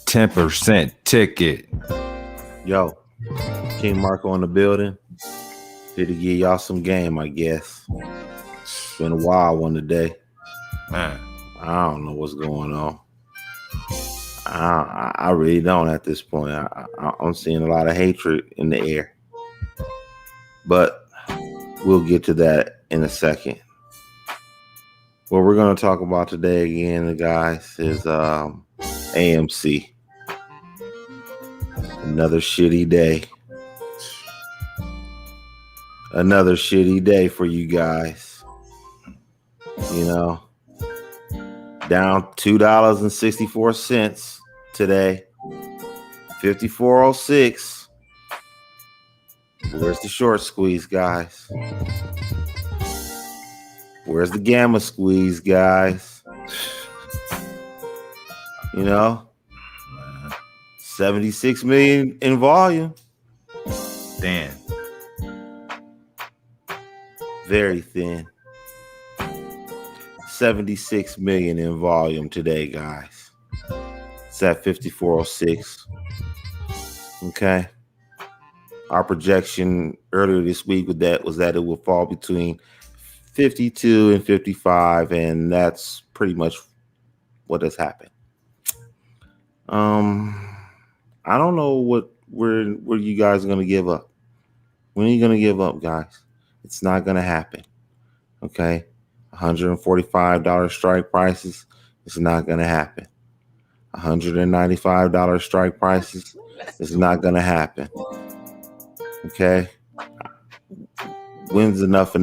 10% ticket. Yo, King Marco in the building. Here to give y'all some game, I guess. It's been a wild one today. Man, I don't know what's going on. I really don't at this point. I'm seeing a lot of hatred in the air. But we'll get to that in a second. What we're going to talk about today again, guys, is AMC. Another shitty day. Another shitty day for you guys. You know, down $2.64 today. 54.06. Where's the short squeeze, guys? Where's the gamma squeeze, guys? You know, 76 million in volume. damn. Very thin. 76 million in volume today, guys. It's at 54.06. Okay. Our projection earlier this week was that it would fall between 52 and 55, and that's pretty much what has happened. I don't know where you guys are gonna give up. When are you gonna give up, guys? It's not gonna happen. Okay, $145 strike prices. It's not gonna happen. $195 strike prices. It's not gonna happen. Okay, when's enough?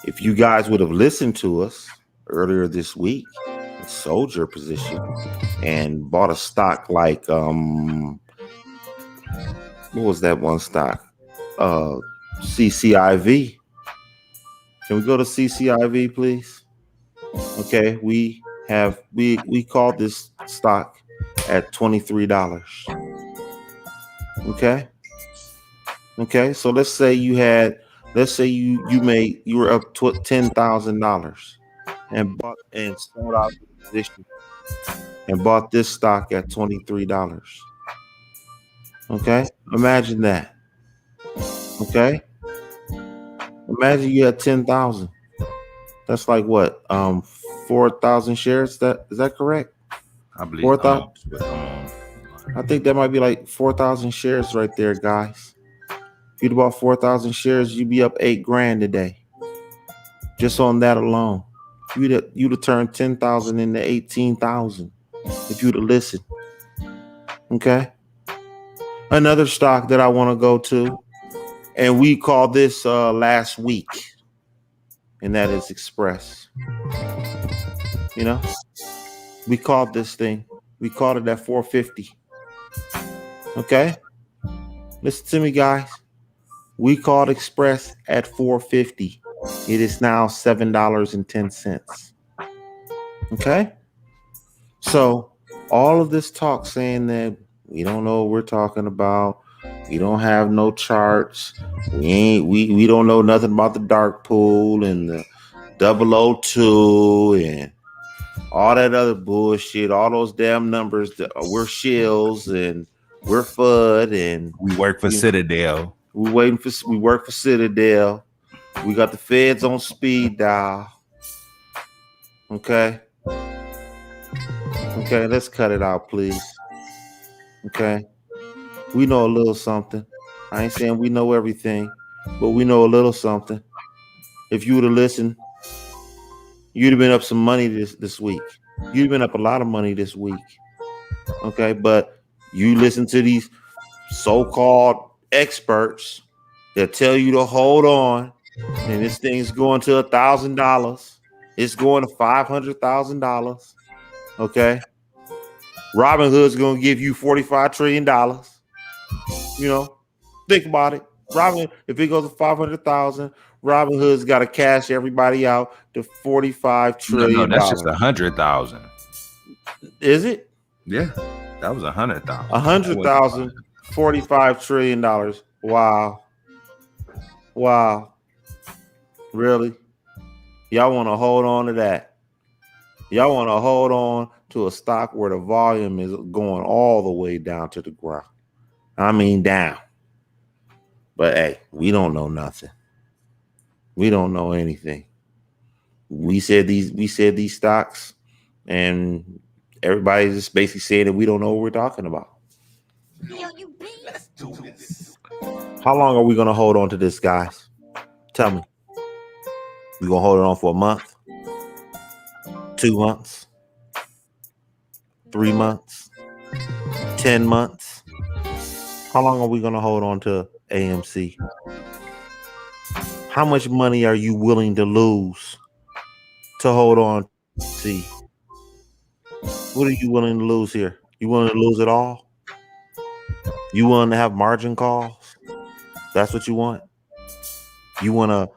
If you guys would have listened to us earlier this week, sold your position and bought a stock like what was that one stock? CCIV. Can we go to CCIV, please? Okay, we called this stock at $23. Okay, so let's say you were up to $10,000 and sold out the position and bought this stock at $23. Okay, imagine that. Okay, imagine you had 10,000. That's like what? 4,000 shares. Is that correct? I believe 4,000. I think that might be like 4,000 shares right there, guys. If you'd bought 4,000 shares, you'd be up $8,000 today. Just on that alone, you'd have turned 10,000 into 18,000 if you'd have listened. Okay. Another stock that I want to go to, and we called this last week, and that is Express. You know, we called this thing. We called it at 450. Okay. Listen to me, guys. We called Express at 450. It is now $7.10. Okay. So all of this talk saying that we don't know what we're talking about, we don't have no charts, we don't know nothing about the dark pool and the 002 and all that other bullshit, all those damn numbers that we're shills and we're FUD and we work for Citadel. We work for Citadel. We got the feds on speed dial. Okay, let's cut it out, please. Okay, we know a little something. I ain't saying we know everything, but we know a little something. If you would have listened, you'd have been up some money this week. You'd have been up a lot of money this week. Okay, but you listen to these so-called experts that tell you to hold on, and this thing's going to $1,000. It's going to $500,000. Okay, Robin Hood's gonna give you $45 trillion. You know, think about it. If it goes to 500,000, Robin Hood's got to cash everybody out to $45 trillion. No, that's just 100,000. Is it? Yeah, that was 100,000. 100,000, $45 trillion. Wow. Really? Y'all want to hold on to that? Y'all want to hold on to a stock where the volume is going all the way down to the ground. I mean down. But hey, we don't know nothing. We don't know anything. We said these stocks, and everybody's just basically saying that we don't know what we're talking about. Let's do this. How long are we gonna hold on to this, guys? Tell me. We gonna hold it on for a month, 2 months, 3 months, 10 months? How long are we gonna hold on to AMC? How much money are you willing to lose to hold on? See, what are you willing to lose here? You willing to lose it all? You willing to have margin calls? That's what you want? You want to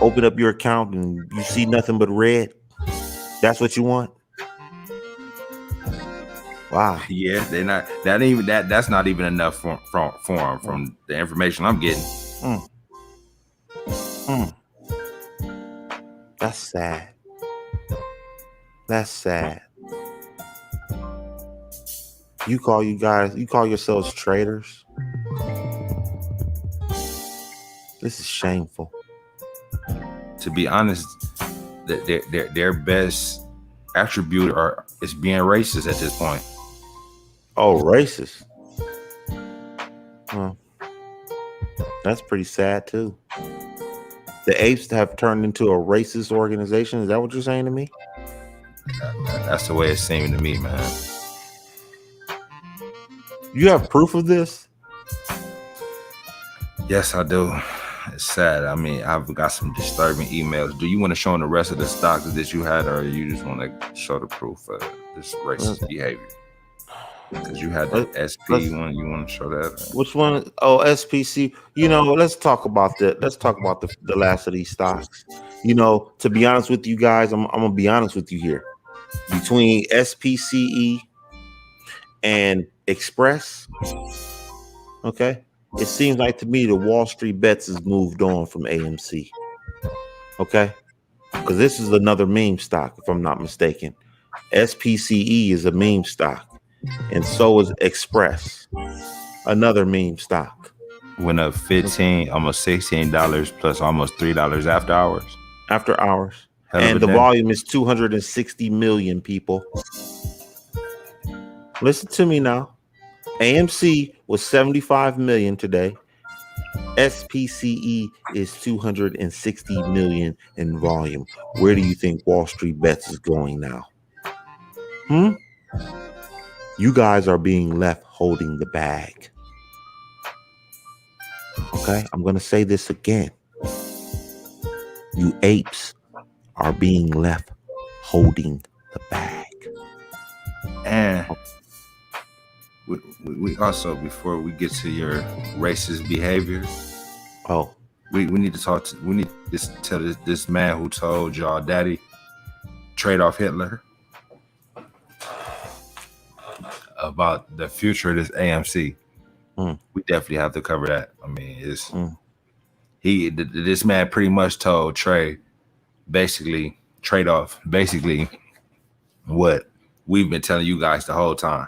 open up your account and you see nothing but red? That's what you want? Wow. Yeah, they're not that even that's not even enough for them from the information I'm getting. That's sad. That's sad. You call yourselves traders? This is shameful. To be honest, their best attribute is being racist at this point. Oh, racist. Well, that's pretty sad too. The apes have turned into a racist organization. Is that what you're saying to me? That's the way it's seeming to me, man. You have proof of this? Yes, I do. It's sad. I mean, I've got some disturbing emails. Do you want to show them the rest of the stocks that you had, or you just want to show the proof of this racist behavior? Because you had the SP one. You want to show that? Which one? Oh, SPC. You know, let's talk about the last of these stocks. You know, to be honest with you guys, I'm gonna be honest with you here. Between SPCE and Express, okay, it seems like to me the Wall Street bets has moved on from AMC. Okay, because this is another meme stock, if I'm not mistaken. SPCE is a meme stock, and so is Express, another meme stock. Went up $15, almost $16 plus almost $3 after hours. After hours. And the volume is 260 million people. Listen to me now. AMC was 75 million today. SPCE is 260 million in volume. Where do you think Wall Street Bets is going now? You guys are being left holding the bag. Okay, I'm going to say this again. You apes are being left holding the bag. And we also, before we get to your racist behavior, we need to tell this man who told y'all daddy trade off Hitler about the future of this AMC. We definitely have to cover that. I mean, it's this man pretty much told Trey basically trade off basically what we've been telling you guys the whole time.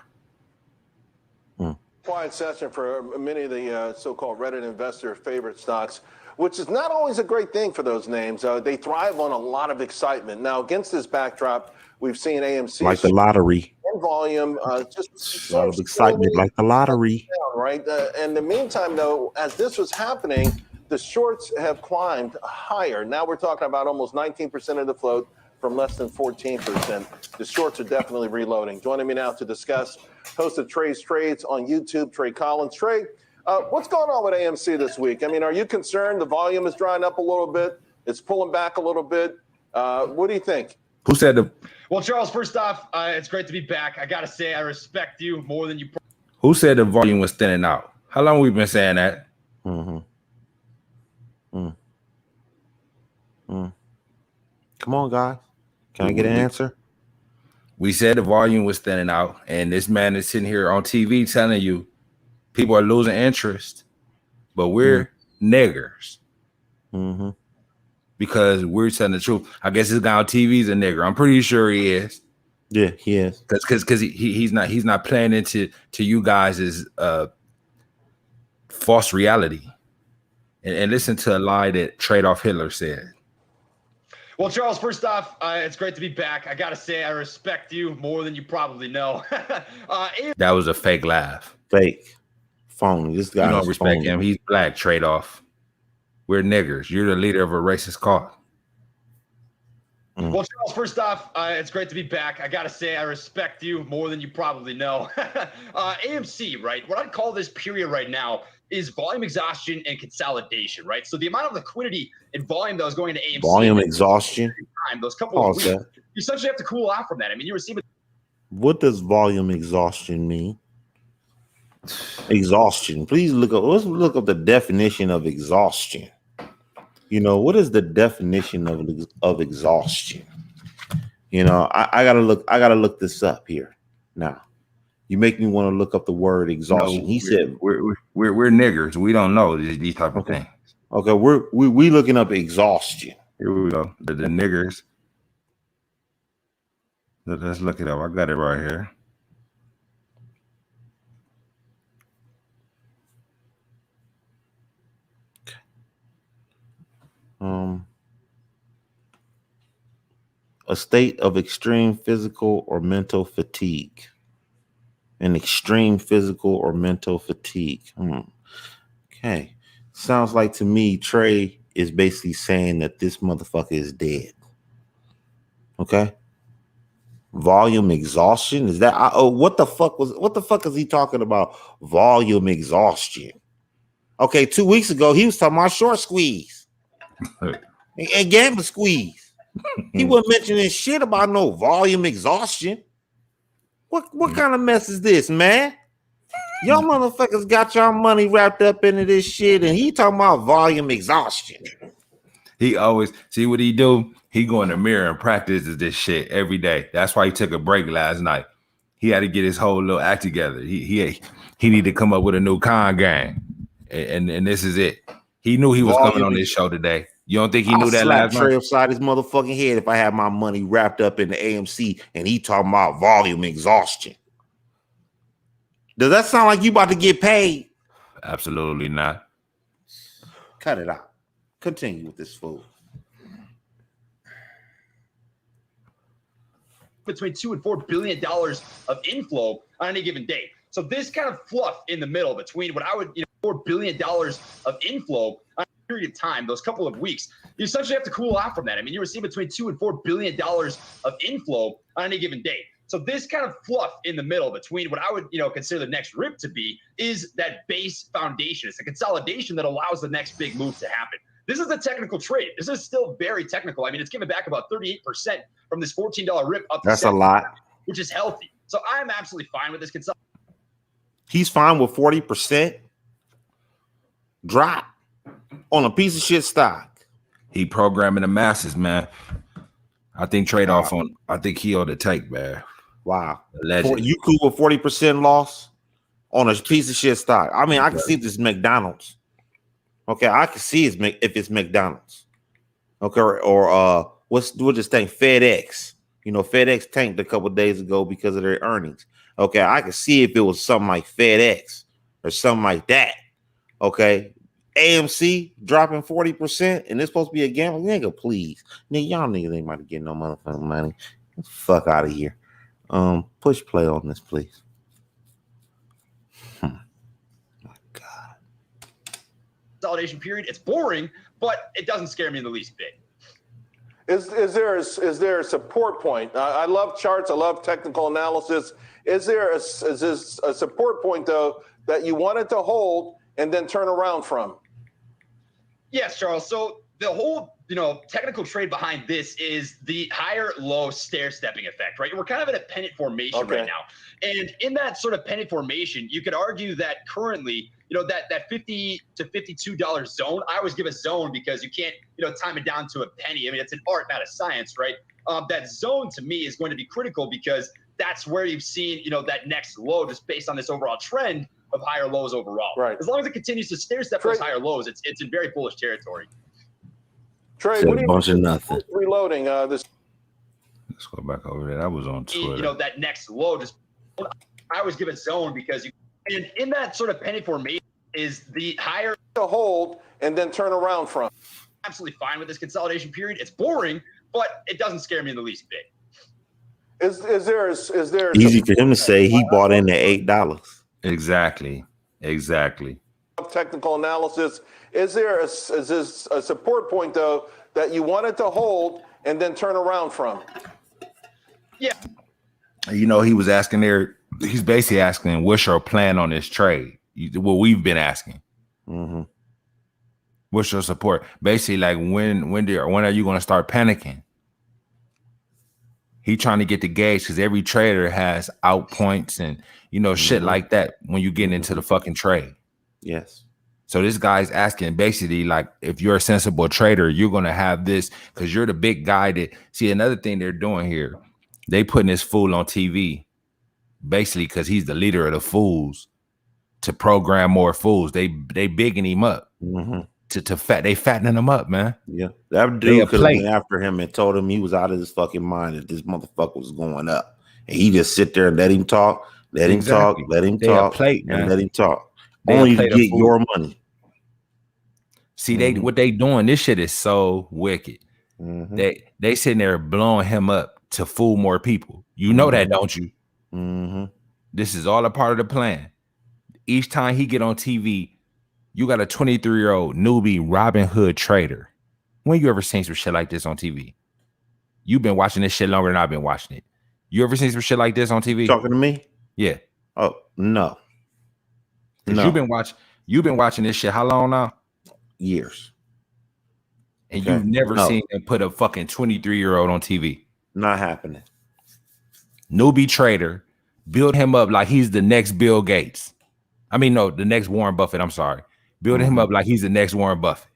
Quiet session for many of the so-called Reddit investor favorite stocks, which is not always a great thing for those names. They thrive on a lot of excitement. Now, against this backdrop, we've seen AMC like the lottery in volume, just a lot of excitement, like the lottery. Down, right? In the meantime, though, as this was happening, the shorts have climbed higher. Now we're talking about almost 19% of the float from less than 14%. The shorts are definitely reloading. Joining me now to discuss, host of Trey's Trades on YouTube, Trey Collins. Trey, what's going on with AMC this week? I mean, are you concerned the volume is drying up a little bit? It's pulling back a little bit. What do you think? Who said the? Well, Charles, first off, it's great to be back. I got to say, I respect you more than you. Who said the volume was thinning out? How long we been saying that? Come on, guys. Can I get an answer? We said the volume was thinning out, and this man is sitting here on TV telling you people are losing interest, but we're niggers. because we're telling the truth. I guess this guy on TV is a nigger. I'm pretty sure he is. Yeah, he is. Because he's not playing into you guys' false reality. And listen to a lie that Trade-off Hitler said. Well, Charles, first off, it's great to be back. I got to say, I respect you more than you probably know. That was a fake laugh. Fake. Phony. This guy. You don't respect him. He's black. Trade-off. We're niggers. You're the leader of a racist cause. Well, Charles, first off, it's great to be back. I got to say, I respect you more than you probably know. AMC, right? What I'd call this period right now is volume exhaustion and consolidation, right? So the amount of liquidity and volume that was going to AMC. Volume exhaustion. Those couple of weeks, you essentially have to cool off from that. I mean, you receive it. What does volume exhaustion mean? Exhaustion. Please let's look up the definition of exhaustion. You know, what is the definition of exhaustion? You know, I gotta look this up here now. You make me want to look up the word exhaustion. He said we're niggers. We don't know these type of things. Okay, we looking up exhaustion. Here we go. The niggers. Let's look it up. I got it right here. A state of extreme physical or mental fatigue. An extreme physical or mental fatigue. Okay. Sounds like to me, Trey is basically saying that this motherfucker is dead. Okay. Volume exhaustion. Is that what the fuck is he talking about? Volume exhaustion. Okay, 2 weeks ago, he was talking about short squeeze and gamma squeeze. He wasn't mentioning shit about no volume exhaustion. What kind of mess is this, man? Y'all motherfuckers got y'all money wrapped up into this shit, and he talking about volume exhaustion. He always see what he do. He go in the mirror and practices this shit every day. That's why he took a break last night. He had to get his whole little act together. He need to come up with a new con game, and this is it. He knew he was coming on this show today. You don't think he knew that last night? Trey upside his motherfucking head if I had my money wrapped up in the AMC and he talking about volume exhaustion. Does that sound like you about to get paid? Absolutely not. Cut it out. Continue with this fool. Between $2 and $4 billion of inflow on any given day. So this kind of fluff in the middle between what I would, $4 billion of inflow on a period of time, those couple of weeks, you essentially have to cool off from that. I mean, you receive between $2 and $4 billion of inflow on any given day. So this kind of fluff in the middle between what I would, consider the next rip to be is that base foundation. It's a consolidation that allows the next big move to happen. This is a technical trade. This is still very technical. I mean, it's given back about 38% from this $14 rip up to that's a lot, which is healthy. So I'm absolutely fine with this consolidation. He's fine with 40% drop on a piece of shit stock. He programming the masses, man. I think trade-off on. I think he ought to take, man. Wow, you cool with 40% loss on a piece of shit stock? I mean, I can see this McDonald's. Okay, I can see if it's McDonald's. Okay, or we'll just think FedEx. FedEx tanked a couple of days ago because of their earnings. Okay, I can see if it was something like FedEx or something like that. Okay, AMC dropping 40%, and it's supposed to be a gamble. Nigga, please. Nigga, y'all niggas ain't about to get no motherfucking money. Get the fuck out of here. Push play on this, please. My God. Consolidation period. It's boring, but it doesn't scare me in the least bit. Is there a support point? I love charts. I love technical analysis. Is there a support point though that you wanted to hold and then turn around from? Yes, Charles. So the whole technical trade behind this is the higher low stair stepping effect, right? We're kind of in a pennant formation right now. And in that sort of pennant formation, you could argue that currently, that $50 to $52 zone, I always give a zone because you can't, time it down to a penny. I mean, it's an art, not a science, right? That zone to me is going to be critical because that's where you've seen, that next low just based on this overall trend of higher lows overall. Right. As long as it continues to stair step those higher lows, it's in very bullish territory. Trey, Said what a do you bunch of nothing. reloading? This Let's go back over there. That was on Twitter. You know, that next low, just I always give a zone because you, and in that sort of penny formation is the higher to hold and then turn around from. absolutely fine with this consolidation period. It's boring, but it doesn't scare me in the least bit. Is there Easy for him to say he bought in at $8. Exactly. technical analysis? Is this a support point though that you wanted to hold and then turn around from? Yeah. You know, he was asking there. He's basically asking, "What's your plan on this trade?" What we've been asking. Mm-hmm. What's your support? Basically, like when are you going to start panicking? He trying to get the gauge because every trader has out points and shit like that when you get into the fucking trade. Yes. So this guy's asking basically like, if you're a sensible trader, you're going to have this because you're the big guy that see another thing they're doing here. They putting this fool on TV basically because he's the leader of the fools to program more fools. They bigging him up they fattening him up, man. Yeah. That dude could have went after him and told him he was out of his fucking mind that this motherfucker was going up. And he just sit there and let him talk, let him talk, and let him talk. Only to get your money. See, what they doing, this shit is so wicked. They sitting there blowing him up to fool more people. You know that, don't you? This is all a part of the plan. Each time he get on TV, you got a 23-year-old newbie Robin Hood trader. When you ever seen some shit like this on TV? You've been watching this shit longer than I've been watching it. You ever seen some shit like this on TV? Talking to me? Yeah. Oh, no. You've been watching this shit how long now? Years. And you've never seen them put a fucking 23-year-old on TV. Not happening. Newbie trader, build him up like he's the next Bill Gates. I mean, no, the next Warren Buffett. I'm sorry. Building him up like he's the next Warren Buffett.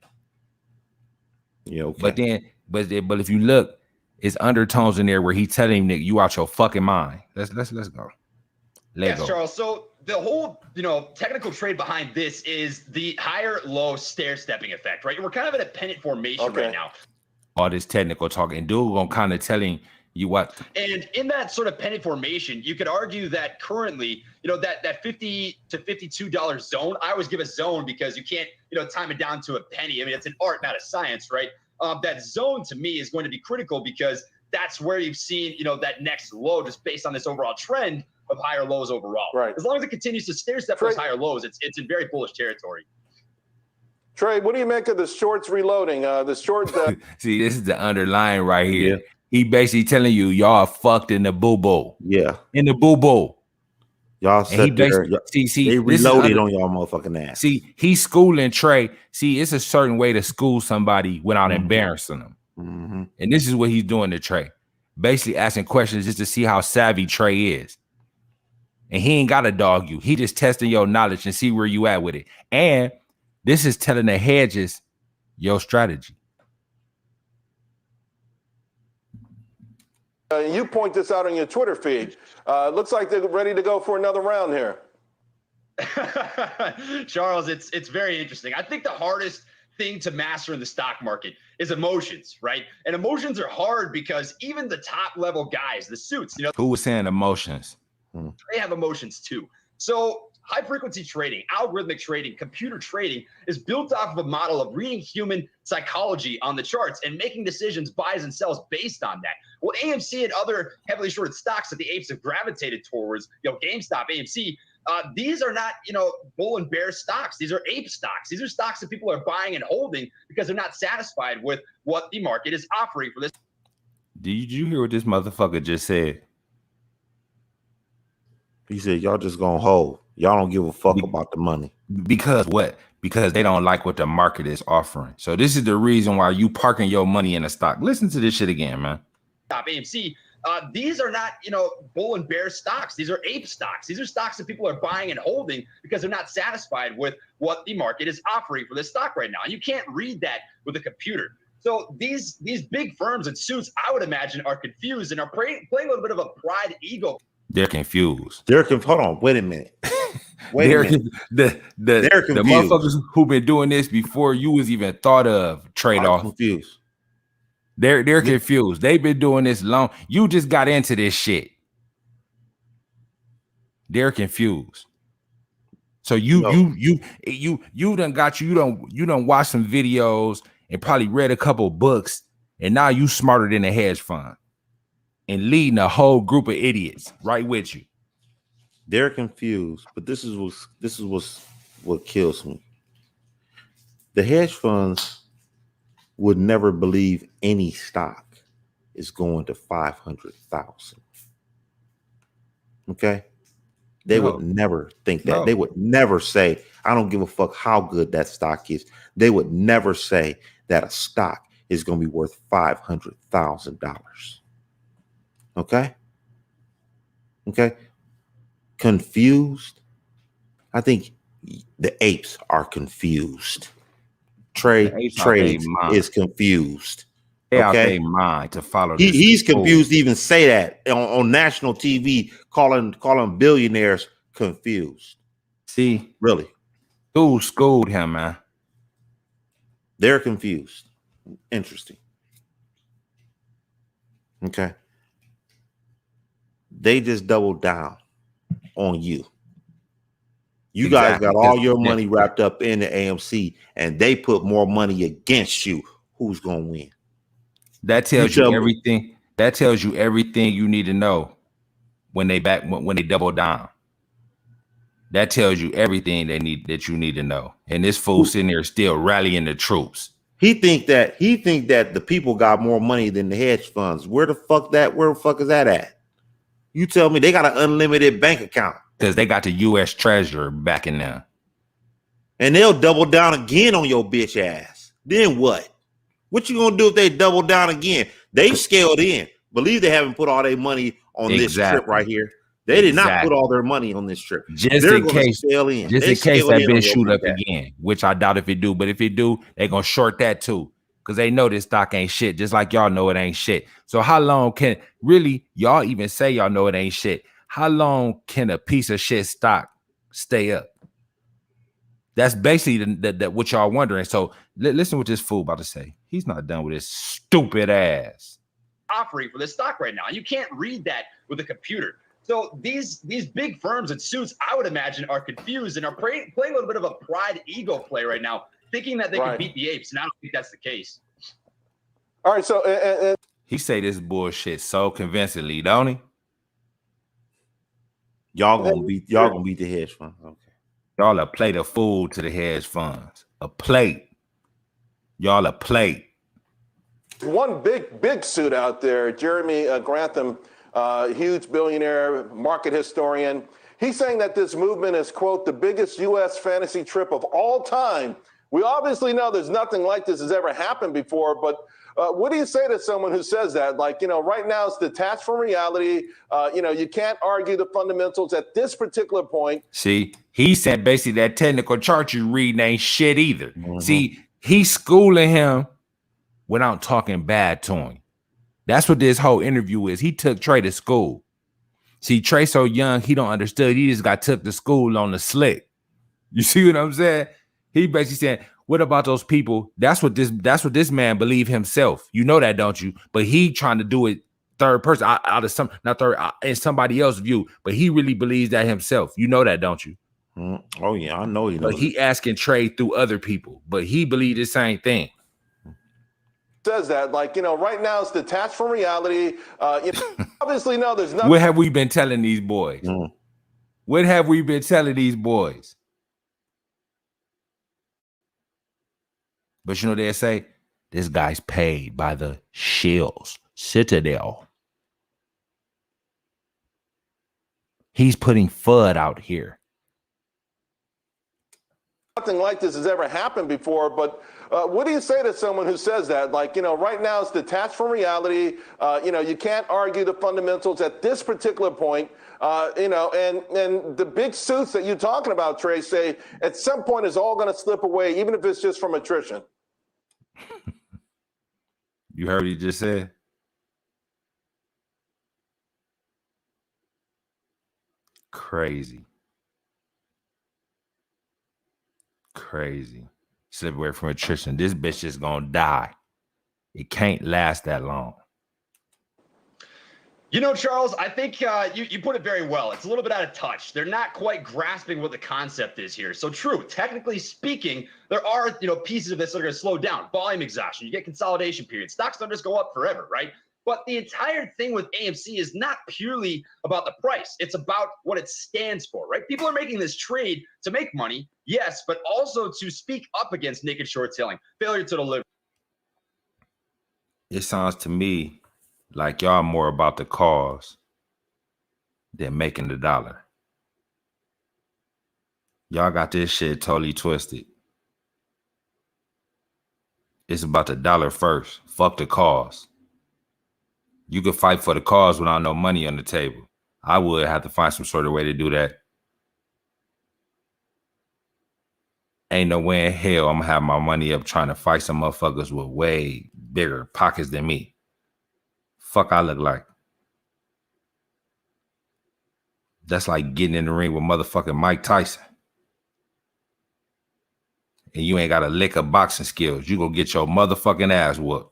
Yeah, okay. But if you look, it's undertones in there where he's telling him that you out your fucking mind. Let's go. Let's go. Charles. So the whole, technical trade behind this is the higher low stair stepping effect, right? We're kind of in a pennant formation right now. All this technical talking, dude gonna kind of telling you what. And in that sort of pennant formation, you could argue that currently, that $50 to $52 zone, I always give a zone because you can't, time it down to a penny. I mean, it's an art, not a science, right? That zone to me is going to be critical because that's where you've seen, that next low just based on this overall trend of higher lows overall. Right. As long as it continues to stair step those higher lows, it's in very bullish territory. Trey, what do you make of the shorts reloading? The short. See, this is the underlying right here. Yeah. He basically telling you y'all fucked in the boo-boo. Yeah. In the boo-boo. Y'all said they reloaded on y'all motherfucking ass. See, he's schooling Trey. See, it's a certain way to school somebody without embarrassing them. And this is what he's doing to Trey. Basically asking questions just to see how savvy Trey is. And he ain't got to dog you. He just testing your knowledge and see where you at with it. And this is telling the hedges your strategy. You point this out on your Twitter feed. Looks like they're ready to go for another round here. Charles, it's very interesting. I think the hardest thing to master in the stock market is emotions, right? And emotions are hard because even the top level guys, the suits, who was saying emotions? They have emotions too. So high frequency trading, algorithmic trading, computer trading is built off of a model of reading human psychology on the charts and making decisions, buys and sells based on that. Well, AMC and other heavily shorted stocks that the apes have gravitated towards, GameStop, AMC, these are not, bull and bear stocks. These are ape stocks. These are stocks that people are buying and holding because they're not satisfied with what the market is offering for this. Did you hear what this motherfucker just said? He said, y'all just gonna hold. Y'all don't give a fuck about the money. Because what? Because they don't like what the market is offering. So this is the reason why you parking your money in a stock. Listen to this shit again, man. AMC, these are not, bull and bear stocks. These are ape stocks. These are stocks that people are buying and holding because they're not satisfied with what the market is offering for this stock right now. And you can't read that with a computer. So these big firms and suits, I would imagine, are confused and are playing a little bit of a pride ego. They're confused. Hold on. Wait a minute. They're confused. The motherfuckers who've been doing this before you was even thought of trade off. Confused. They're confused. They've been doing this long. You just got into this shit. They're confused. So you done watch some videos and probably read a couple books, and now you smarter than a hedge fund and leading a whole group of idiots right with you. They're confused, but this is what kills me. The hedge funds would never believe any stock is going to 500,000. Okay? They would never think that. They would never say, I don't give a fuck how good that stock is. They would never say that a stock is going to be worth $500,000. Okay? Okay? Confused? I think the apes are confused. Trey is confused. They out their mind to follow this. He's confused to even say that on national TV, calling billionaires confused. See, really, who schooled him, man? They're confused. Interesting. Okay, they just doubled down on you. You guys got all your money wrapped up in the AMC, and they put more money against you. Who's gonna win? That tells you everything. That tells you everything you need to know when they double down. That tells you everything that you need to know. And this fool sitting there still rallying the troops. He think that the people got more money than the hedge funds. Where the fuck is that at? You tell me. They got an unlimited bank account. Because they got the U.S. Treasury backing them. And they'll double down again on your bitch ass. Then what? What you gonna do if they double down again? They scaled in. Believe they haven't put all their money on this trip right here. They did not put all their money on this trip. Just in case that bitch shoot up again, which I doubt if it do. But if it do, they gonna short that too. Because they know this stock ain't shit. Just like y'all know it ain't shit. So how long can really y'all even say y'all know it ain't shit? How long can a piece of shit stock stay up? That's basically that what y'all wondering. So listen what this fool about to say. He's not done with his stupid ass. Offering for this stock right now. You can't read that with a computer. So these big firms and suits, I would imagine, are confused and are playing a little bit of a pride ego play right now, thinking that they can beat the apes. And I don't think that's the case. All right. So he say this bullshit so convincingly, don't he? Y'all gonna beat the hedge fund. Okay. Y'all a plate of food to the hedge funds. A plate. Y'all a plate. One big suit out there, Jeremy Grantham, huge billionaire, market historian. He's saying that this movement is, quote, the biggest U.S. fantasy trip of all time. We obviously know there's nothing like this has ever happened before, but what do you say to someone who says that? Like, right now it's detached from reality. You can't argue the fundamentals at this particular point. See, he said basically that technical chart you reading ain't shit either. Mm-hmm. See, he's schooling him without talking bad to him. That's what this whole interview is. He took Trey to school. See, Trey so young, he don't understand. He just got took to school on the slick. You see what I'm saying? He basically said, what about those people? That's what this man believe himself. You know that, don't you? But he trying to do it third person out of some, not third, in somebody else's view. But he really believes that himself. You know that, don't you? Oh yeah, I know you know. But he asking Trey through other people, but he believed the same thing. Says that, like, right now it's detached from reality. Obviously, no, there's nothing. What have we been telling these boys? What have we been telling these boys? But they say, this guy's paid by the Shields Citadel. He's putting FUD out here. Nothing like this has ever happened before, but what do you say to someone who says that? Like, right now it's detached from reality. You can't argue the fundamentals at this particular point. And the big suits that you're talking about, Trey, say at some point it's all going to slip away, even if it's just from attrition. You heard what he just said? Crazy. Slip away from attrition. This bitch is gonna die. It can't last that long. You know, Charles, I think you put it very well. It's a little bit out of touch. They're not quite grasping what the concept is here. So true, technically speaking, there are pieces of this that are going to slow down. Volume exhaustion, you get consolidation periods. Stocks don't just go up forever, right? But the entire thing with AMC is not purely about the price. It's about what it stands for, right? People are making this trade to make money, yes, but also to speak up against naked short selling, failure to deliver. It sounds to me like y'all more about the cause than making the dollar. Y'all got this shit totally twisted. It's about the dollar first. Fuck the cause. You could fight for the cause without no money on the table. I would have to find some sort of way to do that. Ain't no way in hell I'm gonna have my money up trying to fight some motherfuckers with way bigger pockets than me. Fuck I look like. That's like getting in the ring with motherfucking Mike Tyson. And you ain't got a lick of boxing skills. You gonna get your motherfucking ass whooped.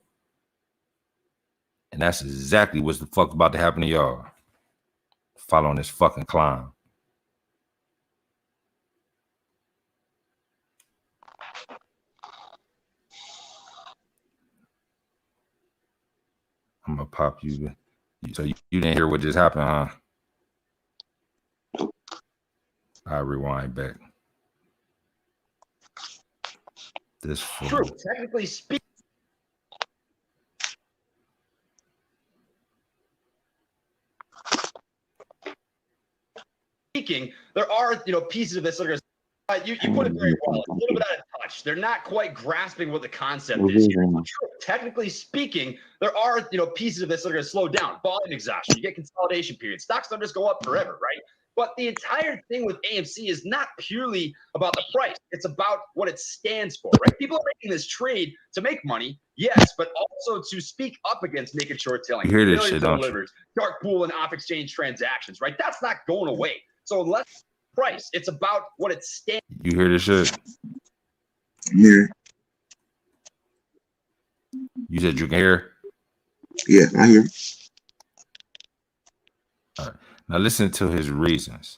And that's exactly what's the fuck about to happen to y'all. Following this fucking clown. I'm gonna pop you. So you didn't hear what just happened, huh? I'll rewind back. This fool. True, technically speaking. There are pieces of this that are going to you put it very well. It's a little bit out of touch. They're not quite grasping what the concept is here. True, technically speaking, there are pieces of this that are going to slow down. Volume exhaustion, you get consolidation periods. Stocks don't just go up forever, right? But the entire thing with AMC is not purely about the price. It's about what it stands for, right? People are making this trade to make money, yes, but also to speak up against naked short selling. You hear this shit, don't you? Dark pool and off-exchange transactions, right? That's not going away. So unless price, it's about what it stands. You hear this shit? Yeah. You said you can hear? Yeah, I hear. All right. Now listen to his reasons.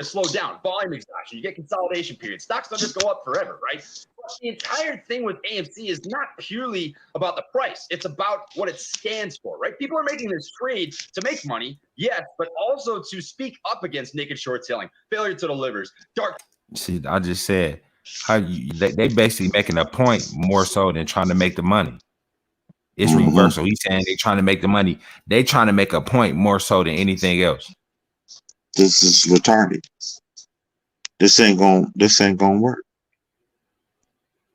Slow down. Volume exhaustion. You get consolidation periods. Stocks don't just go up forever, right? But the entire thing with AMC is not purely about the price. It's about what it stands for, right? People are making this trade to make money, yes, but also to speak up against naked short selling, failure to deliver, dark. See, I just said how they basically making a point more so than trying to make the money. It's reversal. He's saying they trying to make the money. They trying to make a point more so than anything else. This is retarded. This ain't gonna work.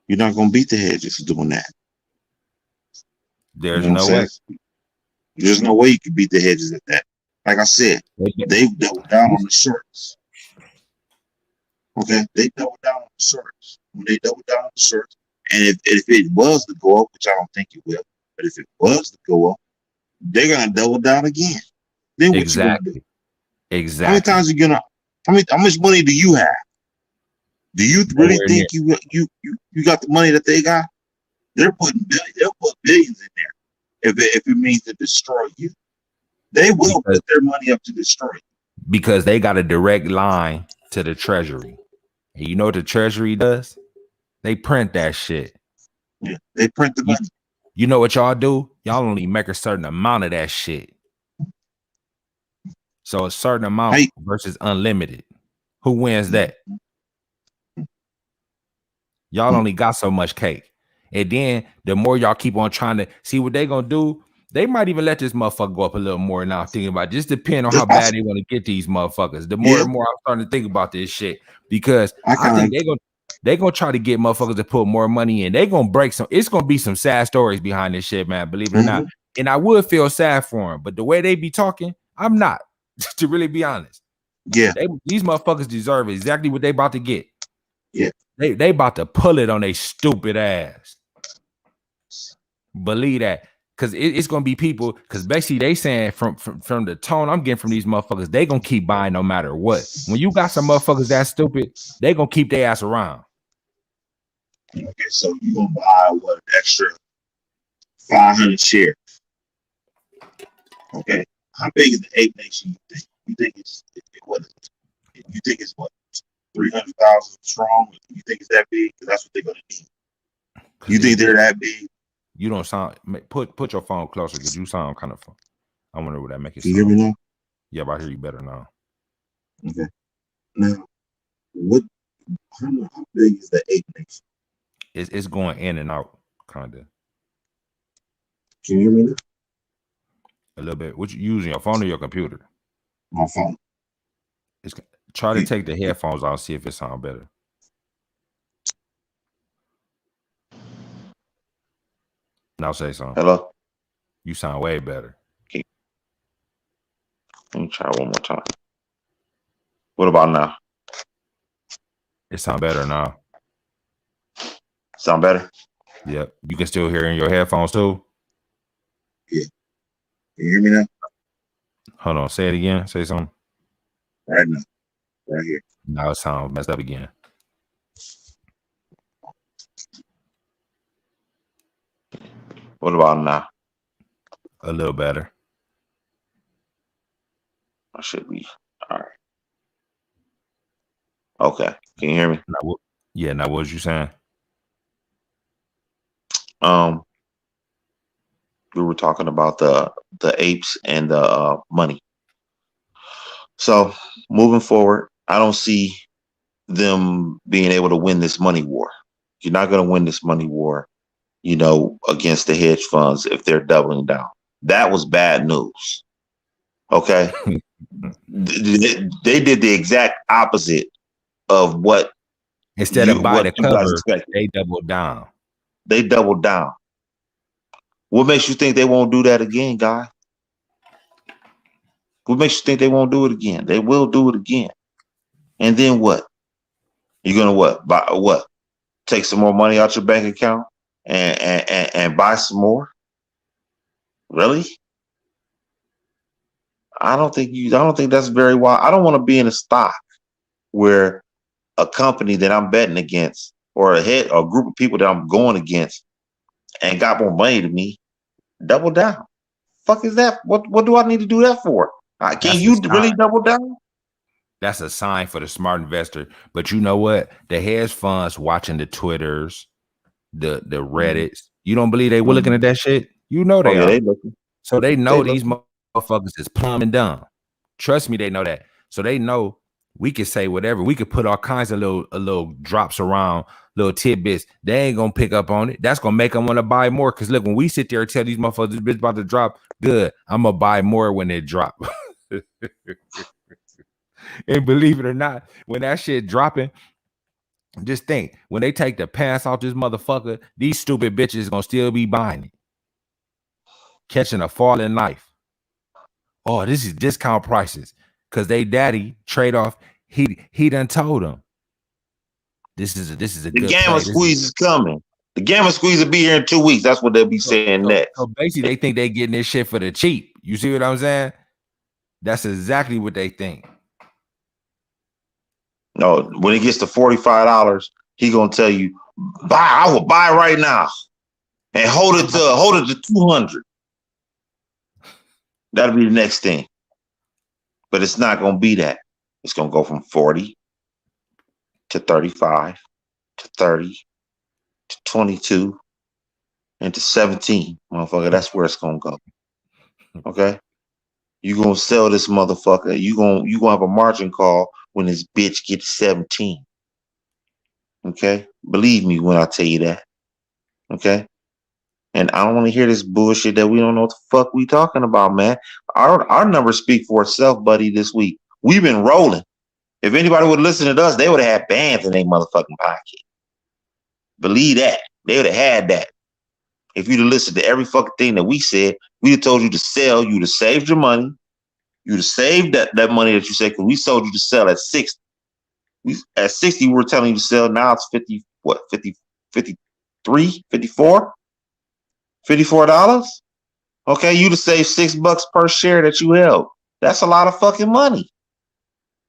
You're not gonna beat the hedges doing that. There's no way. There's no way you can beat the hedges at that. Like I said, they doubled down on the shorts. Okay, they doubled down on the shorts. When they doubled down on the shorts, and if it was to go up, which I don't think it will, but if it was to go up, they're gonna double down again. Then what you gonna do? Exactly. How many times are you gonna? How much money do you have? Do you really think you got the money that they got? They'll put billions in there if it means to destroy you. They will put their money up to destroy you because they got a direct line to the treasury. And you know what the treasury does? They print that shit. Yeah, they print the money. You know what y'all do? Y'all only make a certain amount of that shit. So a certain amount versus unlimited. Who wins that? Y'all only got so much cake. And then the more y'all keep on trying to see what they gonna do, they might even let this motherfucker go up a little more now. Thinking about it. Just depend on how bad they want to get these motherfuckers. The more and more I'm starting to think about this shit because I think they gonna try to get motherfuckers to put more money in. They gonna break some. It's gonna be some sad stories behind this shit, man. Believe it or not. And I would feel sad for them, but the way they be talking, I'm not. To really be honest, yeah, these motherfuckers deserve exactly what they about to get. Yeah, they about to pull it on their stupid ass. Believe that, because it's gonna be people. Because basically they saying from the tone I'm getting from these motherfuckers, they gonna keep buying no matter what. When you got some motherfuckers that stupid, they gonna keep their ass around. Okay, so you gonna buy what, an extra 500 shares? Okay, how big is the ape nation? You think? You think it's what? You think it's what? 300,000 strong? You think it's that big? Because that's what they're gonna need. You think they're that big? You don't sound. Put your phone closer because you sound kind of. I wonder what that make it. Can you hear me now? Yeah, but I hear you better now. Okay. Now, what? How big is the ape nation? It's going in and out, kind of. Can you hear me now? A little bit. What you using, your phone or your computer? My phone. Try to take the headphones out, see if it sounds better. Now say something. Hello? You sound way better. Okay. Let me try one more time. What about now? It sound better now. Sound better? Yep. You can still hear in your headphones too? Yeah. Can you hear me now? Hold on. Say it again. Say something. Right now. Right here. Now it sounds messed up again. What about now? A little better. I should be. All right. Okay. Can you hear me? Now, yeah. Now, what was you saying? We were talking about the apes and the money. So moving forward, I don't see them being able to win this money war. You're not going to win this money war, against the hedge funds if they're doubling down. That was bad news. Okay. They did the exact opposite of what. Instead of buy the cover, they doubled down. They doubled down. What makes you think they won't do that again, guy? What makes you think they won't do it again? They will do it again. And then what? You're gonna what? Buy what? Take some more money out your bank account and buy some more? Really? I don't think that's very wise. I don't want to be in a stock where a company that I'm betting against or a group of people that I'm going against and got more money than me double down. Fuck is that? What do I need to do that for? Can you really double down? That's a sign for the smart investor. But you know what? The hedge funds watching the Twitters, the Reddits. You don't believe they were looking at that shit? You know they are. They looking. So they know these motherfuckers is plumb and dumb. Trust me, they know that. So they know we can say whatever. We could put all kinds of little drops around, little tidbits. They ain't gonna pick up on it. That's gonna make them want to buy more. Cause look, when we sit there and tell these motherfuckers this bitch about to drop, good. I'm gonna buy more when it drop. And believe it or not, when that shit dropping, just think, when they take the pants off this motherfucker, these stupid bitches gonna still be buying it. Catching a falling knife. Oh, this is discount prices. Cause they daddy trade off. He done told them. This is a the gamma squeeze is coming. The gamma squeeze will be here in 2 weeks. That's what they'll be saying next. So basically, they think they getting this shit for the cheap. You see what I'm saying? That's exactly what they think. No, when it gets to $45, he gonna tell you, buy. I will buy right now, and hold it to 200. That'll be the next thing. But it's not gonna be that. It's gonna go from 40 to 35 to 30 to 22 and to 17, motherfucker. That's where it's gonna go. Okay, you gonna sell this motherfucker. You gonna have a margin call when this bitch gets 17. Okay, believe me when I tell you that. Okay, and I don't want to hear this bullshit that we don't know what the fuck we talking about, man. Our numbers speak for itself, buddy. This week we've been rolling. If anybody would listen to us, they would have had bands in their motherfucking pocket. Believe that. They would have had that. If you'd have listened to every fucking thing that we said, we'd have told you to sell. You'd have saved your money. You'd have saved that money that you said, because we sold you to sell at 60. At 60, we were telling you to sell. Now it's 50, what, 50, 53, 54? $54? Okay, you'd have saved $6 per share that you held. That's a lot of fucking money.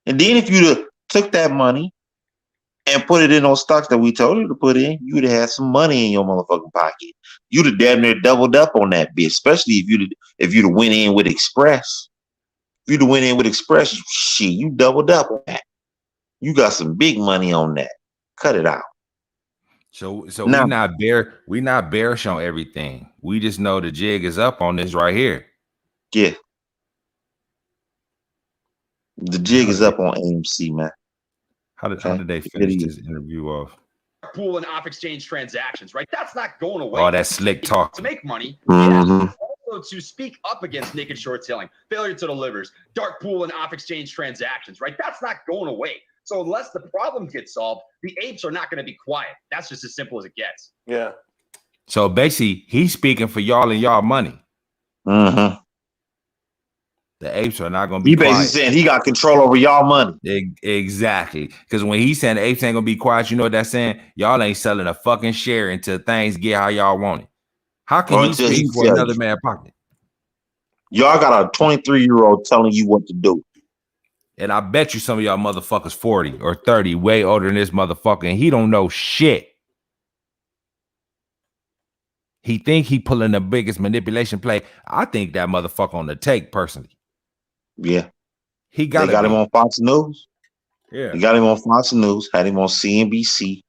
And then if you'd have took that money and put it in those stocks that we told you to put in, you'd have had some money in your motherfucking pocket. You'd have damn near doubled up on that bitch, especially if you'd have went in with Express. If you'd have went in with Express, shit, you doubled up on that. You got some big money on that. Cut it out. So Now, we not bearish on everything. We just know the jig is up on this right here. Yeah. The jig is up on AMC, man. How did they finish this interview off? Pool and off exchange transactions, right? That's not going away. Oh, that's slick talk. To make money. Mm-hmm. Yeah. Also to speak up against naked short selling, failure to deliver, dark pool and off exchange transactions, right? That's not going away. So unless the problems get solved, the apes are not going to be quiet. That's just as simple as it gets. Yeah. So basically, he's speaking for y'all and y'all money. Mm-hmm. The apes are not going to be He basically quiet. saying he got control over y'all money. Exactly. Because when he's saying the apes ain't going to be quiet, you know what that's saying? Y'all ain't selling a fucking share until things get how y'all want it. How can he speak for another man's pocket? Y'all got a 23-year-old telling you what to do. And I bet you some of y'all motherfuckers 40 or 30, way older than this motherfucker, and he don't know shit. He think he pulling the biggest manipulation play. I think that motherfucker on the take, personally. Yeah. They got him on Fox News. Yeah. He got him on Fox News, had him on CNBC.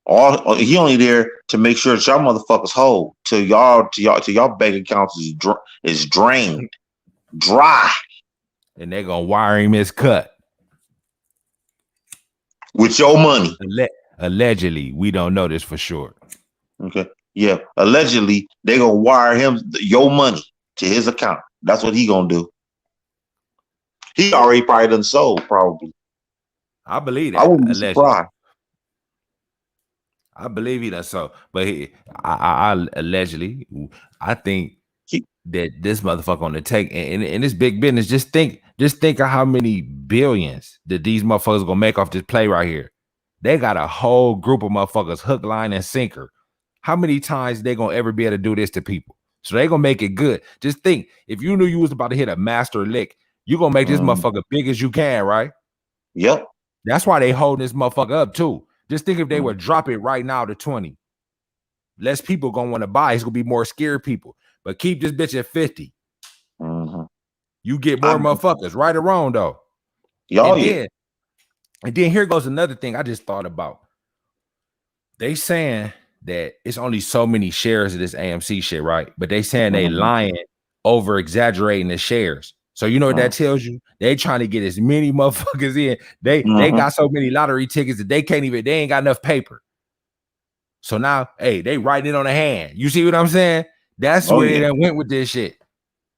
He only there to make sure that y'all motherfuckers hold till y'all bank accounts is drained, dry. And they're gonna wire him his cut with your money. Allegedly, we don't know this for sure. Okay. Yeah. Allegedly, they're gonna wire him your money to his account. That's what he gonna do. He already probably done sold, probably. I believe that. I wouldn't be surprised. I believe he done so, but I allegedly, I think that this motherfucker on the take and this big business. Just think of how many billions that these motherfuckers gonna make off this play right here. They got a whole group of motherfuckers, hook, line, and sinker. How many times they gonna ever be able to do this to people? So they gonna make it good. Just think, if you knew you was about to hit a master lick, you gonna make this motherfucker big as you can, right? Yep. That's why they holding this motherfucker up too. Just think if they would drop it right now to 20. Less people gonna want to buy. It's gonna be more scared people. But keep this bitch at 50. Mm-hmm. You get more motherfuckers, right or wrong though. And then here goes another thing I just thought about. They saying that it's only so many shares of this AMC shit, right? But they saying they lying, over exaggerating the shares. So you know what that tells you? They trying to get as many motherfuckers in. They got so many lottery tickets that they ain't got enough paper. So now, hey, they writing it on a hand. You see what I'm saying? That's where they done went with this shit.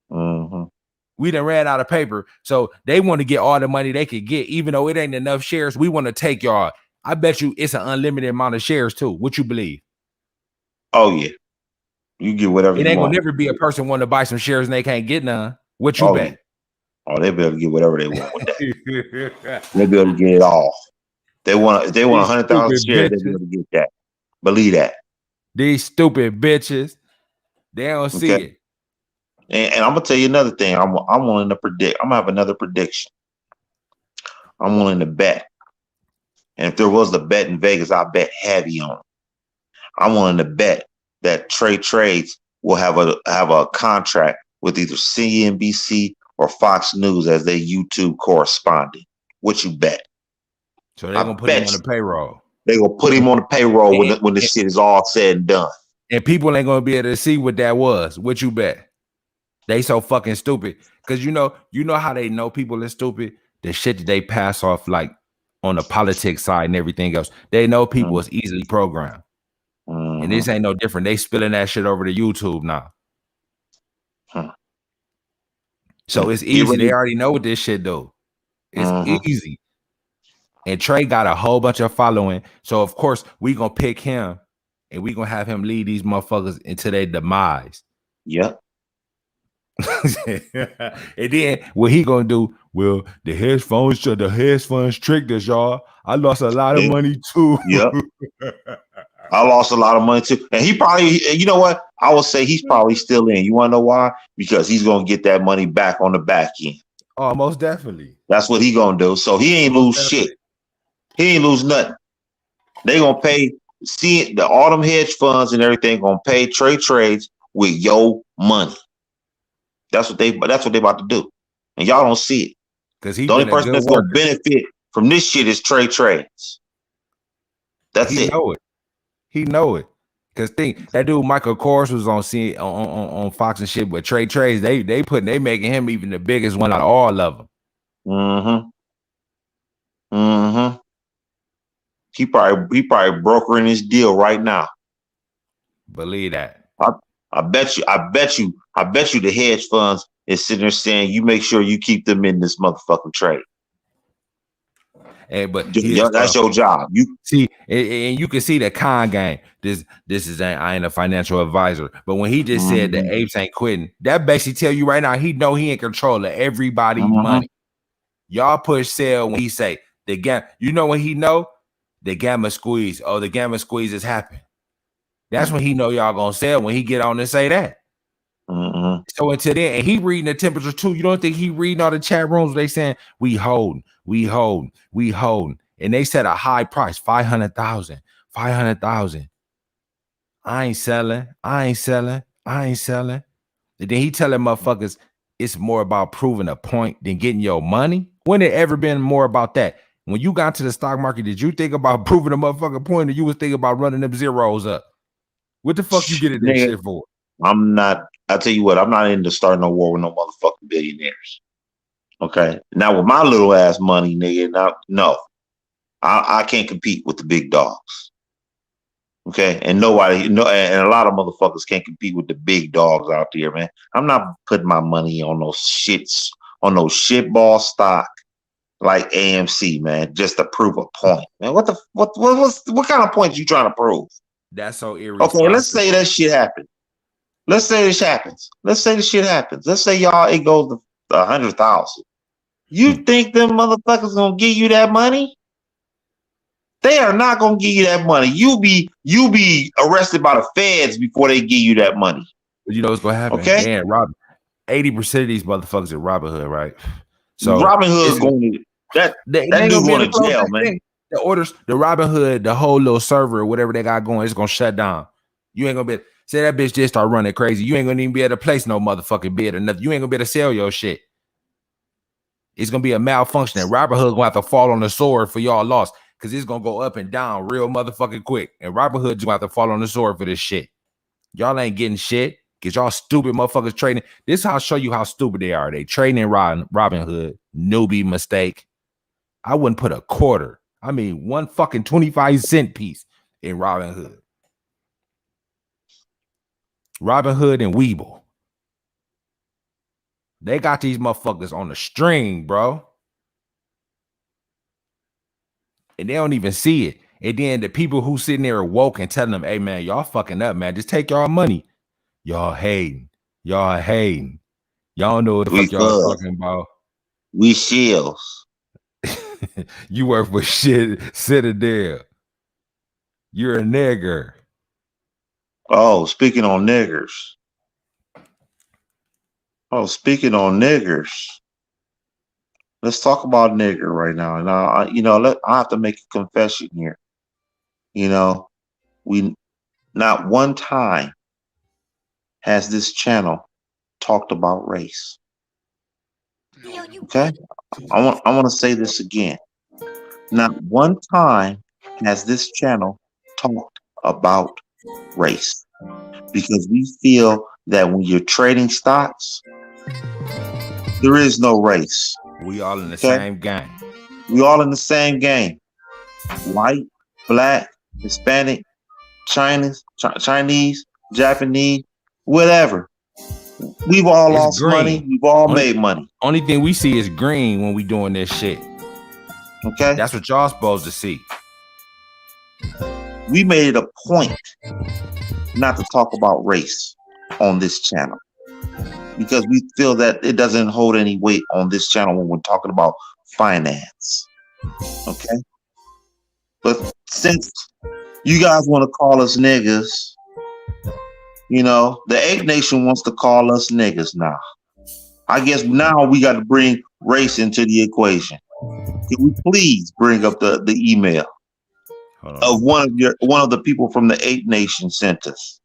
Mm-hmm. We done ran out of paper. So they want to get all the money they could get, even though it ain't enough shares. We want to take y'all. I bet you it's an unlimited amount of shares too. What you believe? Oh yeah. You get whatever it you ain't want. Gonna never be a person wanting to buy some shares and they can't get none. What you bet? Yeah. Oh, they better get whatever they want with that. They better get it all. They want 100,000 shares, they better get that. Believe that. These stupid bitches, they don't see it. And I'm gonna tell you another thing. I'm willing to predict. I'm gonna have another prediction. I'm willing to bet. And if there was a bet in Vegas, I bet heavy on it. I'm willing to bet that Trey Trades will have a contract with either CNBC or Fox News as their YouTube correspondent. What you bet? So they're gonna put him on the payroll. They're gonna put him on the payroll when this shit is all said and done. And people ain't gonna be able to see what that was. What you bet? They so fucking stupid. Cause you know how they know people is stupid? The shit that they pass off like on the politics side and everything else. They know people is easily programmed. And this ain't no different. They spilling that shit over to YouTube now. So it's easy. They already know what this shit do. It's easy. And Trey got a whole bunch of following. So of course we gonna pick him and we gonna have him lead these motherfuckers into their demise. Yep. And then what he gonna do? Well, the hedge funds tricked us, y'all. I lost a lot of money too. Yep. I lost a lot of money too. And he probably, you know what? I would say he's probably still in. You want to know why? Because he's going to get that money back on the back end. Oh, most definitely. That's what he going to do. So he ain't lose shit. He ain't lose nothing. They gonna pay. See all them hedge funds and everything gonna pay trades with your money. That's what they about to do, and y'all don't see it. Because he The only been a person good that's gonna worker. benefit from this shit is trades. That's He it. know it. He know it. Cause think that dude Michael Kors was on Fox and shit, but Trey Trades they making him even the biggest one out of all of them. He probably brokering his deal right now. Believe that. I bet you the hedge funds is sitting there saying you make sure you keep them in this motherfucking trade. And but that's your job. You see, and you can see the con game. This is I ain't a financial advisor, but when he just said the apes ain't quitting, that basically tell you right now he know he in control of everybody's money. Y'all push sell when he say the gamma. You know when he know the gamma squeeze. Oh, the gamma squeeze has happened. That's when he know y'all gonna sell when he get on and say that. So until then, and he reading the temperature too. You don't think he reading all the chat rooms? They saying we holding, and they set a high price 500,000. I ain't selling. And then he telling motherfuckers it's more about proving a point than getting your money. When it ever been more about that? When you got to the stock market, did you think about proving a motherfucking point, or you was thinking about running them zeros up? What the fuck you get in this shit for? I'm not. I tell you what, I'm not into starting no war with no motherfucking billionaires. Okay, now with my little ass money, nigga, no, I can't compete with the big dogs. Okay, and nobody, and a lot of motherfuckers can't compete with the big dogs out there, man. I'm not putting my money on those shitball stock like AMC, man, just to prove a point, man. What kind of point you trying to prove? That's so irresponsible. Okay, let's say that shit happened. Let's say this happens. Let's say the shit happens. Let's say y'all it goes to 100,000. You think them motherfuckers gonna give you that money? They are not gonna give you that money. You be arrested by the feds before they give you that money. You know what's gonna happen? Okay, and 80% of these motherfuckers are Robinhood, right? So Robinhood going that dude going to jail, man. The orders, the Robinhood, the whole little server, whatever they got going, it's gonna shut down. You ain't gonna be say that bitch just start running crazy. You ain't gonna even be able to place no motherfucking bid or nothing. You ain't gonna be able to sell your shit. It's gonna be a malfunction. And Robinhood gonna have to fall on the sword for y'all loss because it's gonna go up and down real motherfucking quick. And Robinhood gonna have to fall on the sword for this shit. Y'all ain't getting shit because y'all stupid motherfuckers trading. This is how I show you how stupid they are. They trading in Robinhood. Newbie mistake. I wouldn't put a quarter. I mean, one fucking 25-cent piece in Robinhood. Robinhood and Weeble. They got these motherfuckers on the string, bro. And they don't even see it. And then the people who sitting there are woke and telling them, hey, man, y'all fucking up, man. Just take y'all money. Y'all hating. Y'all hating. Y'all know what the fuck y'all talking about. We shields. You work for shit Citadel. You're a nigger. Oh, speaking on niggers. Let's talk about nigger right now. And I have to make a confession here. We not one time has this channel talked about race. Okay, I want to say this again. Not one time has this channel talked about race, because we feel that when you're trading stocks, there is no race. We all in the same game. We all in the same game. White, black, Hispanic, Chinese, Japanese, whatever. We've all lost money. We've all made money. Only thing we see is green when we doing this shit. Okay, that's what y'all supposed to see. We made it a point not to talk about race on this channel because we feel that it doesn't hold any weight on this channel when we're talking about finance. Okay, but since you guys want to call us niggas, the Ape Nation wants to call us niggas now. I guess now we got to bring race into the equation. Can we please bring up the email? of one of the people from the Ape Nation sent us.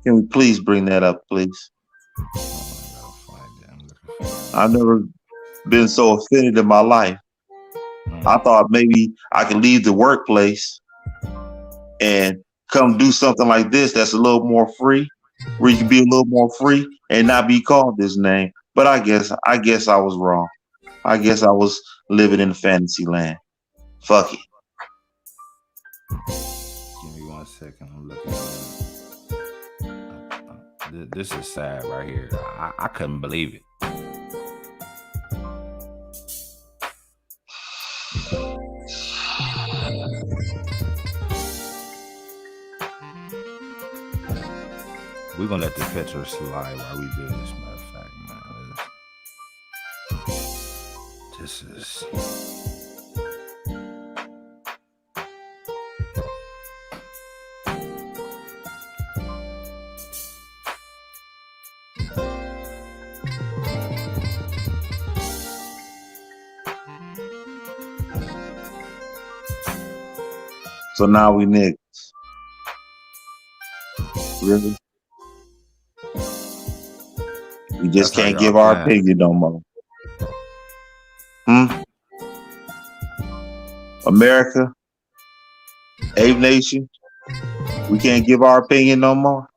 Can we please bring that up, please? I've never been so offended in my life. I thought maybe I could leave the workplace and come do something like this that's a little more free, where you can be a little more free and not be called this name. But I guess I was wrong. I guess I was living in fantasy land. Fuck it. Give me 1 second. I'm looking at it. This is sad right here. I couldn't believe it. We're gonna let the picture slide while we do this. Matter of fact, man, this is. So now we niggas. Really? We just can't give our opinion no more. America, Ape Nation, we can't give our opinion no more.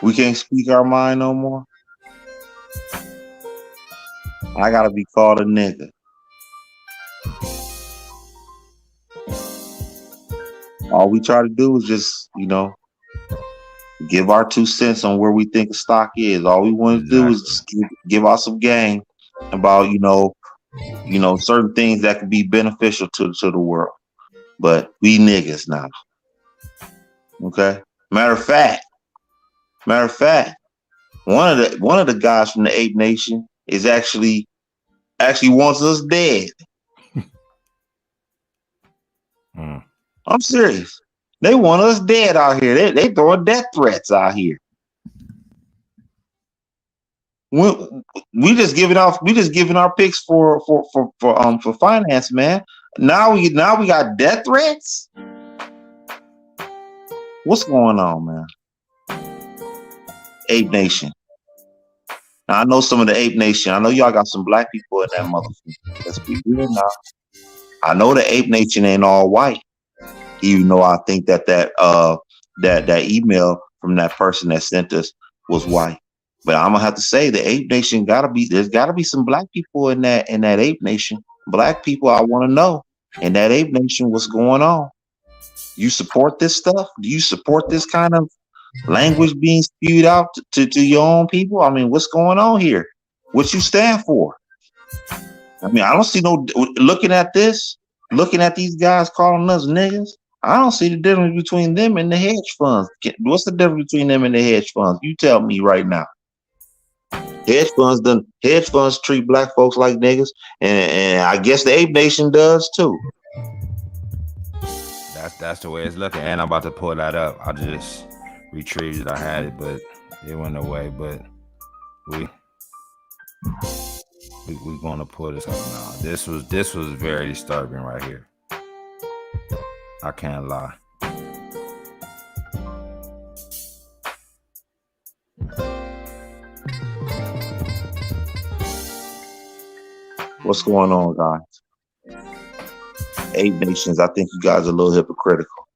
We can't speak our mind no more. I gotta be called a nigga. All we try to do is just, give our 2 cents on where we think a stock is. All we want to do is just give out some game about, certain things that could be beneficial to the world. But we niggas now. Okay. Matter of fact, one of the guys from the Ape Nation is actually wants us dead. I'm serious. They want us dead out here. They throwing death threats out here. We just giving our picks for finance, man. Now we got death threats. What's going on, man? Ape Nation. Now, I know some of the Ape Nation. I know y'all got some black people in that motherfucker. Let's be real now. I know the Ape Nation ain't all white. Even though I think that email from that person that sent us was white, but I'm gonna have to say the Ape Nation there's gotta be some black people in that Ape Nation. Black people, I want to know in that Ape Nation what's going on. You support this stuff? Do you support this kind of language being spewed out to your own people? I mean, what's going on here? What you stand for? I mean, I don't see looking at these guys calling us niggas. I don't see the difference between them and the hedge funds. What's the difference between them and the hedge funds? You tell me right now. Hedge funds treat black folks like niggas, and I guess the Ape Nation does too. That's the way it's looking. And I'm about to pull that up. I just retrieved it. I had it, but it went away. But we gonna pull this up now. This was very disturbing right here. I can't lie. What's going on, guys? Ape Nations, I think you guys are a little hypocritical.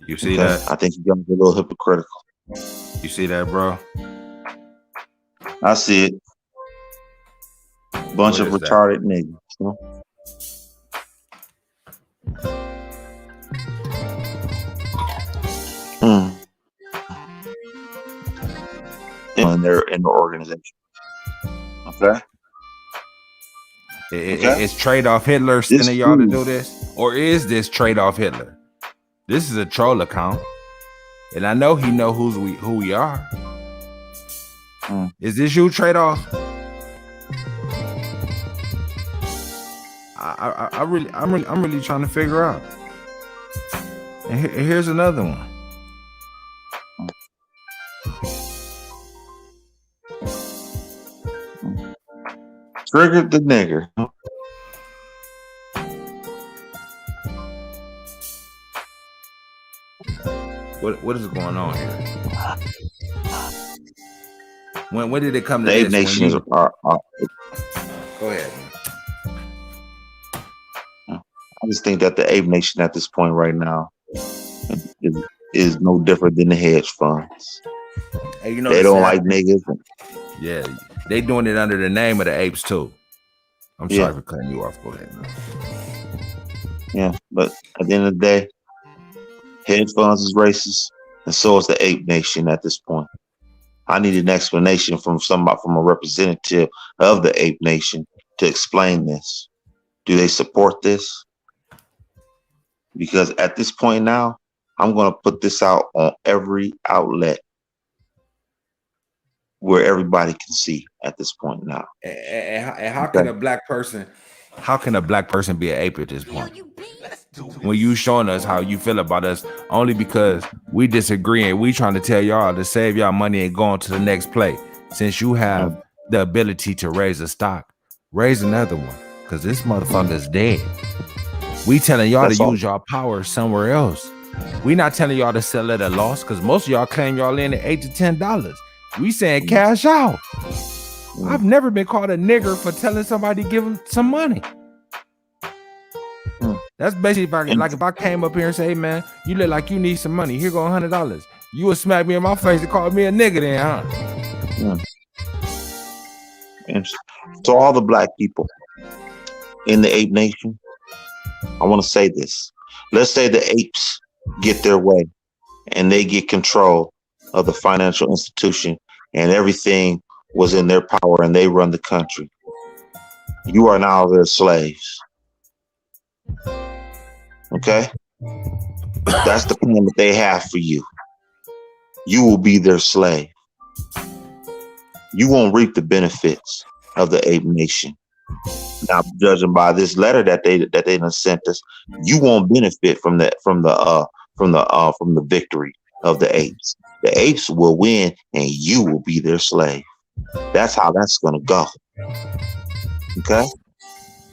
You see that? I think you guys are a little hypocritical. You see that, bro? I see it. Bunch of retarded niggas. In their organization. Okay. Is trade-off Hitler sending y'all to do this? Or is this trade-off Hitler? This is a troll account. And I know he know who we are. Is this you, trade-off? I'm really trying to figure out. And here's another one. Triggered the nigger. What is going on here? When did it come to The ape this? nation is Go ahead, man. I just think that the ape nation at this point right now is no different than the hedge funds. Hey, you know they don't like niggas. Yeah, they doing it under the name of the apes too. I'm sorry for cutting you off. Go ahead, man. Yeah, but at the end of the day, hedge funds is racist, and so is the ape nation at this point. I need an explanation from a representative of the ape nation to explain this. Do they support this? Because at this point now, I'm going to put this out on every outlet where everybody can see at this point now. And how can a black person? How can a black person be an ape at this point? When you showing us how you feel about us, only because we disagree and we trying to tell y'all to save y'all money and go on to the next play. Since you have the ability to raise a stock, raise another one, because this motherfucker's dead. We telling y'all to use y'all power somewhere else. We not telling y'all to sell at a loss, because most of y'all claim y'all in at $8 to $10. We saying cash out. I've never been called a nigger for telling somebody to give them some money. That's basically if I came up here and say, hey, man, you look like you need some money. Here go $100. You would smack me in my face and call me a nigga then, huh? And to all the black people in the ape nation, I want to say this. Let's say the apes get their way and they get control of the financial institution and everything was in their power and they run the country. You are now their slaves. Okay? That's the plan that they have for you. You will be their slave. You won't reap the benefits of the ape nation. Now, judging by this letter that they done sent us, you won't benefit from the victory of the apes. The apes will win, and you will be their slave. That's how that's gonna go. Okay,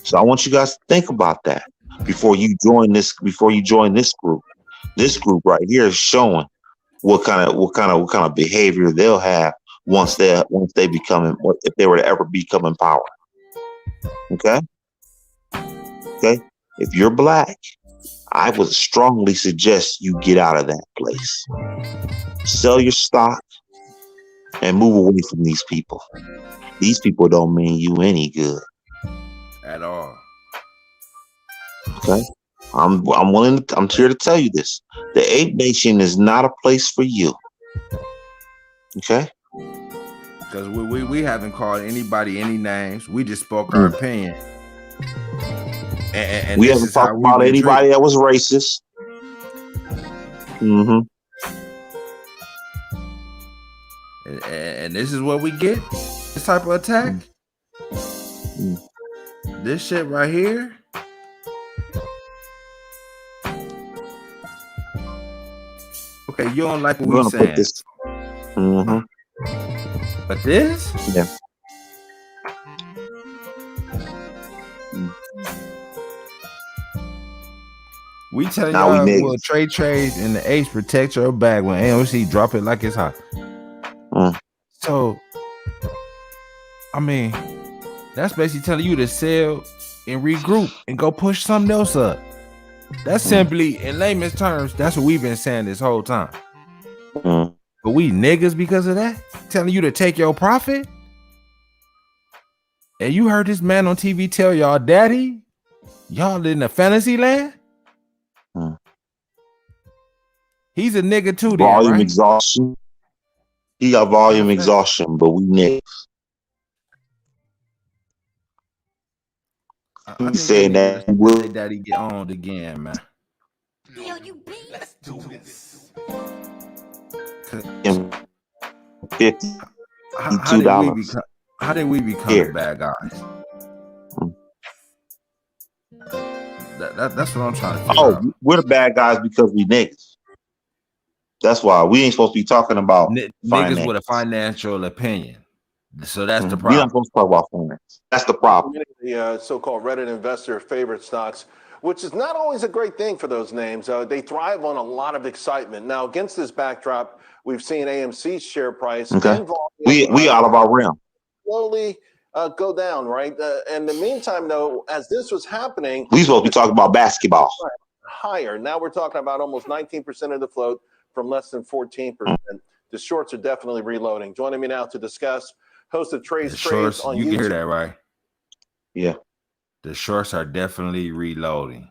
so I want you guys to think about that before you join this. Before you join this group, right here is showing what kind of behavior they'll have once they become, if they were to ever become in power. Okay. If you're black, I would strongly suggest you get out of that place. Sell your stock and move away from these people. These people don't mean you any good at all. Okay. I'm here to tell you this. The ape nation is not a place for you. Okay. Because we haven't called anybody any names. We just spoke our opinion. And we haven't talked about anybody that was racist. Mm-hmm. And this is what we get? This type of attack? This shit right here? Okay, you don't like what we're saying. Mm-hmm. But this? Yeah. We telling y'all will trade trades and the apes protect your bag when AMC drop it like it's hot. So, I mean, that's basically telling you to sell and regroup and go push something else up. That's simply, in layman's terms, that's what we've been saying this whole time. But we niggas because of that? Telling you to take your profit? And you heard this man on TV tell y'all, daddy, y'all in a fantasy land? He's a nigga too, then, volume right? exhaustion. He got volume exhaustion, but we niggas. I saying that daddy get on again, man. Yo, you beat. Let's do this. How did we become the bad guys? That's what I'm trying to figure out. We're the bad guys because we niggas. That's why we ain't supposed to be talking about niggas with a financial opinion. So that's the problem. We're not supposed to talk about finance. That's the problem. The so-called Reddit investor favorite stocks which is not always a great thing for those names. They thrive on a lot of excitement. Now, against this backdrop, we've seen AMC's share price and volume, we out of our realm. Slowly go down, right? In the meantime, though, as this was happening, We supposed to be talking about basketball. Higher. Now we're talking about almost 19% of the float from less than 14%. The shorts are definitely reloading. Joining me now to discuss, host of Trey's Trades on you YouTube. can hear that, right? Yeah. The shorts are definitely reloading.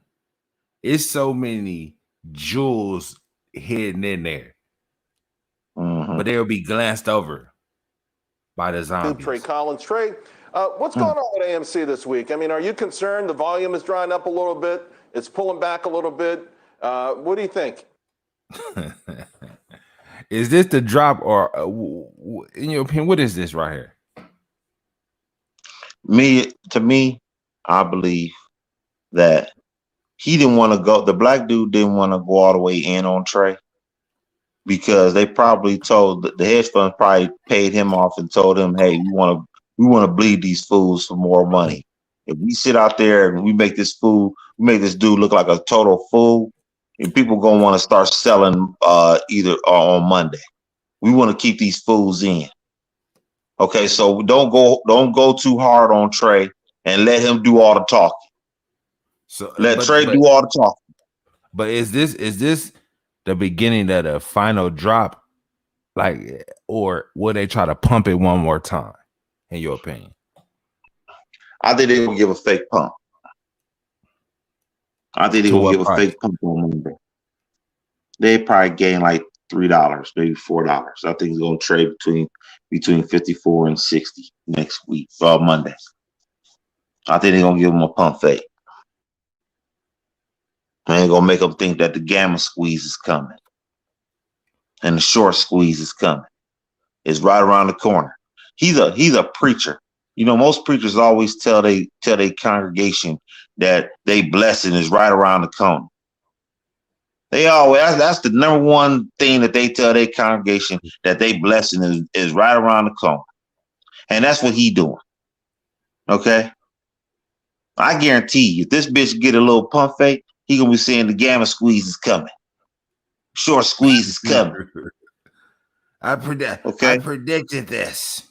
It's so many jewels hidden in there, but they'll be glanced over by the zombies. Trey Collins. Trey, what's going on with AMC this week? I mean, are you concerned the volume is drying up a little bit? It's pulling back a little bit. What do you think? Is this the drop, or in your opinion, what is this right here? To me, I believe that he didn't want to go. The black dude didn't want to go all the way in on Trey because they probably told the hedge fund probably paid him off and told him, "Hey, we want to bleed these fools for more money. If we sit out there and we make this dude look like a total fool, and people gonna want to start selling either on Monday. We want to keep these fools in. Okay, so don't go too hard on Trey and let him do all the talking. So let Trey do all the talking. But is this the beginning of the final drop? Like, or will they try to pump it one more time, in your opinion? I think they will give a fake pump. I think they will give a fake pump on Monday. They probably gain like $3, maybe $4. I think it's going to trade between 54 and 60 next week, Monday. I think they're going to give them a pump fake. And they're going to make them think that the gamma squeeze is coming. And the short squeeze is coming. It's right around the corner. He's a preacher. You know, most preachers always tell their congregation that they blessing is right around the corner. They always, that's the number one thing that they tell their congregation, that they blessing is right around the corner. And that's what he doing. Okay? I guarantee you, if this bitch get a little pump fake, he gonna be saying the gamma squeeze is coming. Short squeeze is coming. I predicted this.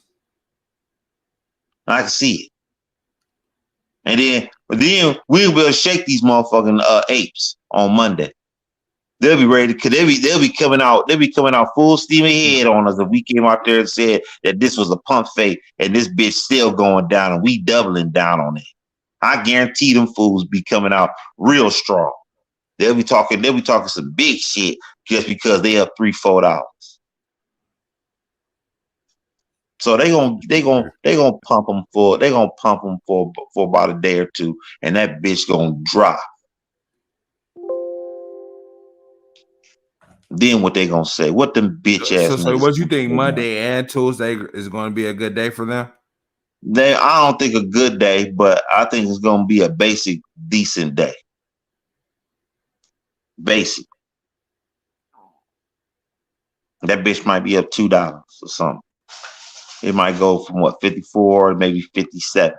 I can see it. And then we'll be able to shake these motherfucking apes on Monday. They'll be ready because they'll be coming out full steam ahead on us if we came out there and said that this was a pump fake and this bitch still going down and we doubling down on it. I guarantee them fools be coming out real strong. They'll be talking some big shit just because they up $3-4. So they gonna pump them for about a day or two, and that bitch gonna drop. Then what they gonna say? What them bitch ass? So what you think? Monday and Tuesday is going to be a good day for them? I don't think a good day, but I think it's gonna be a basic decent day. Basic. That bitch might be up $2 or something. It might go from 54, maybe 57.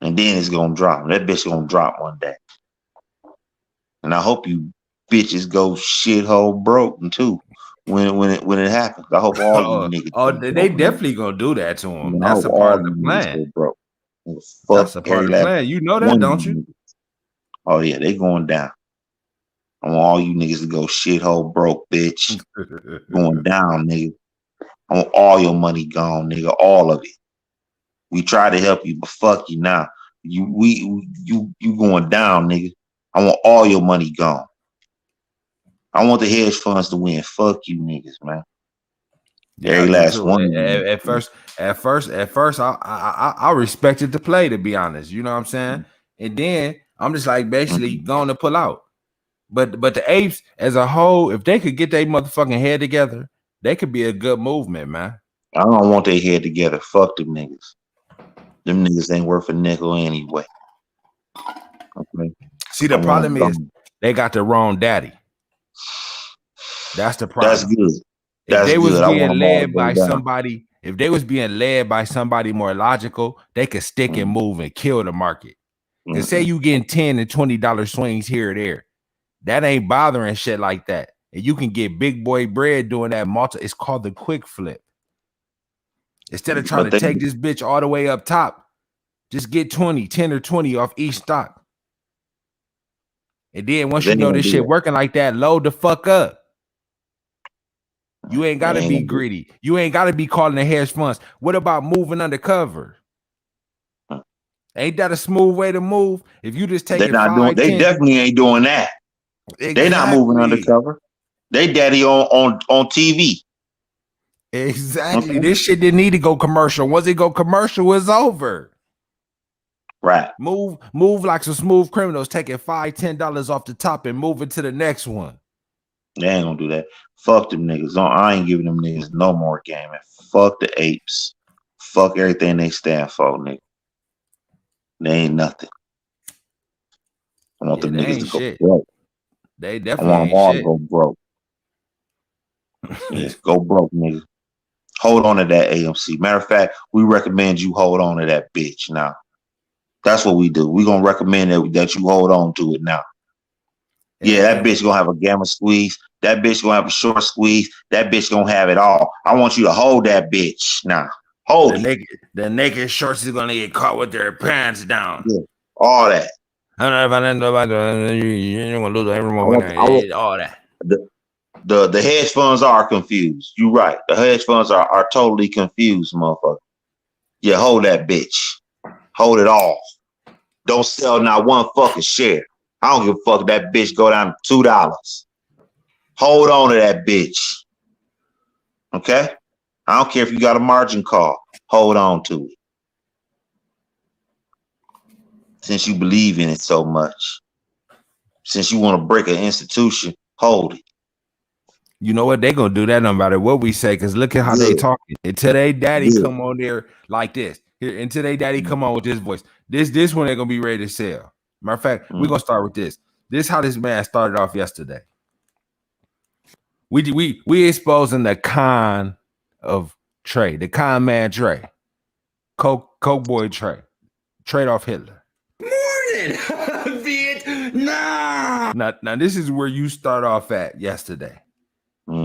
And then it's gonna drop. That bitch gonna drop one day. And I hope you bitches go shithole broke too when it happens. I hope all you niggas. They definitely gonna do that to them. That's a part of the plan. That's a part of the plan. You know that, don't you? Oh yeah, they going down. I want all you niggas to go shithole broke, bitch. Going down, nigga. I want all your money gone, nigga. All of it. We try to help you, but fuck you now. You going down, nigga. I want all your money gone. I want the hedge funds to win. Fuck you niggas, man. Every last one. At first, I respected the play, to be honest. You know what I'm saying? And then I'm just like basically going to pull out. But the apes as a whole, if they could get their motherfucking head together, they could be a good movement, man. I don't want their head together. Fuck them niggas. Them niggas ain't worth a nickel anyway. Okay. See, the problem is they got the wrong daddy. That's the problem. That's good. If they was being led by somebody, if they was being led by somebody more logical, they could stick and move and kill the market. Cause say you getting $10 and $20 swings here or there. That ain't bothering shit like that. And you can get big boy bread doing that it's called the quick flip. Instead of trying to take this bitch all the way up top, just get 10 or 20 off each stock. And then once you know this shit working like that, load the fuck up. You ain't got to be greedy. You ain't got to be calling the hedge funds. What about moving undercover? Ain't that a smooth way to move? If you just take it, they definitely ain't doing that. Exactly. They not moving undercover. They daddy on TV. Exactly. Okay. This shit didn't need to go commercial. Once it go commercial, it's over. Right. Move like some smooth criminals, taking $5, $10 off the top and moving to the next one. They ain't gonna do that. Fuck them niggas. I ain't giving them niggas no more game. Fuck the apes. Fuck everything they stand for, nigga. They ain't nothing. I want them niggas to go broke. They definitely ain't shit. I want them all to go broke. Yeah, go broke, nigga. Hold on to that AMC. Matter of fact, we recommend you hold on to that bitch now. That's what we do. We're gonna recommend that you hold on to it now. Yeah, that bitch gonna have a gamma squeeze. That bitch gonna have a short squeeze. That bitch gonna have it all. I want you to hold that bitch now. Hold it. The naked shorts is gonna get caught with their pants down. Yeah, all that. I don't know if I know about you're gonna lose every moment. All that. The hedge funds are confused. You're right. The hedge funds are totally confused, motherfucker. Yeah, hold that bitch. Hold it all. Don't sell not one fucking share. I don't give a fuck if that bitch go down to $2. Hold on to that bitch. Okay? I don't care if you got a margin call. Hold on to it. Since you believe in it so much. Since you want to break an institution, hold it. You know what? They gonna do that no matter what we say, because look at how they talking. Until they daddy come on there like this. Until they daddy come on with this voice. This one they're gonna be ready to sell. Matter of fact, we're gonna start with this. This is how this man started off yesterday. We exposing the con of Trey, the con man Trey. Coke boy Trey. Trade off Hitler. Morning, Vietnam. Now this is where you start off at yesterday.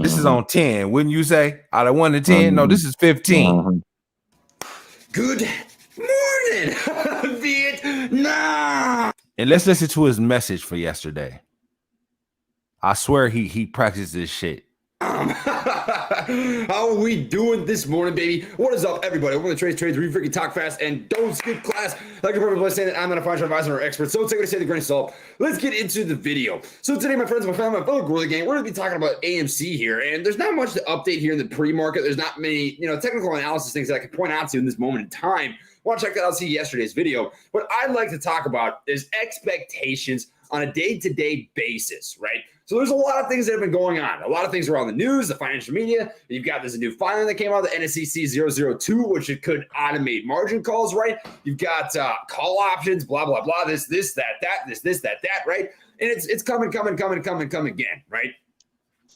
This is on 10, wouldn't you say? Out of 1 to 10? No, this is 15. Good morning, Vietnam. And let's listen to his message for yesterday. I swear he practiced this shit. How are we doing this morning, baby? What is up, everybody? Welcome to Trey's we freaking talk fast and don't skip class. Like a perfect place saying that I'm not a financial advisor or expert, so take what I say with a grain of salt. Let's get into the video. So today, my friends, my family, my fellow Gorilla Gang, we're going to be talking about AMC here, and there's not much to update here in the pre-market. There's not many, technical analysis things that I can point out to in this moment in time. Want to check that out, see yesterday's video. What I'd like to talk about is expectations on a day-to-day basis, right? So there's a lot of things that have been going on. A lot of things are on the news, the financial media. You've got this new filing that came out, the NSCC 002, which it could automate margin calls, right? You've got call options, blah, blah, blah, this, that, right? And it's coming again, right?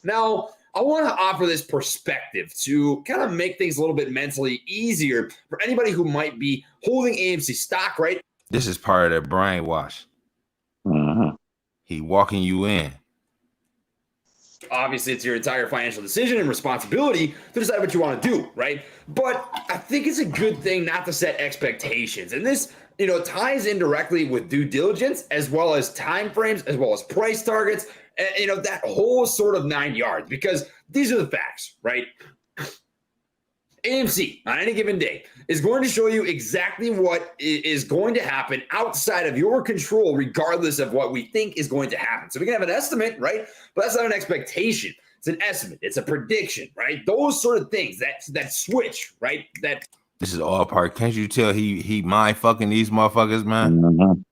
Now, I want to offer this perspective to kind of make things a little bit mentally easier for anybody who might be holding AMC stock, right? This is part of the brainwash. He walking you in. Obviously, it's your entire financial decision and responsibility to decide what you want to do, right? But I think it's a good thing not to set expectations. And this, ties in directly with due diligence, as well as timeframes, as well as price targets, and, that whole sort of 9 yards, because these are the facts, right? AMC on any given day is going to show you exactly what is going to happen outside of your control, regardless of what we think is going to happen. So we can have an estimate, right? But that's not an expectation. It's an estimate. It's a prediction, right? Those sort of things, that switch, right? This is all part. Can't you tell he mind fucking these motherfuckers, man?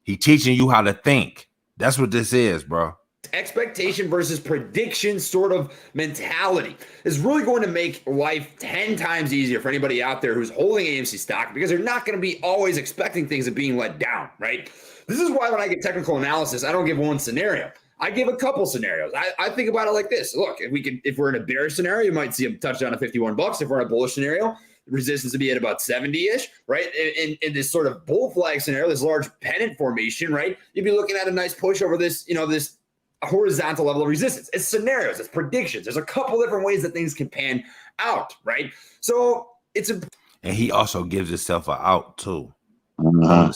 He teaching you how to think. That's what this is, bro. Expectation versus prediction sort of mentality is really going to make life 10 times easier for anybody out there who's holding AMC stock, because they're not going to be always expecting things and being let down, right? This is why when I get technical analysis, I don't give one scenario. I give a couple scenarios. I think about it like this. Look, if we're in a bearish scenario, you might see a touchdown at $51. If we're in a bullish scenario, resistance to be at about 70-ish, right? In this sort of bull flag scenario, this large pennant formation, right? You'd be looking at a nice push over this, this horizontal level of resistance. It's scenarios, it's predictions. There's a couple different ways that things can pan out, right? So and he also gives himself an out too. On the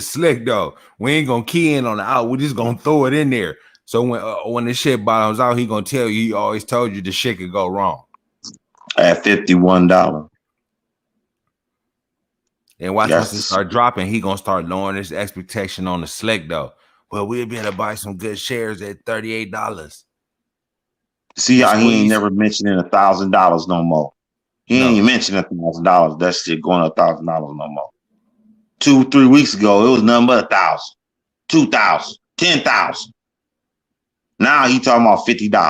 slick though, we ain't gonna key in on the out. We're just gonna throw it in there. So when the shit bottoms out, he gonna tell you. He always told you the shit could go wrong. At $51. And watch once it start dropping, he gonna start lowering his expectation on the slick though. Well, we'll be able to buy some good shares at $38. See how he ain't never mentioning $1,000 no more. He ain't even mentioning $1,000. That shit going to $1,000 no more. 2-3 weeks ago, it was nothing but 1,000, 2,000, 10,000. Now he talking about $50.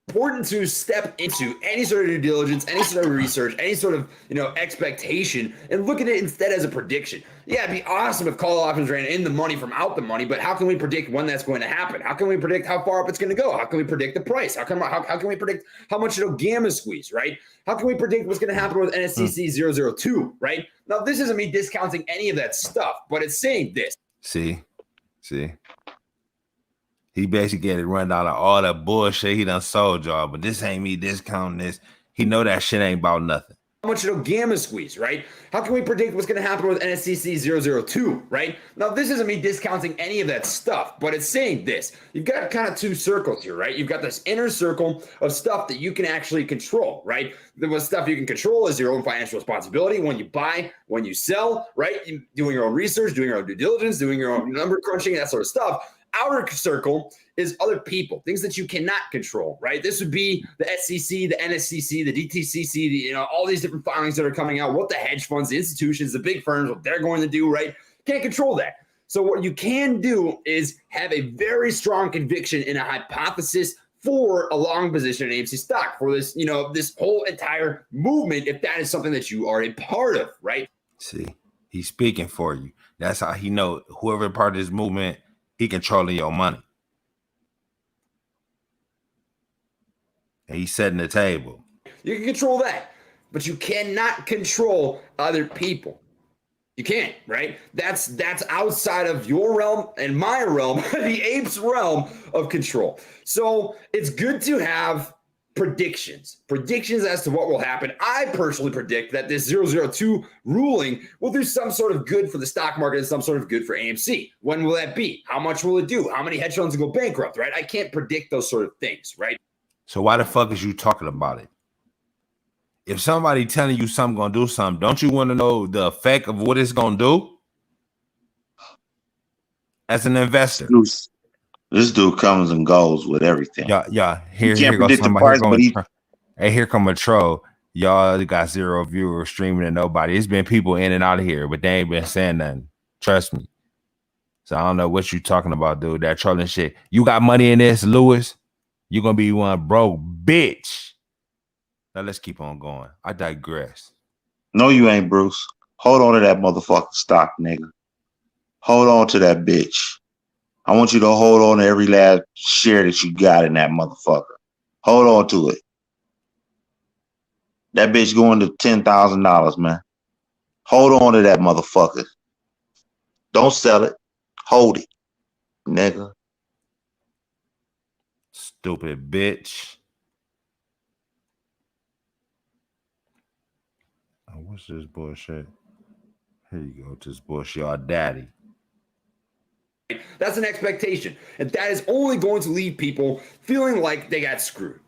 Important to step into any sort of due diligence, any sort of research, any sort of expectation, and look at it instead as a prediction. Yeah, it'd be awesome if call options ran in the money from out the money, but how can we predict when that's going to happen? How can we predict how far up it's going to go? How can we predict the price? How can we predict how much it'll gamma squeeze, right? How can we predict what's going to happen with NSCC 002, right? Now, this isn't me discounting any of that stuff, but it's saying this. See. He basically get it run out of all the bullshit he done sold y'all, but this ain't me discounting this. He know that shit ain't about nothing. How much it'll gamma squeeze, right? How can we predict what's going to happen with NSCC 002, right? Now, this isn't me discounting any of that stuff, but it's saying this. You've got kind of two circles here, right? You've got this inner circle of stuff that you can actually control, right? The stuff you can control is your own financial responsibility when you buy, when you sell, right? Doing your own research, doing your own due diligence, doing your own number crunching, that sort of stuff. Outer circle is other people, things that you cannot control, right? This would be the SEC, the NSCC, the DTCC, all these different filings that are coming out, what the hedge funds, the institutions, the big firms, what they're going to do, right? Can't control that. So what you can do is have a very strong conviction in a hypothesis for a long position in AMC stock for this, this whole entire movement, if that is something that you are a part of, right? See, he's speaking for you. That's how he know whoever part of this movement, he controlling your money. And he's setting the table. You can control that, but you cannot control other people. You can't, right? That's outside of your realm and my realm, the apes realm of control. So it's good to have predictions as to what will happen. I personally predict that this 002 ruling will do some sort of good for the stock market and some sort of good for AMC. When will that be? How much will it do? How many hedge funds will go bankrupt, right? I can't predict those sort of things, right? So why the fuck is you talking about it? If somebody telling you something gonna do something, don't you want to know the effect of what it's gonna do? As an investor. This dude comes and goes with everything. Yeah. Here goes somebody. Here come a troll. Y'all got 0 viewers streaming and nobody. It's been people in and out of here, but they ain't been saying nothing. Trust me. So I don't know what you talking about, dude. That trolling shit. You got money in this, Lewis? You're gonna be one broke bitch. Now let's keep on going. I digress. No, you ain't, Bruce. Hold on to that motherfucking stock, nigga. Hold on to that bitch. I want you to hold on to every last share that you got in that motherfucker. Hold on to it. That bitch going to $10,000, man. Hold on to that motherfucker. Don't sell it. Hold it, nigga. Stupid bitch. Oh, what's this bullshit? Here you go. This bullshit, y'all daddy. That's an expectation, and that is only going to leave people feeling like they got screwed.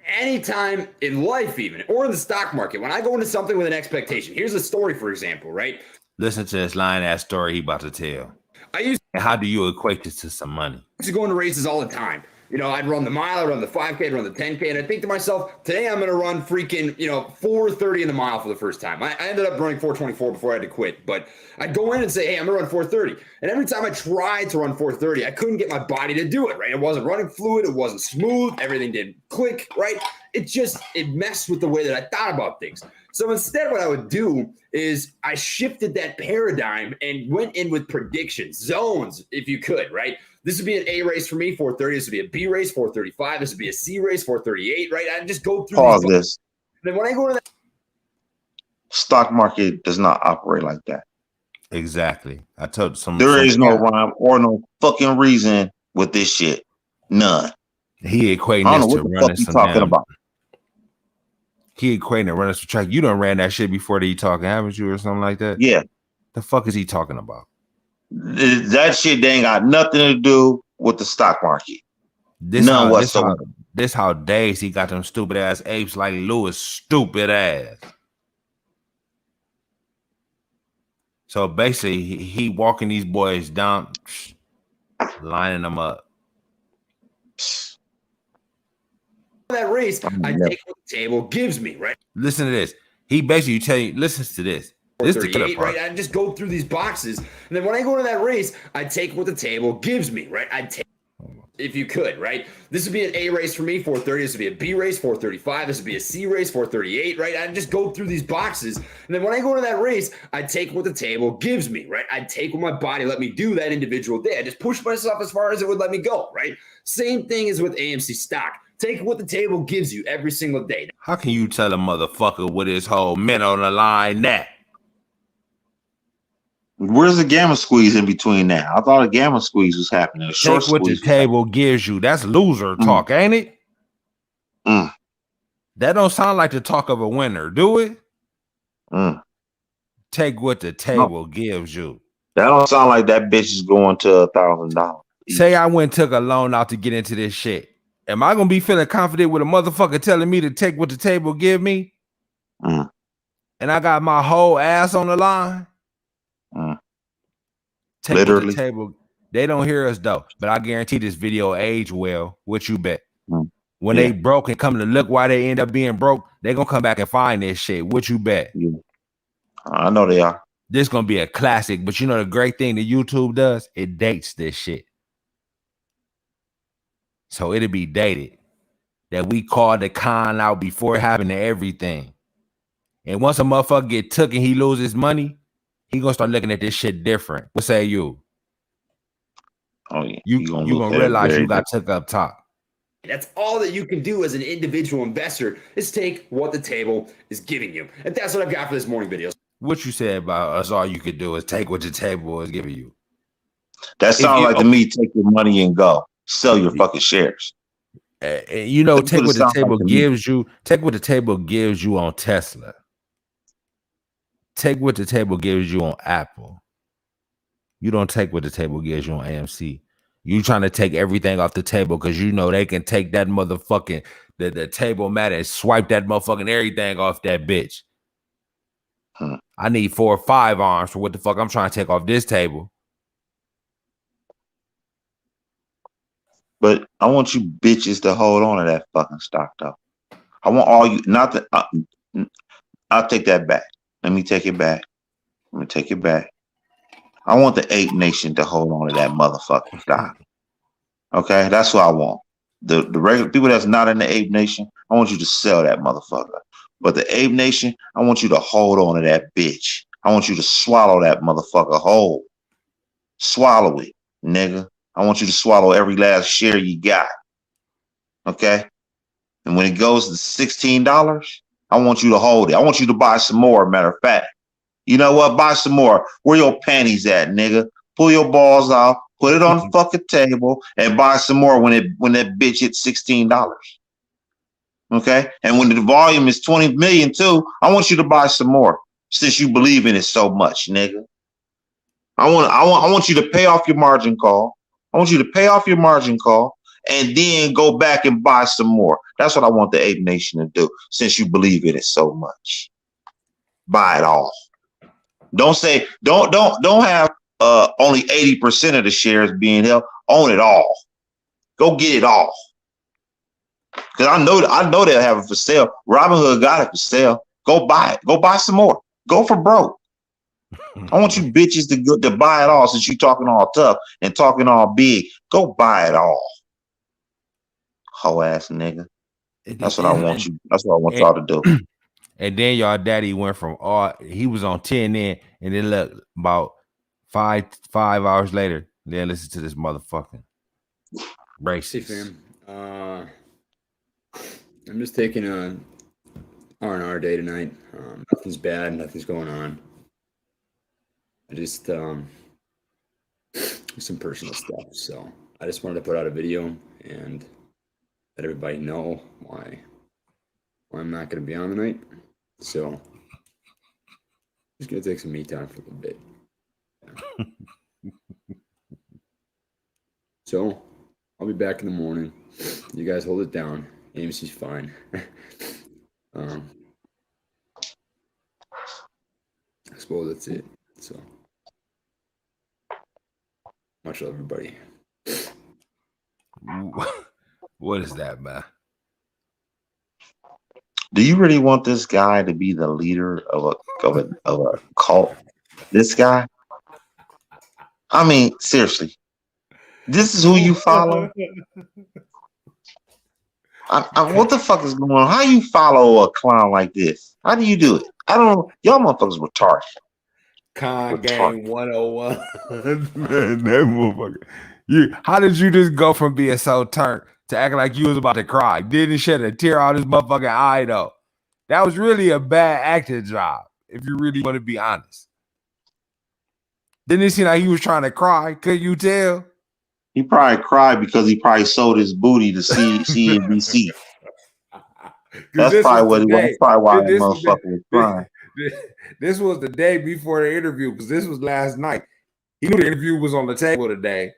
Anytime in life, even or in the stock market, when I go into something with an expectation, here's a story, for example, right? Listen to this lying-ass story he about to tell. And how do you equate this to some money? I used to go into races all the time. I'd run the mile, I'd run the 5K, I'd run the 10K, and I think to myself, today I'm going to run freaking, 4:30 in the mile for the first time. I ended up running 4:24 before I had to quit, but I'd go in and say, hey, I'm going to run 4:30. And every time I tried to run 4:30, I couldn't get my body to do it, right? It wasn't running fluid. It wasn't smooth. Everything didn't click, right? it messed with the way that I thought about things. So instead, what I would do is I shifted that paradigm and went in with predictions, zones, if you could, right? This would be an A race for me, 430. This would be a B race, 435. This would be a C race, 438, right? I just go through Pause these. this. Then when I go to that Stock market does not operate like that. Exactly. I told some. There is no rhyme or no fucking reason with this shit. None. He equating I don't know this what to the running fuck you some talking damn. about. He equating it running some track. You done ran that shit before that you talking, haven't you, or something like that? Yeah. The fuck is he talking about? That shit they ain't got nothing to do with the stock market. None whatsoever. This how days he got them stupid ass apes like Lewis, stupid ass. So basically, he walking these boys down, lining them up. that race, I take what the table gives me, right? Listen to this. He basically tell you, listens to this. This is the killer part. Right? I just go through these boxes, and then when I go to that race, I take what the table gives me, right? I take, if you could, right? This would be an A race for me, 430. This would be a B race, 435. This would be a C race, 438, right? I just go through these boxes, and then when I go to that race, I take what the table gives me, right? I take what my body let me do that individual day. I just push myself as far as it would let me go, right? Same thing as with AMC stock. Take what the table gives you every single day. How can you tell a motherfucker with his whole men on the line that? Where's the gamma squeeze in between that? I thought a gamma squeeze was happening. Take what the table gives you. That's loser talk, ain't it? That don't sound like the talk of a winner, do it? Take what the table gives you. That don't sound like that bitch is going to $1,000. Say I went and took a loan out to get into this shit. Am I gonna be feeling confident with a motherfucker telling me to take what the table give me? And I got my whole ass on the line? Take Literally. what the table. They don't hear us though, but I guarantee this video age well. What you bet? When they broke and come to look why they end up being broke, they gonna come back and find this shit. What you bet? I know they are. This gonna be a classic, but you know the great thing that YouTube does? It dates this shit. So it'll be dated that we called the con out before it happened to everything. And once a motherfucker get took and he loses money, he gonna start looking at this shit different. What say you? Oh yeah, you gonna realize you got took up top. That's all that you can do as an individual investor is take what the table is giving you. And that's what I've got for this morning video. What you said about us, all you could do is take what the table is giving you. That sounds like to me, take your money and go. Sell your fucking shares. You know, take what the table gives you. Take what the table gives you on Tesla. Take what the table gives you on Apple. You don't take what the table gives you on AMC. You trying to take everything off the table because you know they can take that motherfucking the table mat and swipe that motherfucking everything off that bitch. I need 4 or 5 arms for what the fuck I'm trying to take off this table. But I want you bitches to hold on to that fucking stock though. I want all you, not that. I'll take that back. Let me take it back. Let me take it back. I want the ape nation to hold on to that motherfucking stock. Okay, that's what I want. The regular people that's not in the ape nation, I want you to sell that motherfucker. But the ape nation, I want you to hold on to that bitch. I want you to swallow that motherfucker whole. Swallow it, nigga. I want you to swallow every last share you got. Okay? And when it goes to $16, I want you to hold it. I want you to buy some more, matter of fact. You know what? Buy some more. Where your panties at, nigga? Pull your balls out, put it on the fucking table, and buy some more when that bitch hits $16. Okay? And when the volume is 20 million too, I want you to buy some more since you believe in it so much, nigga. I want you to pay off your margin call. I want you to pay off your margin call and then go back and buy some more. That's what I want the Ape Nation to do since you believe in it so much. Buy it all. Don't say, don't have only 80% of the shares being held. Own it all. Go get it all. Because I know they'll have it for sale. Robinhood got it for sale. Go buy it. Go buy some more. Go for broke. I want you bitches to buy it all since you talking all tough and talking all big. Go buy it all. Hoe ass nigga. That's what I want you. That's what I want y'all to do. And then y'all daddy went from he was on 10 in, and then look about five hours later, then listen to this motherfucking racist. Hey fam, I'm just taking a R&R day tonight. Nothing's bad, nothing's going on. I just some personal stuff. So I just wanted to put out a video and let everybody know why I'm not going to be on tonight. So just going to take some me time for a little bit. Yeah. So I'll be back in the morning. You guys hold it down. AMC's fine. I suppose that's it. So much love, everybody. What is that, man? Do you really want this guy to be the leader of a cult? This guy? I mean, seriously. This is who you follow? What the fuck is going on? How you follow a clown like this? How do you do it? I don't know. Y'all motherfuckers retarded. Con Game 101. Man, that motherfucker. How did you just go from being so turned to acting like you was about to cry? Didn't shed a tear out his motherfucking eye, though. That was really a bad acting job, if you really want to be honest. Didn't it seem like he was trying to cry? Could you tell? He probably cried because he probably sold his booty to CNBC. That's probably what it was. That's probably why that motherfucker was crying. This was the day before the interview, because this was last night. He knew the interview was on the table today.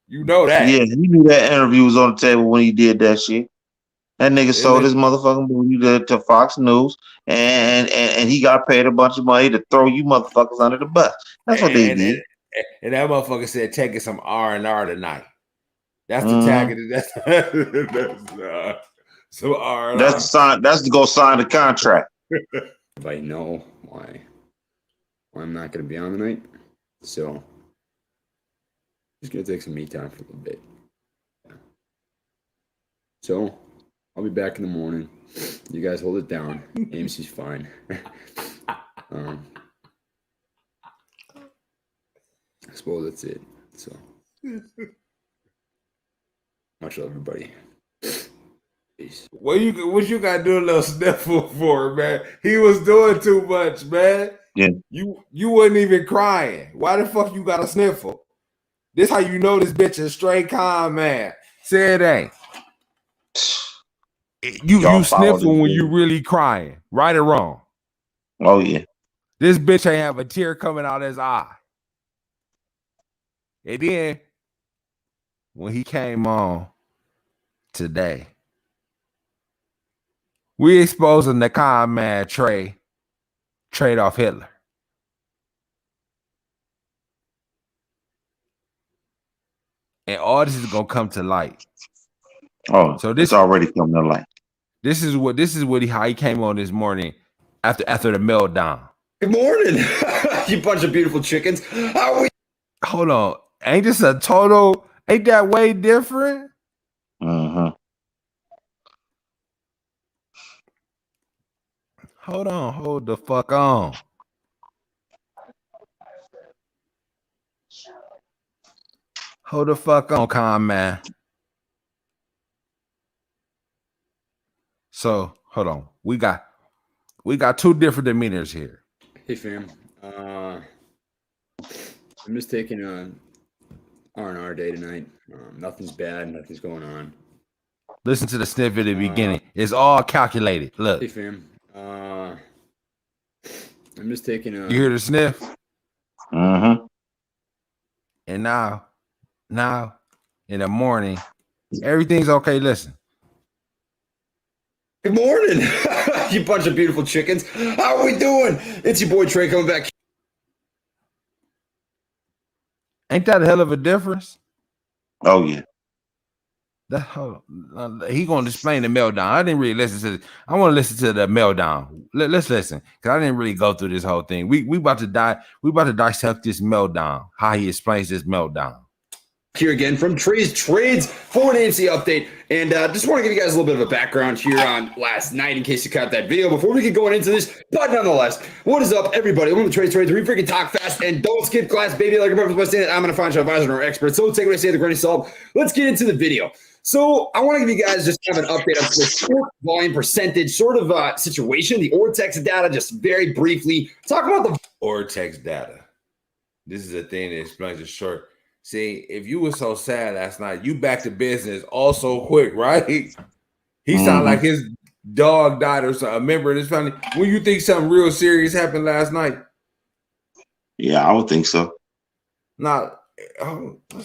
You know that. Yeah, he knew that interview was on the table when he did that shit. That nigga sold his motherfucking booty to Fox News, and he got paid a bunch of money to throw you motherfuckers under the bus. That's what they did. And that motherfucker said taking some R&R tonight. That's the tag. That's some R&R. That's the sign. That's to go sign the contract. Everybody know why I'm not going to be on tonight. So just going to take some me time for a little bit. Yeah. So I'll be back in the morning. You guys hold it down. AMC's fine. I suppose that's it. So much love, everybody. Peace. What you got to do a little sniffle for, man? He was doing too much, man. Yeah. You wasn't even crying. Why the fuck you got a sniffle? This how you know this bitch is straight calm, man. Say it ain't. You sniffle when you really crying, right or wrong? Oh yeah. This bitch ain't have a tear coming out his eye. And then when he came on today, we exposing the con man Trey off Hitler. And all this is gonna come to light. Oh, so this already come to light. This is how he came on this morning after the meltdown. Good morning, you bunch of beautiful chickens. How are we? Hold on, ain't this a total? Ain't that way different? Uh-huh. Hold on, hold the fuck on. Hold the fuck on, con man. So hold on, we got two different demeanors here. Hey fam, I'm just taking a R&R day tonight. Nothing's bad, nothing's going on. Listen to the snippet at the beginning. It's all calculated. Look. Hey fam, I'm just taking a. You hear the sniff? Uh-huh. And now in the morning, everything's okay. Listen. Good morning, you bunch of beautiful chickens. How are we doing? It's your boy Trey coming back. Ain't that a hell of a difference? Oh yeah. He gonna explain the meltdown. I didn't really listen to this. I want to listen to the meltdown. Let's listen, because I didn't really go through this whole thing. We about to dissect this meltdown. How he explains this meltdown. Here again from Trey's Trades for an AMC update. And just want to give you guys a little bit of a background here on last night in case you caught that video before we get going into this. But nonetheless, what is up, everybody? Welcome to Trey's Trades. We freaking talk fast and don't skip class, baby. Like a purpose by saying that I'm an financial advisor or expert. So take what I say with a grain of salt. Let's get into the video. So I want to give you guys just kind of an update on the short volume percentage sort of situation, the Ortex data, just very briefly. Talk about the Ortex data. This is a thing that explains it short. See, if you were so sad last night, you back to business all so quick, right? He sounded like his dog died or something. A member of his family. When you think something real serious happened last night? Yeah, I would think so. Not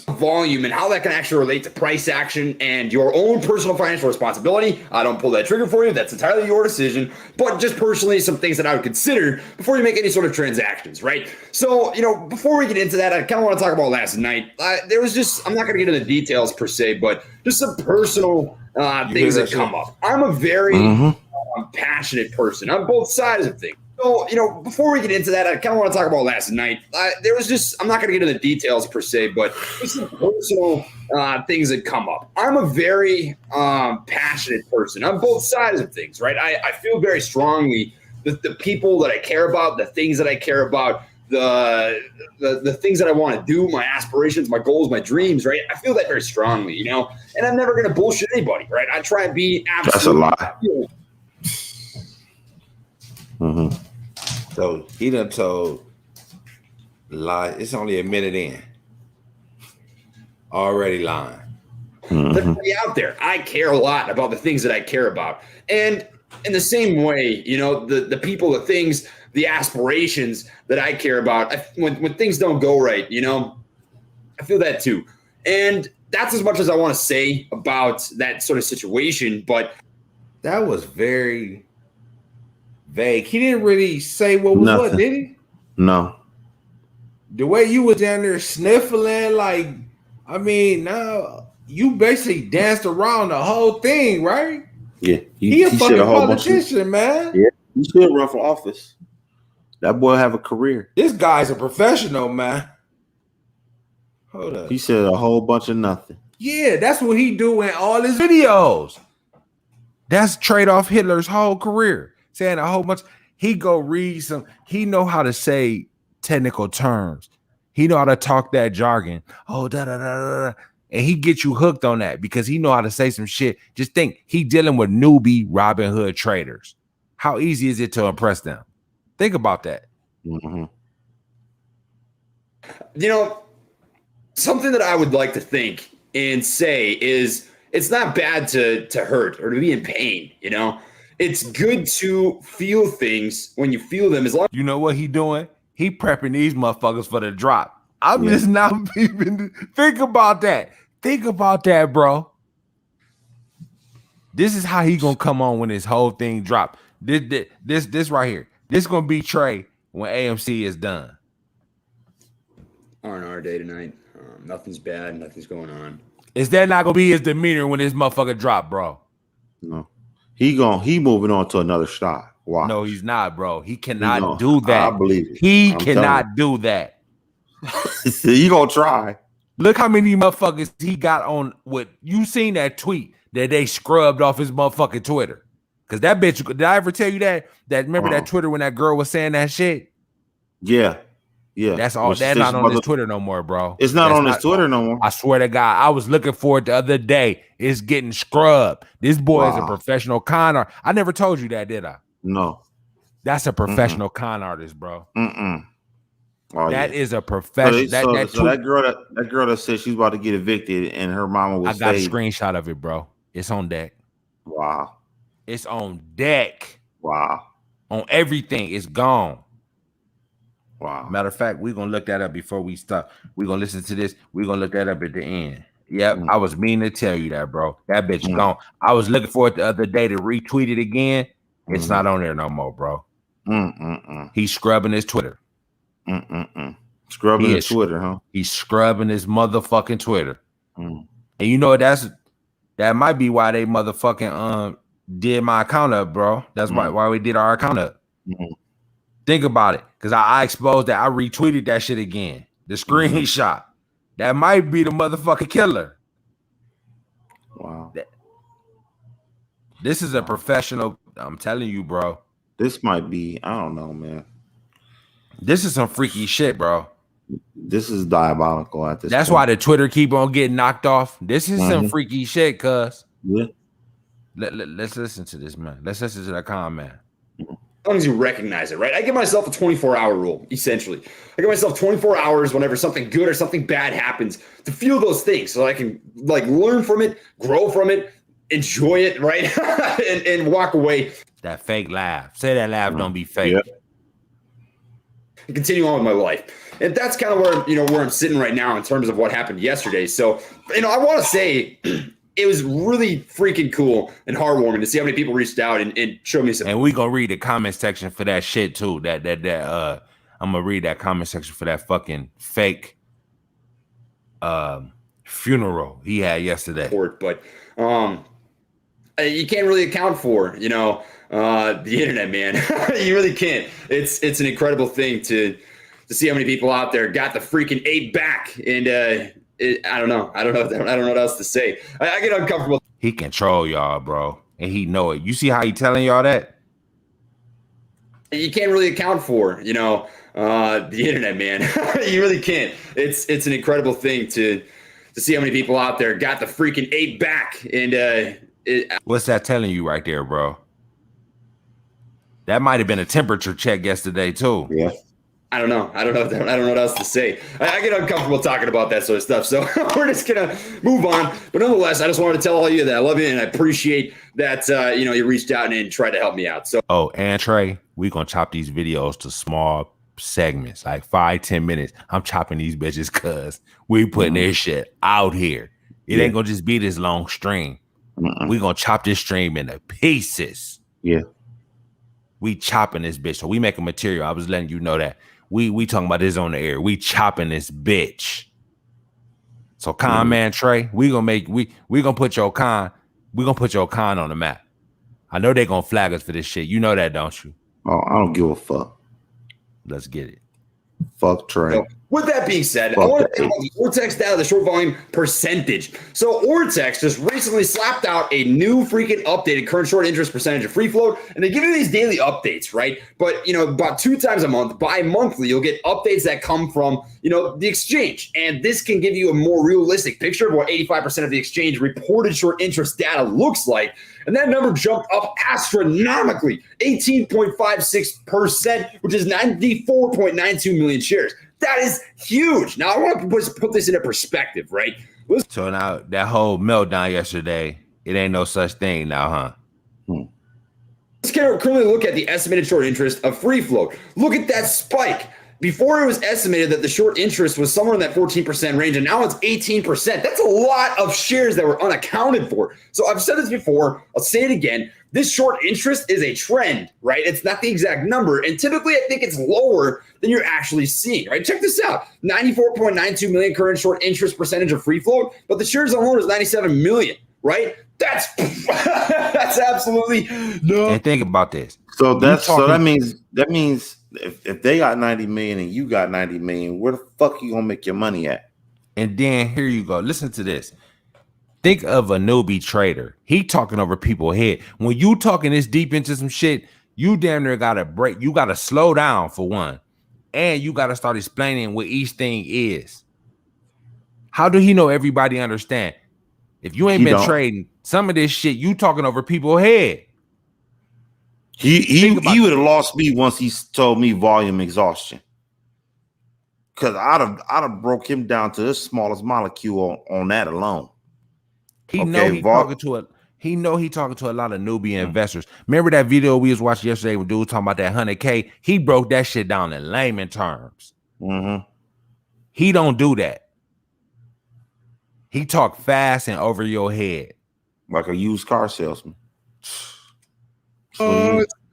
volume and how that can actually relate to price action and your own personal financial responsibility. I don't pull that trigger for you. That's entirely your decision. But just personally, some things that I would consider before you make any sort of transactions, right? So, before we get into that, I kind of want to talk about last night. There was just, I'm not going to get into the details per se, but just some personal things that come up. I'm a very passionate person on both sides of things. So, before we get into that, I kind of want to talk about last night. There was just, I'm not going to get into the details per se, but just some personal things that come up. I'm a very passionate person on both sides of things, right? I feel very strongly that the people that I care about, the things that I care about, the things that I want to do, my aspirations, my goals, my dreams, right? I feel that very strongly, and I'm never going to bullshit anybody, right? I try and be absolutely. That's a lie. So he done told lie. It's only a minute in. Already lying. Let's be out there. I care a lot about the things that I care about. And in the same way, the people, the things, the aspirations that I care about, when things don't go right, I feel that too. And that's as much as I want to say about that sort of situation. But that was very vague. He didn't really say what was what, did he? No. The way you was down there sniffling, now you basically danced around the whole thing, right? Yeah. He a fucking politician, man. Yeah. He should run for office. That boy have a career. This guy's a professional, man. Hold up. He said a whole bunch of nothing. Yeah, that's what he do in all his videos. That's trade-off Hitler's whole career. Saying a whole bunch. He go read some. He know how to say technical terms. He know how to talk that jargon. Oh, da da da da. And he get you hooked on that because he know how to say some shit. Just think, he dealing with newbie Robin Hood traders. How easy is it to impress them? Think about that. Something that I would like to think and say is it's not bad to hurt or to be in pain, It's good to feel things when you feel them. As long you know what he doing? He prepping these motherfuckers for the drop. I'm just not even think about that. Think about that, bro. This is how he gonna come on when this whole thing drop. This right here. This gonna be Trey when AMC is done. R&R day tonight. Nothing's bad. Nothing's going on. Is that not gonna be his demeanor when this motherfucker drop, bro? No. He moving on to another stock. Wow. No, he's not, bro. He cannot do that. I believe it. He cannot do that. He gonna try. Look how many motherfuckers he got on with. You seen that tweet that they scrubbed off his motherfucking Twitter? Because that bitch, did I ever tell you that? Remember that Twitter when that girl was saying that shit? Yeah. Yeah. That's all. That's not on his Twitter no more, bro. It's not on his Twitter no more. I swear to God. I was looking for it the other day. It's getting scrubbed. This boy is a professional con artist. I never told you that, did I? No. That's a professional con artist, bro. Oh, that is a professional. So that girl that said she's about to get evicted and her mama was. I got a screenshot of it, bro. It's on deck. Wow. It's on deck. Wow. On everything. It's gone. Wow. Matter of fact, we're gonna look that up before we stop. We're gonna listen to this. We're gonna look that up at the end. Yep, I was meaning to tell you that, bro. That bitch gone. I was looking for it the other day to retweet it again. It's not on there no more, bro. He's scrubbing his Twitter. Scrubbing his Twitter, huh? He's scrubbing his motherfucking Twitter. And you know that might be why they motherfucking did my account up, bro. That's why we did our account up. Think about it, because I exposed that. I retweeted that shit again. The screenshot. That might be the motherfucking killer. Wow. This is a professional. I'm telling you, bro. This might be, I don't know, man. This is some freaky shit, bro. This is diabolical at this That's point. why the Twitter keep on getting knocked off. This is some freaky shit, cuz. Yeah. Let's listen to this, man. Let's listen to that comment. As long as you recognize it, right? I give myself a 24-hour rule, essentially. I give myself 24 hours whenever something good or something bad happens to feel those things so I can like learn from it, grow from it, enjoy it, right? and walk away. That fake laugh. Say that laugh don't be fake. Yep. And continue on with my life. And that's kind of where I'm sitting right now in terms of what happened yesterday. So, I want to say it was really freaking cool and heartwarming to see how many people reached out and showed me some. And we gonna read the comment section for that shit too. I'm gonna read that comment section for that fucking fake funeral he had yesterday. But you can't really account for, the internet, man. You really can't. It's an incredible thing to see how many people out there got the freaking ape back. And I don't know. I don't know what else to say. I get uncomfortable. He control y'all, bro, and he know it. You see how he telling y'all that? You can't really account for, the internet, man. You really can't. It's an incredible thing to see how many people out there got the freaking ape back. And what's that telling you right there, bro? That might have been a temperature check yesterday too. Yeah. I don't know. I don't know what else to say. I get uncomfortable talking about that sort of stuff. So we're just going to move on. But nonetheless, I just wanted to tell all you that I love you and I appreciate that, you reached out and tried to help me out. So, and Trey, we're going to chop these videos to small segments, like 5-10 minutes. I'm chopping these bitches because we putting this shit out here. It ain't going to just be this long stream. We're going to chop this stream into pieces. Yeah. We chopping this bitch. So we making material. I was letting you know that. We talking about this on the air. We chopping this bitch. So man, Trey, we gonna put your con on the map. I know they gonna flag us for this shit. You know that, don't you? Oh, I don't give a fuck. Let's get it. Fuck Trey. So, with that being said, I want to talk about the Ortex data, the short volume percentage. So Ortex just recently slapped out a new freaking updated current short interest percentage of free float, and they give you these daily updates, right? But about 2 times a month, bi-monthly, you'll get updates that come from the exchange, and this can give you a more realistic picture of what 85% of the exchange reported short interest data looks like. And that number jumped up astronomically, 18.56%, which is 94.92 million shares. That is huge. Now, I want to put this into perspective, right? So now that whole meltdown yesterday, it ain't no such thing now, huh? Let's currently look at the estimated short interest of free float. Look at that spike. Before it was estimated that the short interest was somewhere in that 14% range, and now it's 18%. That's a lot of shares that were unaccounted for. So I've said this before. I'll say it again. This short interest is a trend, right? It's not the exact number. And typically, I think it's lower than you're actually seeing, right? Check this out. 94.92 million current short interest percentage of free float, but the shares alone is 97 million, right? That's absolutely no. And think about this. So that means if they got 90 million and you got 90 million, where the fuck you gonna make your money at? And then here you go. Listen to this. Think of a newbie trader. He talking over people's head. When you talking this deep into some shit, you damn near gotta break. You gotta slow down for one. And you gotta start explaining what each thing is. How do he know everybody understand? If you ain't been trading, some of this shit you talking over people's head. He would have lost me once he told me volume exhaustion. Cause I'd have broke him down to the smallest molecule on that alone. He know he talking to a lot of newbie investors. Remember that video we was watching yesterday with dude talking about that 100K? He broke that shit down in layman terms. He don't do that. He talk fast and over your head. Like a used car salesman.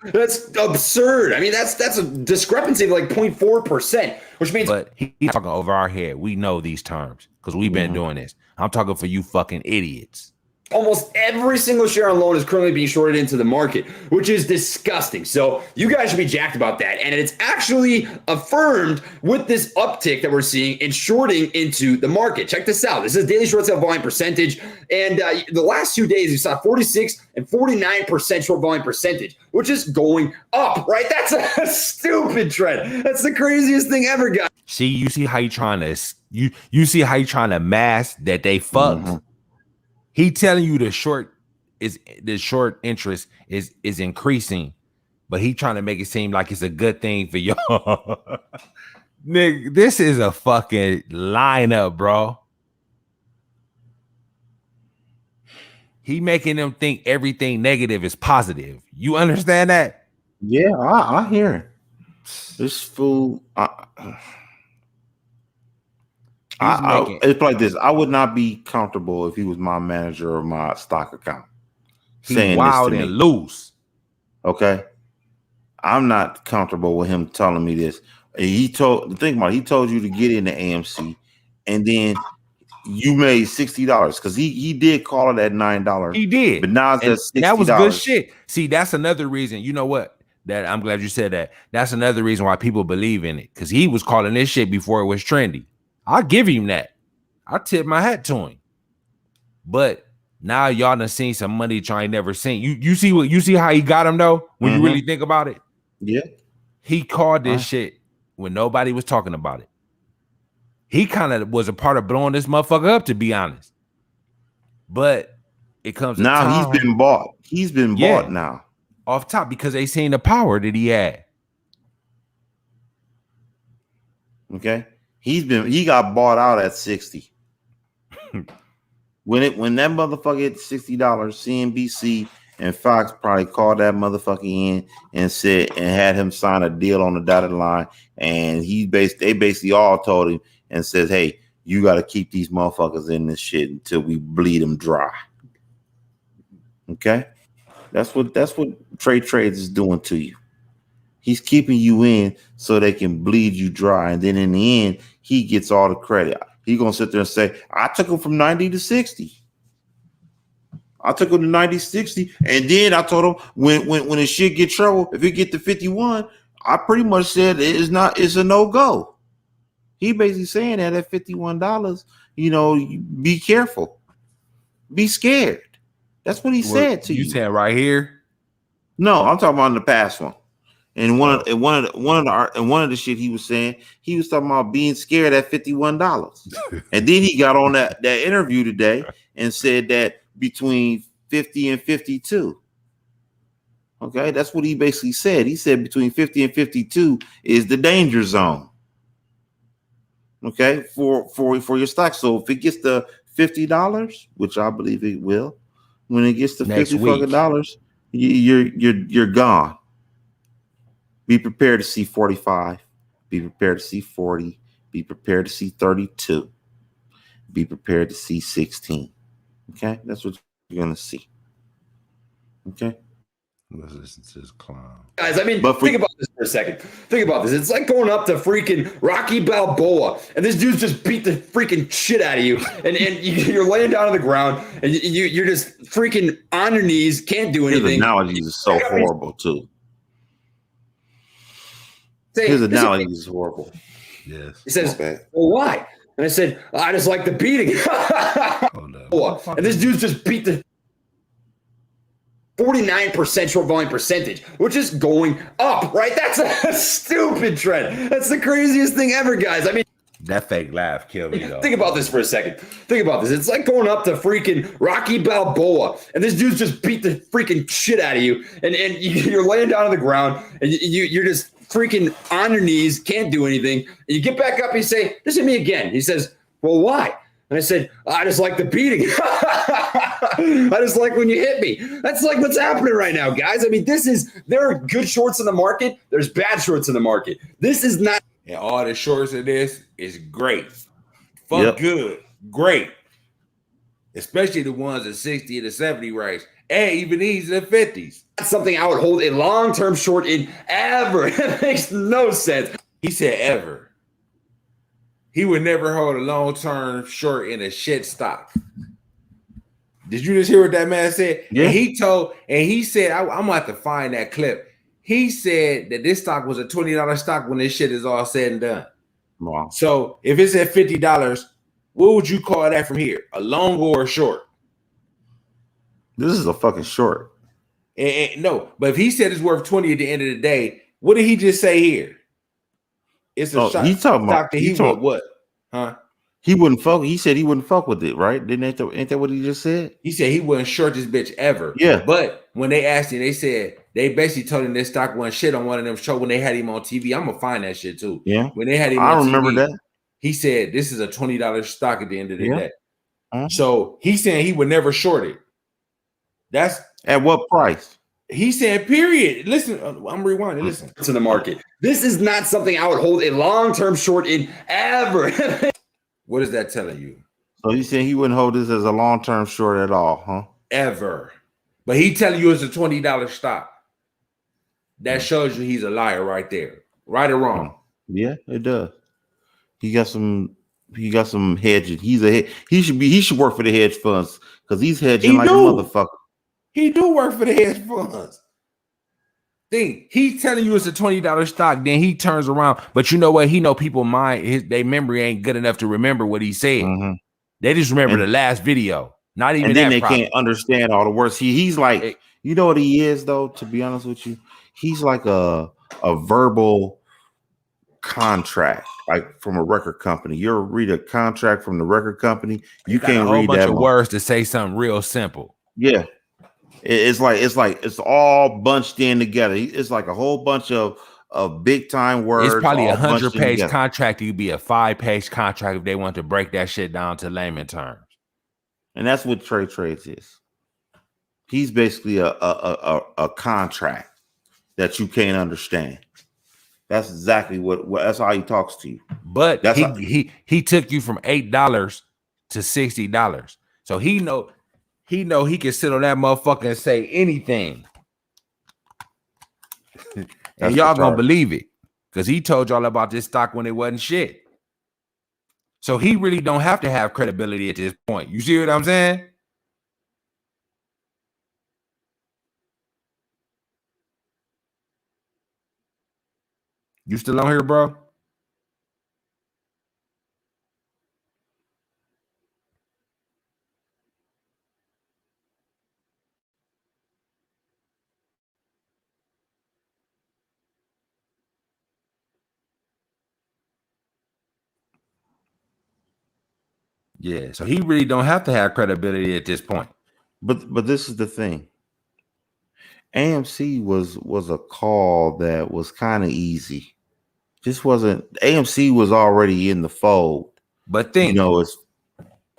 That's absurd. I mean, that's a discrepancy of like 0.4%, which means. But he's talking over our head. We know these terms because we've been doing this. I'm talking for you fucking idiots. Almost every single share on loan is currently being shorted into the market, which is disgusting. So you guys should be jacked about that. And it's actually affirmed with this uptick that we're seeing in shorting into the market. Check this out. This is daily short sale volume percentage. And the last 2 days, you saw 46 and 49% short volume percentage, which is going up, right? That's a stupid trend. That's the craziest thing ever, guys. See, you see how you trying to you see how you trying to mask that they fucked. Mm-hmm. He telling you the short interest is increasing, but he trying to make it seem like it's a good thing for y'all. Nigga, this is a fucking lineup, bro. He making them think everything negative is positive. You understand that? Yeah, I hear it. This fool. It's like this. I would not be comfortable if he was my manager or my stock account. He's wild and loose. Okay. I'm not comfortable with him telling me this. Think about it, he told you to get into AMC, and then you made $60 because he did call it at $9. He did, but now it's at $60. That was good shit. See, that's another reason. You know what? That I'm glad you said that. That's another reason why people believe in it, because he was calling this shit before it was trendy. I'll give him that. I tip my hat to him. But now y'all done seen some money y'all ain't never seen. You see how he got him though? When you really think about it? Yeah. He called this shit when nobody was talking about it. He kind of was a part of blowing this motherfucker up, to be honest. But it comes now he's been bought. He's been bought now. Off top, because they seen the power that he had. Okay. He got bought out at 60. When that motherfucker hit $60, CNBC and Fox probably called that motherfucker in and had him sign a deal on the dotted line. And they basically all told him and says, hey, you got to keep these motherfuckers in this shit until we bleed them dry. Okay. That's what Trey Trades is doing to you. He's keeping you in so they can bleed you dry. And then in the end, he gets all the credit. He's going to sit there and say, I took him from 90 to 60. I took him to 90, 60. And then I told him when his shit get trouble, if it get to 51, I pretty much said it's a no-go. He basically saying that at $51, be careful. Be scared. That's what he said to you. You said right here? No, I'm talking about in the past one. And one of the shit he was saying, he was talking about being scared at $51. And then he got on that interview today and said that between 50 and 52. Okay, that's what he basically said. He said between 50 and 52 is the danger zone. Okay, for your stock. So if it gets to $50, which I believe it will, when it gets to $50 you're gone. Be prepared to see 45. Be prepared to see 40. Be prepared to see 32. Be prepared to see 16. Okay, that's what you're gonna see. Okay. Let's listen to this clown. Guys, I mean, think about this for a second. Think about this. It's like going up to freaking Rocky Balboa, and this dude's just beat the freaking shit out of you, and you're laying down on the ground, and you're just freaking on your knees, can't do anything. His analogies is so horrible too. His analogy is horrible. Yes. He says, well, why? And I said, I just like the beating. And this dude's just beat the 49% short volume percentage, which is going up, right? That's a stupid trend. That's the craziest thing ever, guys. I mean, that fake laugh killed me, though. Think about this for a second. Think about this. It's like going up to freaking Rocky Balboa, and this dude's just beat the freaking shit out of you, and you're laying down on the ground, and you're just freaking on your knees, can't do anything. And you get back up and you say, this hit me again. He says, well, why? And I said, I just like the beating. I just like when you hit me. That's like what's happening right now, guys. I mean, there are good shorts in the market. There's bad shorts in the market. This is not. And all the shorts of this is great. Good. Great. Especially the ones at 60 and the 70 range. And even these in the 50s. That's something I would hold a long-term short in ever. It makes no sense. He said ever. He would never hold a long-term short in a shit stock. Did you just hear what that man said? Yeah. And he said, I'm gonna have to find that clip. He said that this stock was a $20 stock when this shit is all said and done. Wow. So if it's at $50, what would you call that from here? A long or a short? This is a fucking short. And no, but if he said it's worth 20 at the end of the day, what did he just say here? It's a shot. He's talking about he would what? Huh? He wouldn't fuck. He said he wouldn't fuck with it, right? Ain't that what he just said? He said he wouldn't short this bitch ever. Yeah. But when they asked him, they said they basically told him this stock wasn't shit on one of them shows when they had him on TV. I'm gonna find that shit too. Yeah. When they had him I on remember TV, that. he said this is a $20 stock at the end of the day. Uh-huh. So he's saying he would never short it. That's at what price? He said, period. Listen, I'm rewinding. Listen to the market. This is not something I would hold a long-term short in ever. What is that telling you? So you saying he wouldn't hold this as a long-term short at all, huh? Ever. But he telling you it's a $20 stock. That shows you he's a liar right there. Right or wrong? Yeah, it does. He got some hedging. He should work for the hedge funds because he's hedging like a motherfucker. He do work for the hedge funds. He's telling you it's a $20 stock, then he turns around. But you know what? He know people mind their memory ain't good enough to remember what he said. Mm-hmm. They just remember the last video. Not even and then that. They can't understand all the words. He's like, you know what he is though. To be honest with you, he's like a verbal contract, like from a record company. You ever read a contract from the record company? You can't read that. A bunch of words to say something real simple. Yeah. It's all bunched in together. It's like a whole bunch of big time words. It's probably a 100-page contract. It could be a 5-page contract if they want to break that shit down to layman terms. And that's what Trey Trades is. He's basically a contract that you can't understand. That's exactly what that's how he talks to you. But he took you from $8 to $60. So he know he can sit on that motherfucker and say anything. And y'all gonna believe it. Because he told y'all about this stock when it wasn't shit. So he really don't have to have credibility at this point. You see what I'm saying? You still on here, bro? Yeah, so he really don't have to have credibility at this point. But this is the thing. AMC was a call that was kind of easy. This wasn't. AMC was already in the fold. But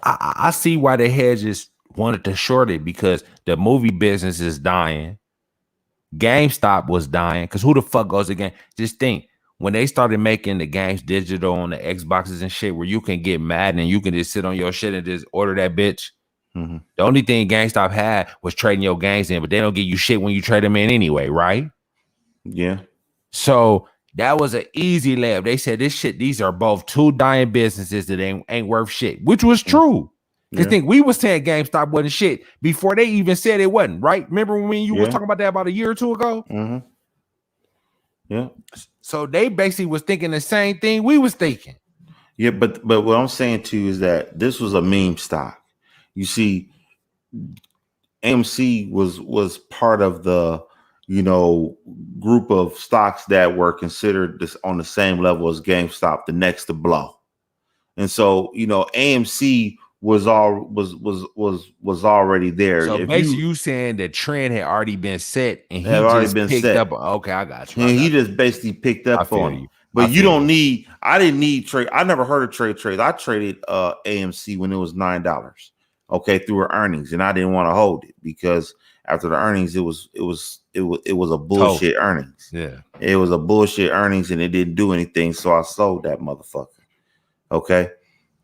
I see why the hedges wanted to short it, because the movie business is dying. GameStop was dying, because who the fuck goes to game? Just think. When they started making the games digital on the Xboxes and shit, where you can get mad and you can just sit on your shit and just order that bitch. Mm-hmm. The only thing GameStop had was trading your games in, but they don't give you shit when you trade them in anyway, right? Yeah. So that was an easy layup. They said these are both two dying businesses that ain't worth shit, which was true. Because we was saying GameStop wasn't shit before they even said it wasn't, right? Remember when you was talking about that about a year or two ago? Mm-hmm. Yeah. So they basically was thinking the same thing we was thinking. Yeah, but what I'm saying too is that this was a meme stock. You see, AMC was part of the group of stocks that were considered this on the same level as GameStop, the next to blow. And so AMC was already there. So basically, you saying the trend had already been set and he just picked up. Okay, I got you. And he just basically picked up on you. But you don't need. I didn't need trade. I never heard of trades. I traded AMC when it was $9. Okay, through her earnings, and I didn't want to hold it because after the earnings, it was a bullshit earnings. Yeah, it was a bullshit earnings, and it didn't do anything. So I sold that motherfucker. Okay,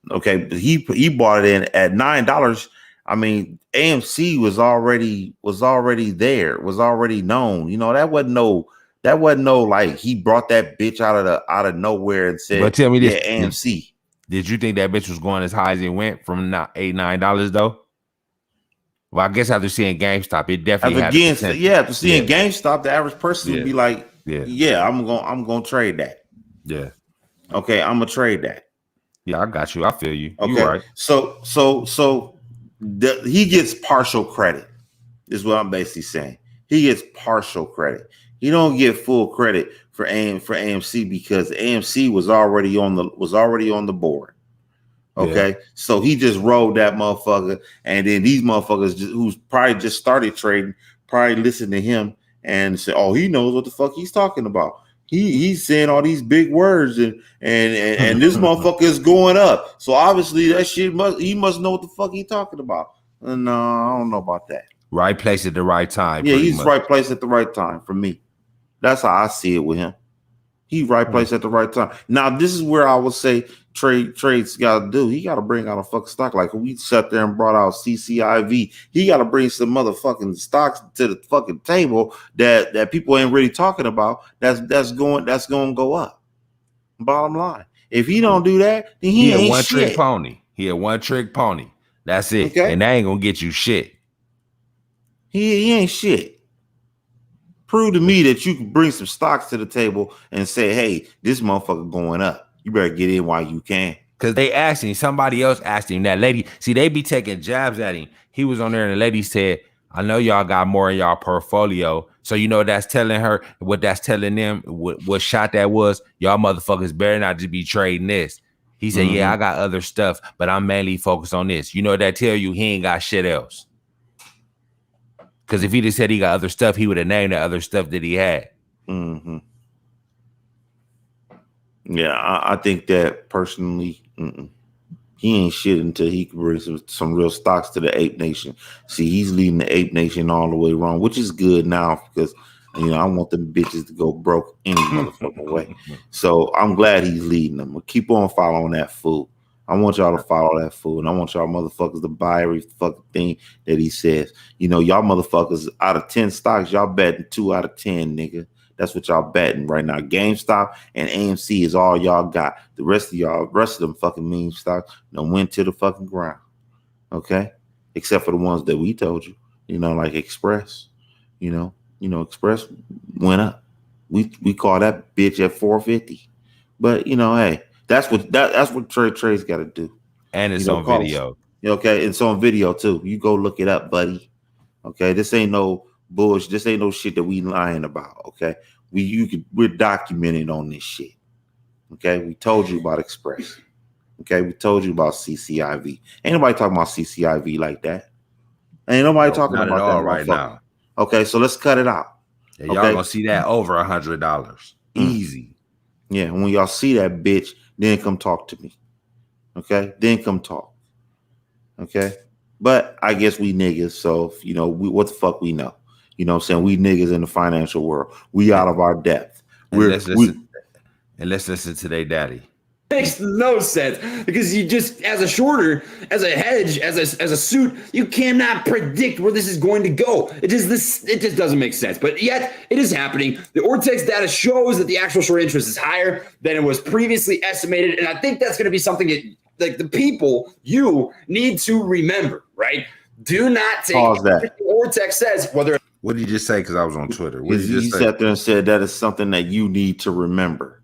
but he bought it in at $9. I mean, AMC was already there, was already known. That wasn't no like he brought that bitch out of nowhere and said, but tell me this, yeah, AMC. Did you think that bitch was going as high as it went from $8-9 though? Well, I guess after seeing GameStop, it definitely had Again, the potential. yeah, after seeing GameStop, the average person would be like, yeah, I'm gonna trade that. Yeah. Okay, I'm gonna trade that. Yeah, I got you. I feel you. Okay, You right. So he gets partial credit, is what I'm basically saying. He gets partial credit. He don't get full credit for AMC because AMC was already on the board. Okay, so he just rolled that motherfucker, and then these motherfuckers who's probably just started trading probably listen to him and say, "Oh, he knows what the fuck he's talking about. He's saying all these big words, and this motherfucker is going up. So obviously that shit he must know what the fuck he's talking about." No, I don't know about that. Right place at the right time. Yeah, he's right place at the right time for me. That's how I see it with him. He right place at the right time. Now, this is where I would say Trey's got to do. He got to bring out a fucking stock. Like we sat there and brought out CCIV. He got to bring some motherfucking stocks to the fucking table that people ain't really talking about. That's going to go up. Bottom line, if he don't do that, then he ain't one shit. Trick pony. He a one trick pony. That's it. Okay? And that ain't gonna get you shit. He ain't shit. Prove to me that you can bring some stocks to the table and say, hey, this motherfucker going up. You better get in while you can. Because they asked him, somebody else asked him, that lady, see, they be taking jabs at him. He was on there and the lady said, I know y'all got more in y'all portfolio. So you know that's telling her, what that's telling them, what shot that was, y'all motherfuckers better not just be trading this. He said, yeah, I got other stuff, but I'm mainly focused on this. You know what that tell you? He ain't got shit else. Because if he just said he got other stuff, he would have named the other stuff that he had. Mm-hmm. Yeah, I think that personally, he ain't shit until he can bring some real stocks to the Ape Nation. See, he's leading the Ape Nation all the way wrong, which is good now because, I want them bitches to go broke any motherfucking way. So I'm glad he's leading them. But keep on following that fool. I want y'all to follow that fool, and I want y'all motherfuckers to buy every fucking thing that he says. Y'all motherfuckers, out of 10 stocks, y'all betting 2 out of 10, nigga. That's what y'all betting right now. GameStop and AMC is all y'all got. The rest of them fucking meme stocks done went to the fucking ground. Okay? Except for the ones that we told you, like Express. Express went up. We call that bitch at 450. But hey. That's what Trey's got to do. And it's on video. Okay, it's on video too. You go look it up, buddy. Okay, this ain't no bullshit. This ain't no shit that we lying about. Okay, we're documented on this shit. Okay, we told you about Express. Okay, we told you about CCIV. Ain't nobody talking about CCIV like that. Ain't nobody talking about that all right now. Okay, so let's cut it out. Yeah, y'all gonna see that over $100. Easy. Yeah, when y'all see that bitch, then come talk to me. Okay? Then come talk. Okay? But I guess we niggas, so what the fuck we know. You know what I'm saying? We niggas in the financial world. We out of our depth. Let's listen to their daddy. Makes no sense because you just, as a shorter, as a hedge, as a suit, you cannot predict where this is going to go. It just doesn't make sense. But yet it is happening. The Ortex data shows that the actual short interest is higher than it was previously estimated, and I think that's going to be something that, like, the people, you need to remember, right? Do not take everything Ortex says. What did you just say? Because I was on Twitter. What did you just say? Sat there and said that is something that you need to remember.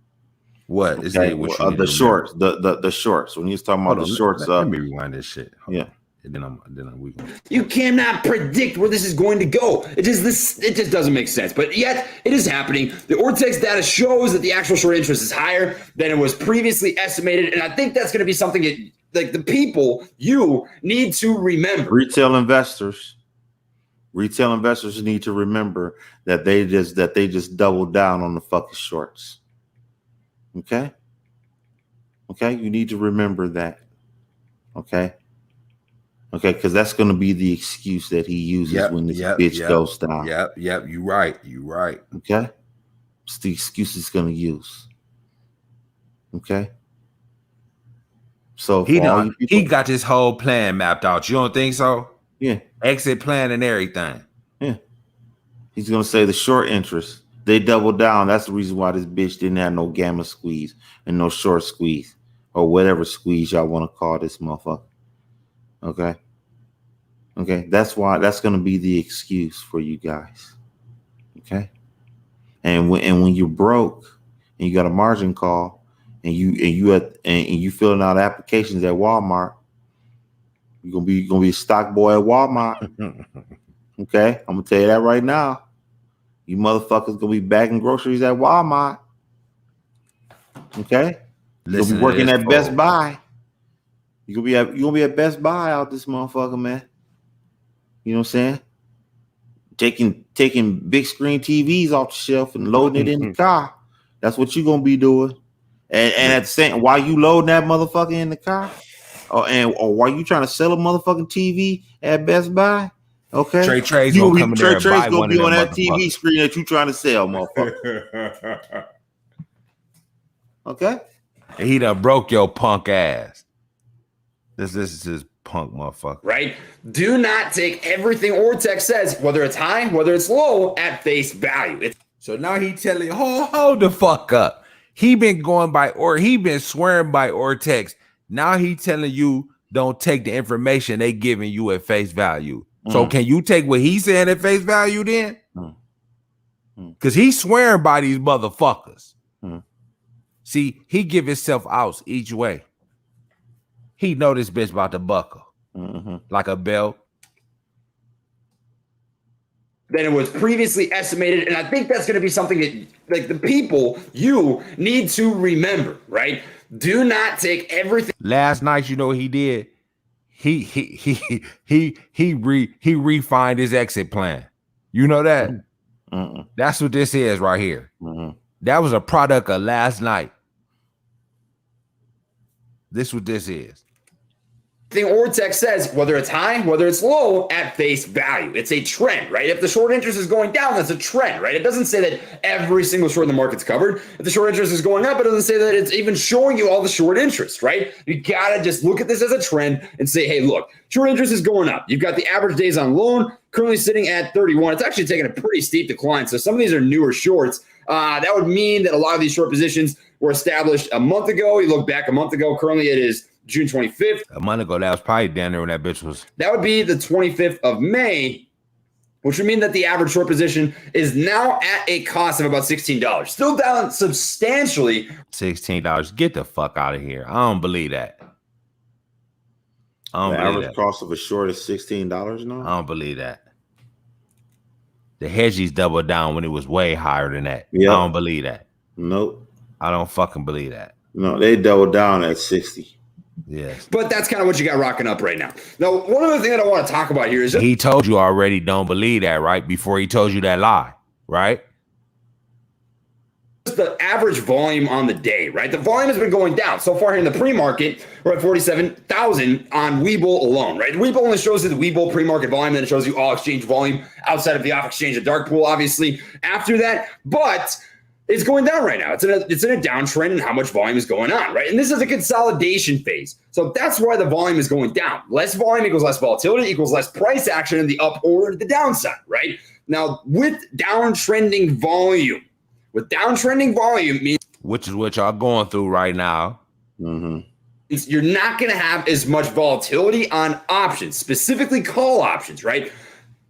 What is it? The shorts, the shorts. When he was talking about the shorts, let me rewind this shit. Yeah, and then we can. You cannot predict where this is going to go. It just doesn't make sense. But yet it is happening. The Ortex data shows that the actual short interest is higher than it was previously estimated, and I think that's going to be something that, like, the people, you need to remember. Retail investors need to remember that they just doubled down on the fucking shorts. Okay, you need to remember that. Okay, because that's going to be the excuse that he uses when this bitch goes down. Yep. You right. Okay, it's the excuse he's going to use. Okay, so he got this whole plan mapped out. You don't think so? Yeah, exit plan and everything. Yeah, he's going to say the short interest. They doubled down. That's the reason why this bitch didn't have no gamma squeeze and no short squeeze or whatever squeeze y'all want to call this motherfucker. Okay. Okay, that's why that's going to be the excuse for you guys. Okay, and when you're broke and you got a margin call and you filling out applications at Walmart, you're gonna be a stock boy at Walmart. Okay, I'm gonna tell you that right now. You motherfuckers gonna be bagging groceries at Walmart. Okay, you're gonna be working at Best Buy. You gonna be at Best Buy out this motherfucker, man. You know what I'm saying? Taking big screen TVs off the shelf and loading it in the car. That's what you're gonna be doing. And at the same, while you loading that motherfucker in the car, or while you trying to sell a motherfucking TV at Best Buy, okay? Trey's gonna come in there and buy one of them on that TV screen that you trying to sell, motherfucker. Okay? He done broke your punk ass. This is his punk motherfucker. Right? Do not take everything Ortex says, whether it's high, whether it's low, at face value. So now he telling you, hold the fuck up. He been going by, or he been swearing by Ortex. Now he telling you don't take the information they giving you at face value. So can you take what he's saying at face value then? Because he's swearing by these motherfuckers. See, he give himself outs each way. He know this bitch about to buckle like a belt. Than it was previously estimated. And I think that's going to be something that, like, the people, you need to remember, right? Do not take everything. Last night, you know what he did? He refined his exit plan. You know that? That's what this is right here. That was a product of last night. This what this is. Thing Ortex says, whether it's high, whether it's low, at face value. It's a trend, right? If the short interest is going down, that's a trend, right? It doesn't say that every single short in the market's covered. If the short interest is going up, it doesn't say that it's even showing you all the short interest, right? You gotta just look at this as a trend and say, hey, look, short interest is going up. You've got the average days on loan currently sitting at 31. It's actually taking a pretty steep decline. So some of these are newer shorts. That would mean that a lot of these short positions were established a month ago. You look back a month ago, currently it is June 25th. A month ago, that was probably down there when that bitch was. That would be the 25th of May, which would mean that the average short position is now at a cost of about $16. Still down substantially. $16. Get the fuck out of here. I don't believe that. The average cost of a short is $16 now? I don't believe that. The hedgies doubled down when it was way higher than that. Yep. I don't believe that. Nope. I don't fucking believe that. No, they doubled down at 60. Yes. But that's kind of what you got rocking up right now. Now, one other thing that I want to talk about here is he told you already don't believe that, right? Before he told you that lie, right? The average volume on the day, right? The volume has been going down. So far here in the pre-market, we're at 47,000 on Webull alone, right? Webull only shows you the Webull pre-market volume, then it shows you all exchange volume outside of the off-exchange and dark pool, obviously, after that. But it's going down right now. It's in a downtrend in how much volume is going on, right? And this is a consolidation phase. So that's why the volume is going down. Less volume equals less volatility equals less price action in the up or the downside, right? Now, with downtrending volume means, which is what y'all going through right now. You're not going to have as much volatility on options, specifically call options, right?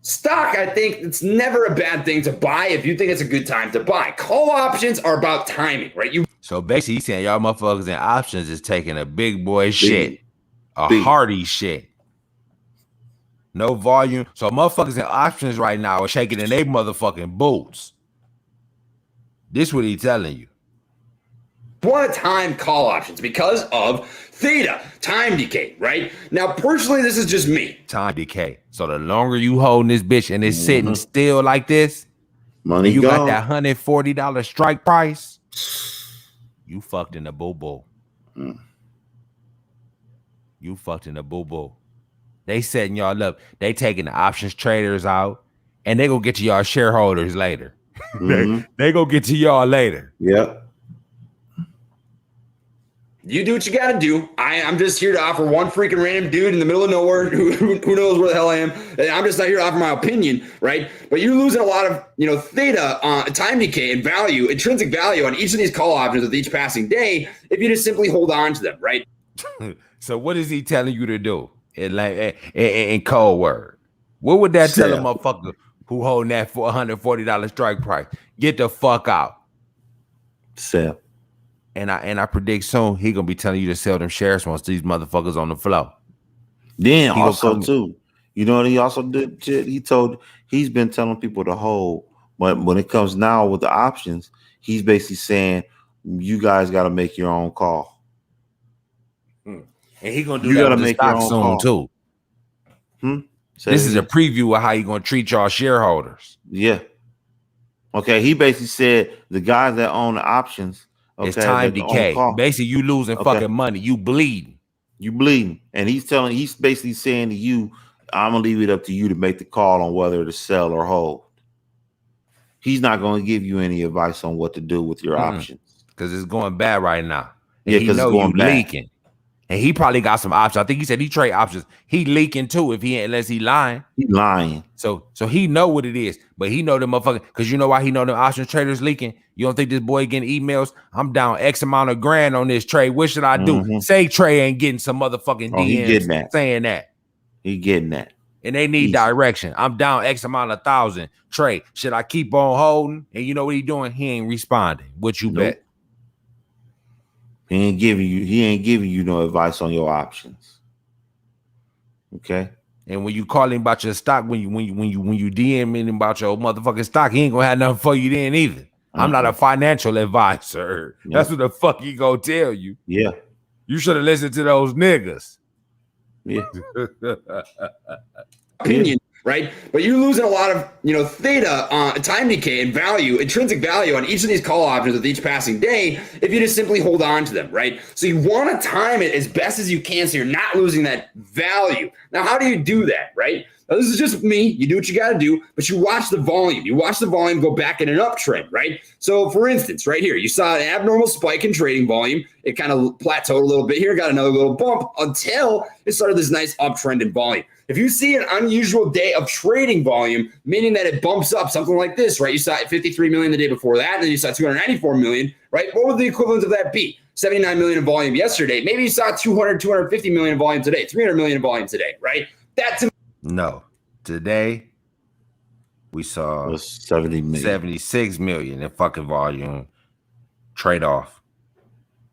Stock, I think it's never a bad thing to buy if you think it's a good time to buy. Call options are about timing, right? So basically, he's saying y'all motherfuckers in options is taking a big boy shit, hearty shit. No volume. So motherfuckers in options right now are shaking in their motherfucking boots. This what he telling you. Want to time call options because of theta, time decay, right? Now, personally, this is just me. Time decay. So the longer you holding this bitch and it's sitting still like this, money you gone. got that $140 strike price, you fucked in the boo-boo. You fucked in the boo-boo. They setting y'all up. They taking the options traders out, and they gonna get to y'all shareholders later. They gonna get to y'all later. Yep. You do what you got to do. I'm just here to offer one freaking random dude in the middle of nowhere who knows where the hell I am. And I'm just not here to offer my opinion, right? But you're losing a lot of, theta, time decay and value, intrinsic value on each of these call options with each passing day if you just simply hold on to them, right? So what is he telling you to do? in code word. What would that tell a Sell. motherfucker who holding that $440 strike price? Get the fuck out. Sell. And I predict soon he gonna be telling you to sell them shares once these motherfuckers on the floor. Then He also too, you know what he also did? He's been telling people to hold, but when it comes now with the options, he's basically saying you guys got to make your own call. And he gonna do You that got to with the make your stock own soon call. too. This is a preview of how you gonna treat y'all shareholders. Yeah. Okay. He basically said the guys that own the options, okay, it's time decay. Basically, you losing fucking money. You bleeding. You bleeding. And he's basically saying to you, I'm gonna leave it up to you to make the call on whether to sell or hold. He's not going to give you any advice on what to do with your options. Because it's going bad right now. Yeah, because it's going bad. Leaking. And he probably got some options. I think he said he trade options. He leaking too unless he lying. He lying. So he know what it is. But he know the motherfucker. Because you know why he know the options traders leaking? You don't think this boy getting emails? I'm down X amount of grand on this trade. What should I do? Say Trey ain't getting some motherfucking DMs saying that. He getting that. And they need direction. I'm down X amount of thousand. Trey, should I keep on holding? And you know what he doing? He ain't responding. What you bet? He ain't giving you no advice on your options. Okay. And when you call him about your stock, when you DM him about your motherfucking stock, he ain't gonna have nothing for you then either. I'm not a financial advisor. Yep. That's what the fuck he gonna tell you. Yeah. You should have listened to those niggas. Yeah. Opinion, right? But you're losing a lot of, theta, time decay and value, intrinsic value on each of these call options with each passing day if you just simply hold on to them, right? So you want to time it as best as you can so you're not losing that value. Now, how do you do that, right? Now, this is just me. You do what you got to do, but you watch the volume. You watch the volume go back in an uptrend, right? So, for instance, right here, you saw an abnormal spike in trading volume. It kind of plateaued a little bit here, got another little bump until it started this nice uptrend in volume. If you see an unusual day of trading volume, meaning that it bumps up something like this, right? You saw 53 million the day before that, and then you saw 294 million, right? What would the equivalent of that be? 79 million in volume yesterday. Maybe you saw 250 million in volume today, 300 million in volume today, right? That's no. Today, we saw 76 million in fucking volume trade off.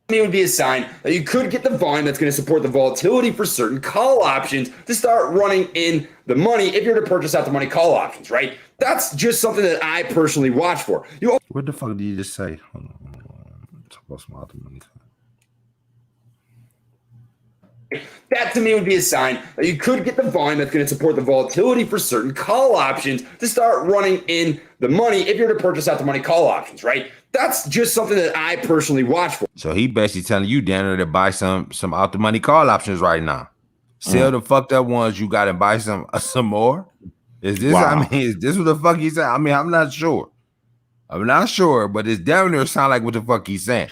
It would be a sign that you could get the volume that's going to support the volatility for certain call options to start running in the money if you're to purchase out the money call options, right? That's just something that I personally watch for. What the fuck did you just say? Hold on. Talk about some other money. That to me would be a sign that you could get the volume that's going to support the volatility for certain call options to start running in the money if you're to purchase out the money call options, right? That's just something that I personally watch for. So he basically telling you, Daniel, to buy some out the money call options right now. Sell the fucked up ones you got and buy some more. Is this? Wow. I mean, is this what the fuck he's saying? I mean, I'm not sure. But it's down there sound like what the fuck he's saying.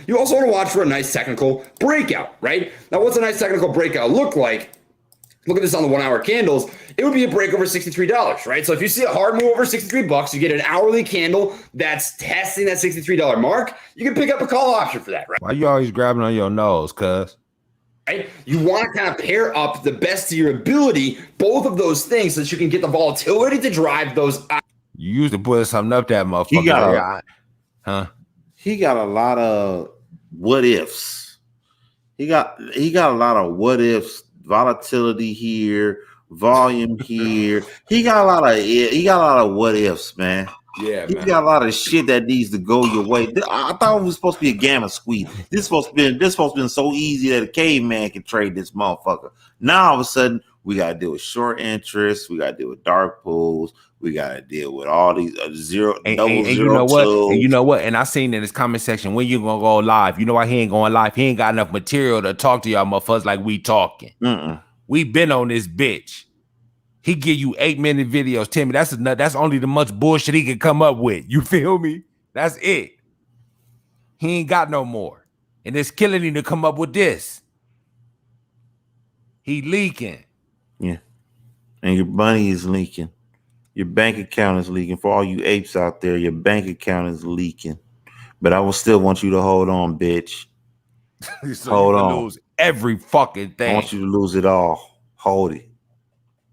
You also want to watch for a nice technical breakout, right? Now, what's a nice technical breakout look like? Look at this on the 1 hour candles. It would be a break over $63, right? So if you see a hard move over $63, you get an hourly candle that's testing that $63 mark. You can pick up a call option for that, right? Why you always grabbing on your nose, cuz? Right? You want to kind of pair up the best of your ability, both of those things, so that you can get the volatility to drive those. You used to put something up that motherfucker. He got a lot of what ifs. He got a lot of what ifs, volatility here, volume here. He got a lot of what ifs, man. Yeah, he got a lot of shit that needs to go your way. I thought it was supposed to be a gamma squeeze. This supposed to be so easy that a caveman can trade this motherfucker. Now all of a sudden we got to deal with short interest. We got to deal with dark pools. We got to deal with all these zero. And you know what? And you know what? And I seen in this comment section, when you gonna go live? You know why he ain't going live? He ain't got enough material to talk to y'all motherfuckers like we talking. We been on this bitch. He give you 8-minute videos. Timmy, that's only the much bullshit he can come up with. You feel me? That's it. He ain't got no more. And it's killing him to come up with this. He leaking. Yeah. And your money is leaking. Your bank account is leaking. For all you apes out there, your bank account is leaking. But I will still want you to hold on, bitch. So hold on. every fucking I thing. want you to lose it all. Hold it.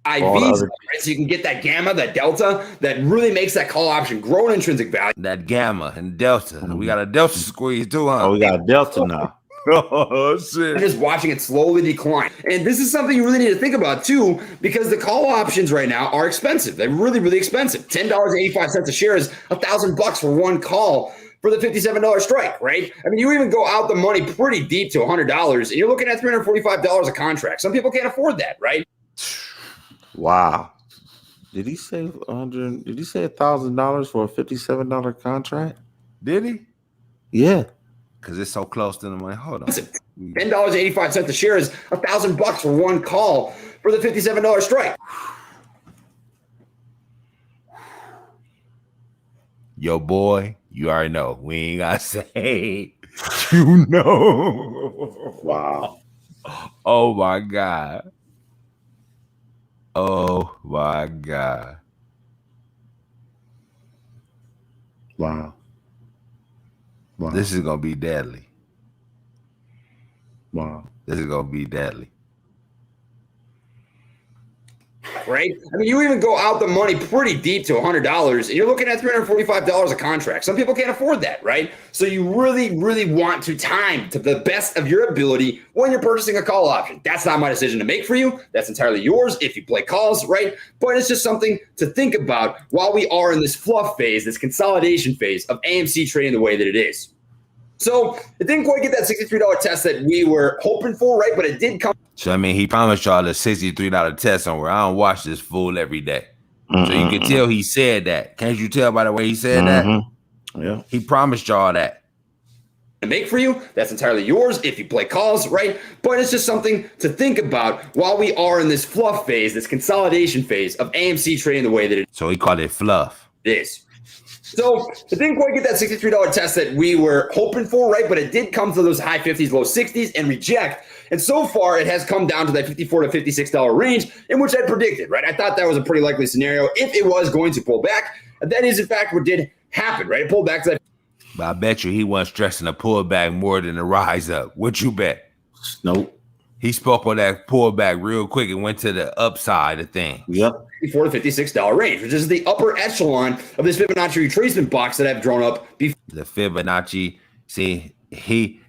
IVs, right? So you can get that gamma, that delta, that really makes that call option grow in intrinsic value. That gamma and delta. We got a delta squeeze too, huh? Oh, we got a delta now. Oh shit! Just watching it slowly decline, and this is something you really need to think about too, because the call options right now are expensive. They're really, really expensive. $10.85 a share is $1,000 for one call for the $57 strike, right? I mean, you even go out the money pretty deep to $100, and you're looking at $345 a contract. Some people can't afford that, right? Wow. Did he say 100? Did he say $1,000 for a $57 contract? Did he? Yeah. Because it's so close to the money. Hold on. $10.85 a share is $1,000 for one call for the $57 strike. Yo, boy, you already know. We ain't got to say, you know. Wow. Oh, my God. Oh, my God. Wow. Wow. This is going to be deadly. Wow. This is going to be deadly. Right? I mean, you even go out the money pretty deep to $100, and you're looking at $345 a contract. Some people can't afford that, right? So you really, really want to time to the best of your ability when you're purchasing a call option. That's not my decision to make for you. That's entirely yours if you play calls, right? But it's just something to think about while we are in this fluff phase, this consolidation phase of AMC trading the way that it is. So it didn't quite get that $63 test that we were hoping for, right? But it did come. So, I mean, he promised y'all the $63 test somewhere. I don't watch this fool every day. So you can tell he said that. Can't you tell by the way he said that? Yeah. He promised y'all that. To make for you, that's entirely yours if you play calls, right? But it's just something to think about while we are in this fluff phase, this consolidation phase of AMC trading the way that it So he called it fluff. is. So it didn't quite get that $63 test that we were hoping for, right? But it did come to those high 50s, low 60s and reject. And so far, it has come down to that $54 to $56 range, in which I predicted, right? I thought that was a pretty likely scenario if it was going to pull back. And that is, in fact, what did happen, right? It pulled back to that. But I bet you he wasn't stressing the pullback more than the rise up. What you bet? Nope. He spoke on that pullback real quick and went to the upside of things. Yep. $54 to $56 range, which is the upper echelon of this Fibonacci retracement box that I've drawn up before. The Fibonacci, see, he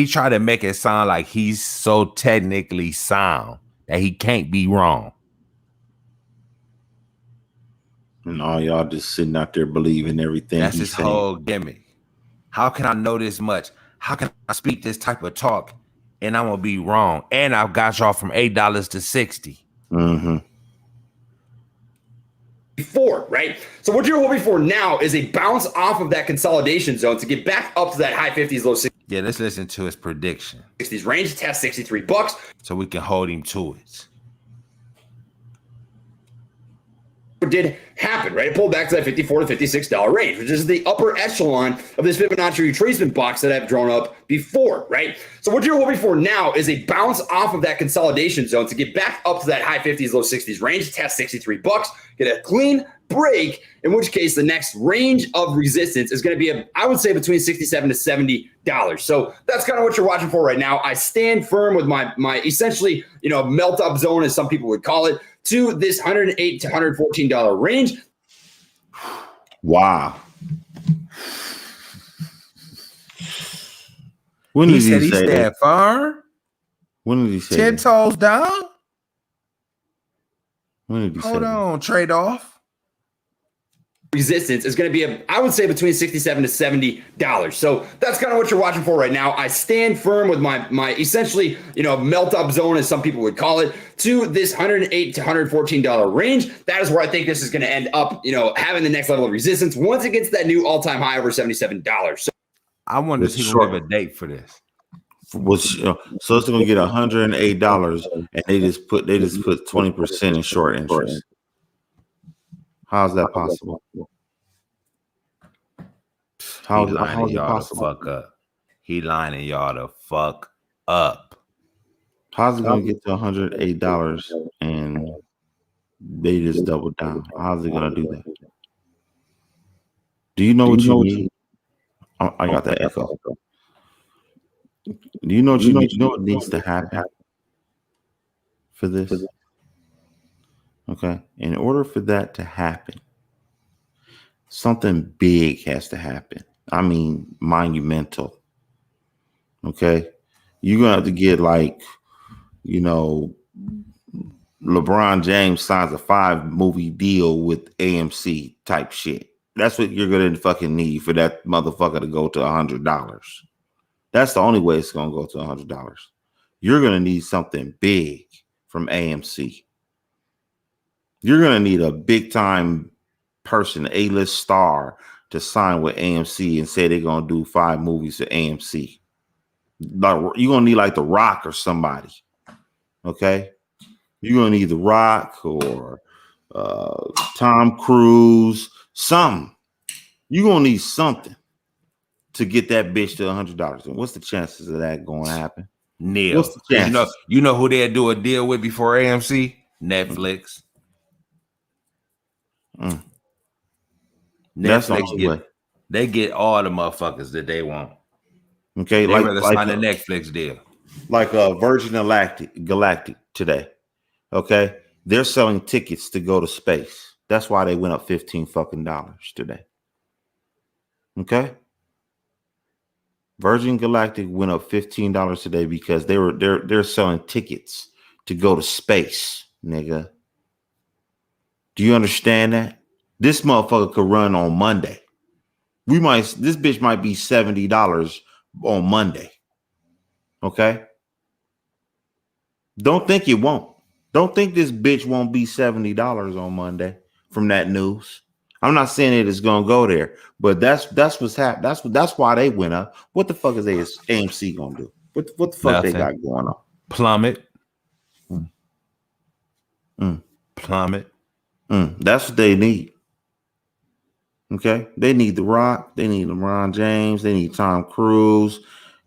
tried to make it sound like he's so technically sound that he can't be wrong. And all y'all just sitting out there believing everything. That's he's his saying. whole gimmick. How can I know this much? How can I speak this type of talk and I'm gonna be wrong? And I've got y'all from $8 to $60. Mm-hmm. Before, right? So what you're hoping for now is a bounce off of that consolidation zone to get back up to that high 50s, low 60s. Yeah, let's listen to his prediction. 60s range, test $63. So we can hold him to it. Did happen, right? It pulled back to that $54 to $56 range, which is the upper echelon of this Fibonacci retracement box that I've drawn up before, right? So what you're hoping for now is a bounce off of that consolidation zone to get back up to that high 50s, low 60s range, test $63, get a clean break, in which case the next range of resistance is going to be, I would say, between $67 to $70. So that's kind of what you're watching for right now. I stand firm with my essentially, melt up zone, as some people would call it, to this $108 to $114 range. Wow. When did he say that? Firm? When did he say 10 that? toes down? When did he say Hold that? on, trade off. Resistance is going to be, I would say, between $67 to $70. So that's kind of what you're watching for right now. I stand firm with my essentially, melt up zone, as some people would call it, to this $108 to $114 range. That is where I think this is going to end up, having the next level of resistance once it gets that new all-time high over $77. So I wonder if he will give a date for this. So it's going to get $108, and they just put 20% in short interest. How's that possible? How is it possible? Fuck up. He lining y'all the fuck up. How's it gonna get to $108 and they just double down? How's it gonna do that? Do you know what you need? I got that echo. You know what needs to happen for this? Okay. In order for that to happen, something big has to happen. I mean, monumental. Okay. You're gonna have to get like, LeBron James signs a 5-movie deal with AMC type shit. That's what you're gonna fucking need for that motherfucker to go to $100. That's the only way it's gonna go to $100. You're gonna need something big from AMC. You're gonna need a big time person, A-list star, to sign with AMC and say they're gonna do 5 movies at AMC. Like you're gonna need like The Rock or somebody. Okay, you're gonna need The Rock or Tom Cruise, something. You're gonna need something to get that bitch to $100. And what's the chances of that going to happen? Nil. What's the chances? You know who they'd do a deal with before AMC? Netflix. That's the only way. They get all the motherfuckers that they want. Okay, they rather sign a Netflix deal. Like Virgin Galactic today. Okay, they're selling tickets to go to space. That's why they went up $15 fucking today. Okay, Virgin Galactic went up $15 today because they're selling tickets to go to space, nigga. Do you understand that? This motherfucker could run on Monday. This bitch might be $70 on Monday. Okay? Don't think it won't. Don't think this bitch won't be $70 on Monday from that news. I'm not saying it is gonna go there, but that's what's happening. That's why they went up. What the fuck is AMC gonna do? What the fuck Nothing. they got going on? Plummet. Plummet. That's what they need. Okay, they need The Rock, they need LeBron James, they need Tom Cruise.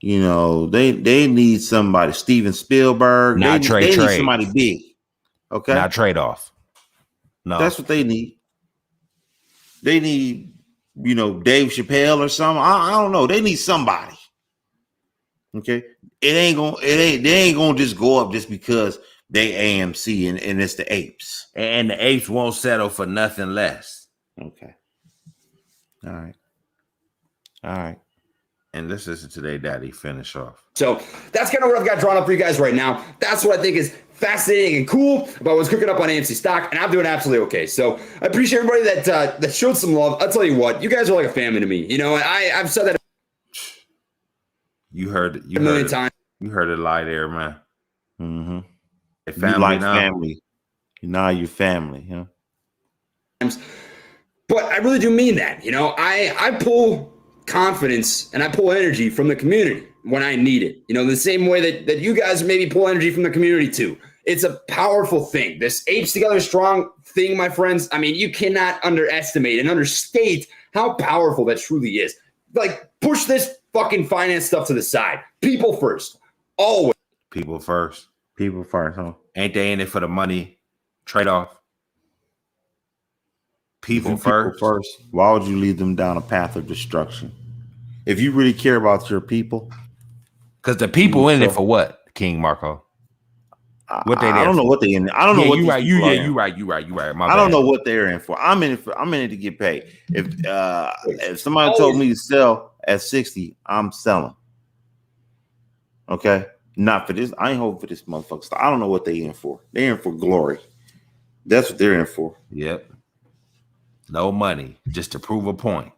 They need somebody. Steven Spielberg. Not They Trey. need somebody big. Okay, not trade-off. No, that's what they need. They need, Dave Chappelle or something. I don't know. They need somebody. Okay, they ain't gonna just go up just because they AMC and it's the apes. And the apes won't settle for nothing less. Okay. All right. And let's listen to their daddy finish off. So that's kind of what I've got drawn up for you guys right now. That's what I think is fascinating and cool about what's cooking up on AMC stock, and I'm doing absolutely okay. So I appreciate everybody that showed some love. I'll tell you what, you guys are like a family to me. I've said that You heard it. a million times. You heard it lie there, man. Mm-hmm. Family you like now. family. Now you're family, huh? But I really do mean that. I pull confidence and I pull energy from the community when I need it. The same way that you guys maybe pull energy from the community too. It's a powerful thing. This apes together strong thing, my friends. I mean, you cannot underestimate and understate how powerful that truly is. Like, push this fucking finance stuff to the side. People first. Always. People first. People first, huh? Ain't they in it for the money trade-off? People first. Why would you lead them down a path of destruction? If you really care about your people, because the people in it for what, King Marco? What they? I don't know what they in. I don't know what you right. You right. I don't know what they're in for. I'm in it to get paid. If somebody told me to sell at 60, I'm selling. Okay, not for this. I ain't hoping for this motherfucker. I don't know what they in for. They're in for glory. That's what they're in for. Yep. No money, just to prove a point.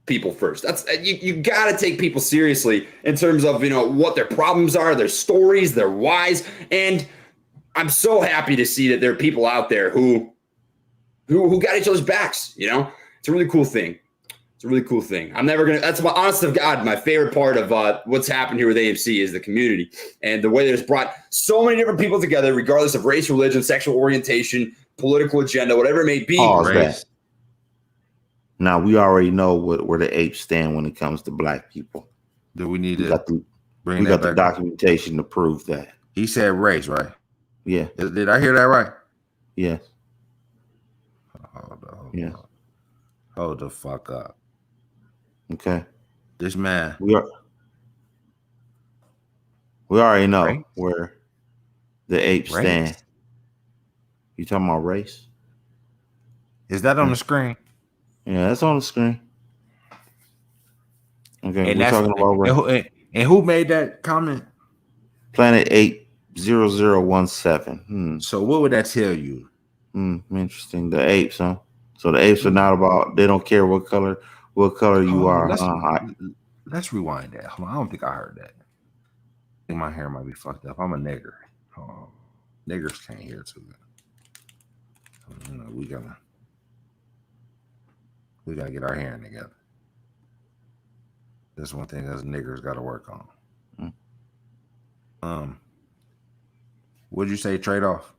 People first. That's you got to take people seriously in terms of what their problems are, their stories, their whys, and I'm so happy to see that there are people out there who got each other's backs. It's a really cool thing. It's a really cool thing. I'm never gonna. That's my honest to God. My favorite part of what's happened here with AMC is the community and the way that it's brought so many different people together, regardless of race, religion, sexual orientation, political agenda, whatever it may be. That. Now we already know where the apes stand when it comes to black people. Do we need we got the documentation to prove that. He said race, right? Yeah. Did I hear that right? Yes. Hold the fuck up. Okay. This man. We are. We already know Right. where the apes Race. stand. You talking about race? Is that on the screen? Yeah, that's on the screen. Okay, And we're talking about race. And who made that comment? Planet 80017. So what would that tell you? Interesting. The apes, huh? So the apes are not about. They don't care what color you are. Let's rewind that. Hold on, I don't think I heard that. I think my hair might be fucked up. I'm a nigger. Niggers can't hear too good. We gotta get our hair together. That's one thing us niggers got to work on. What'd you say? Trade off.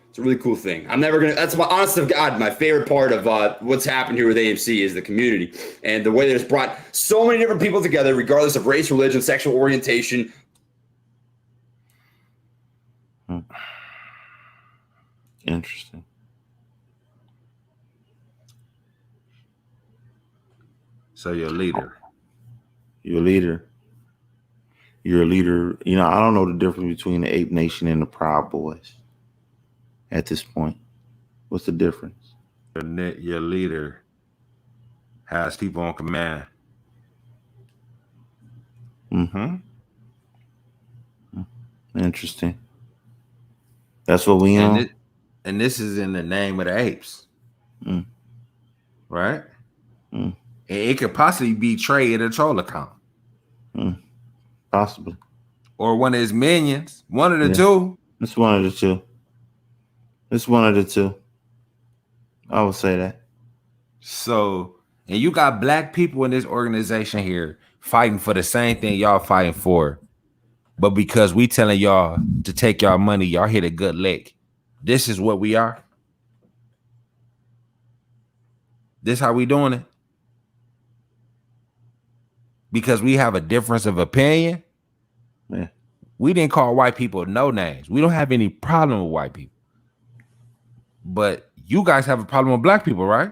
It's a really cool thing. I'm never gonna. That's my honest to God. My favorite part of what's happened here with AMC is the community and the way that it's brought so many different people together, regardless of race, religion, sexual orientation. Interesting. So you're a leader. You're a leader. You're a leader. You know, I don't know the difference between the Ape Nation and the Proud Boys at this point. What's the difference? Your leader has people on command. Interesting. That's what we own. And this is in the name of the apes. Right? And it could possibly be Trey in a troll account. Possibly. Or one of his minions. One of the two. It's one of the two. It's one of the two. I would say that. So, and you got black people in this organization here fighting for the same thing y'all fighting for. But because we telling y'all to take y'all money, y'all hit a good lick. This is what we are. This how we doing it. Because we have a difference of opinion. Yeah. We didn't call white people no names. We don't have any problem with white people. But you guys have a problem with black people, right?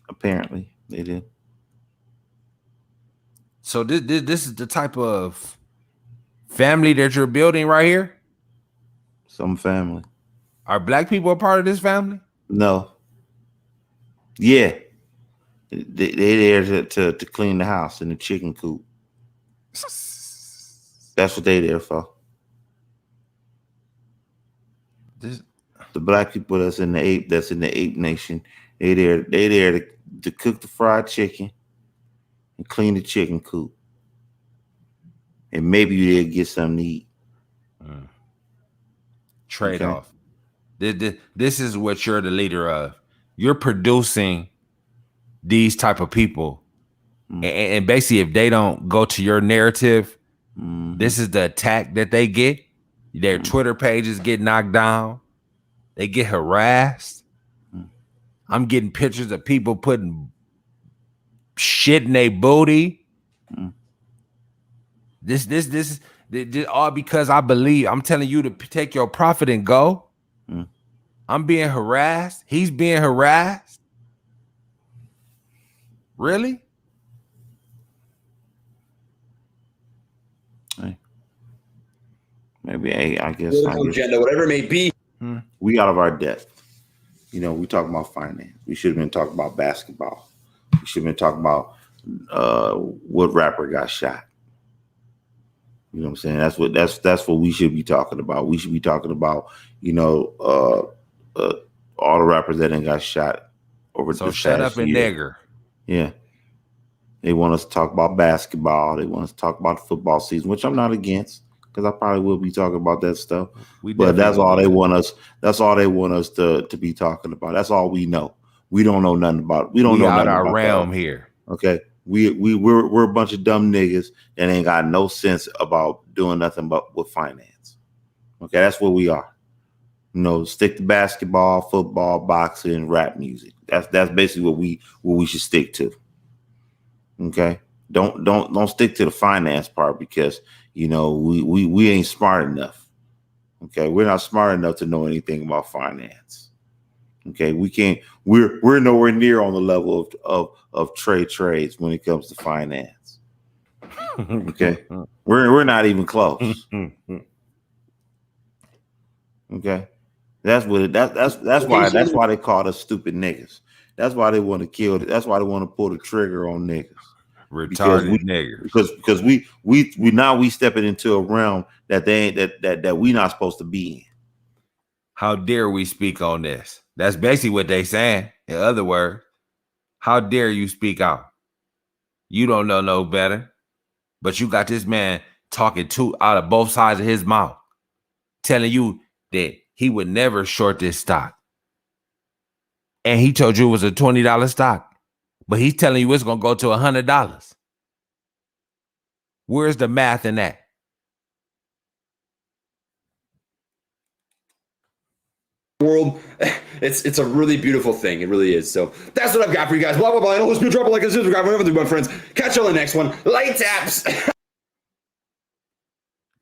Apparently they do. So this is the type of family that you're building right here? Some family. Are black people a part of this family? No. Yeah. They there to clean the house and the chicken coop. That's what they there for. The black people that's in the ape nation, they there to cook the fried chicken and clean the chicken coop. And maybe you did get something to eat. Trade off. This is what you're the leader of. You're producing these type of people. And basically, if they don't go to your narrative, this is the attack that they get. Their Twitter pages get knocked down. They get harassed. I'm getting pictures of people putting shit in their booty. This all because I believe. I'm telling you to take your profit and go. I'm being harassed. He's being harassed. Really? Maybe I guess agenda, whatever it may be. We out of our depth. You know, we talk about finance. We should have been talking about basketball. We should have been talking about what rapper got shot. You know what I'm saying? That's what we should be talking about. We should be talking about, you know, all the rappers that done got shot over so the shut past up and year. nigger. Yeah. They want us to talk about basketball. They want us to talk about the football season, which I'm not against, because I probably will be talking about that stuff. But that's all they want us. That's all they want us to be talking about. That's all we know. We don't know nothing about it. We don't know out nothing our about realm that. here. Okay. We're a bunch of dumb niggas that ain't got no sense about doing nothing but with finance. Okay, that's what we are. You know, stick to basketball, football, boxing, rap music. That's basically what we should stick to. Okay. Don't stick to the finance part, because you know we ain't smart enough. Okay, we're not smart enough to know anything about finance. Okay, we can't. We're nowhere near on the level of trades when it comes to finance. Okay, we're not even close. Okay, that's what it, that's why they call us stupid niggas. That's why they want to kill. That's why they want to pull the trigger on niggas. Retarded niggers. Because we now stepping into a realm that they ain't that we not supposed to be in. How dare we speak on this? That's basically what they saying. In other words, how dare you speak out? You don't know no better, but you got this man talking out of both sides of his mouth, telling you that he would never short this stock. And he told you it was a $20 stock, but he's telling you it's going to go to $100. Where's the math in that? World, it's a really beautiful thing. It really is. So that's what I've got for you guys. Blah, blah, blah. I know it's drop it like a subscribe. Whatever do, my friends. Catch you on the next one. Light taps.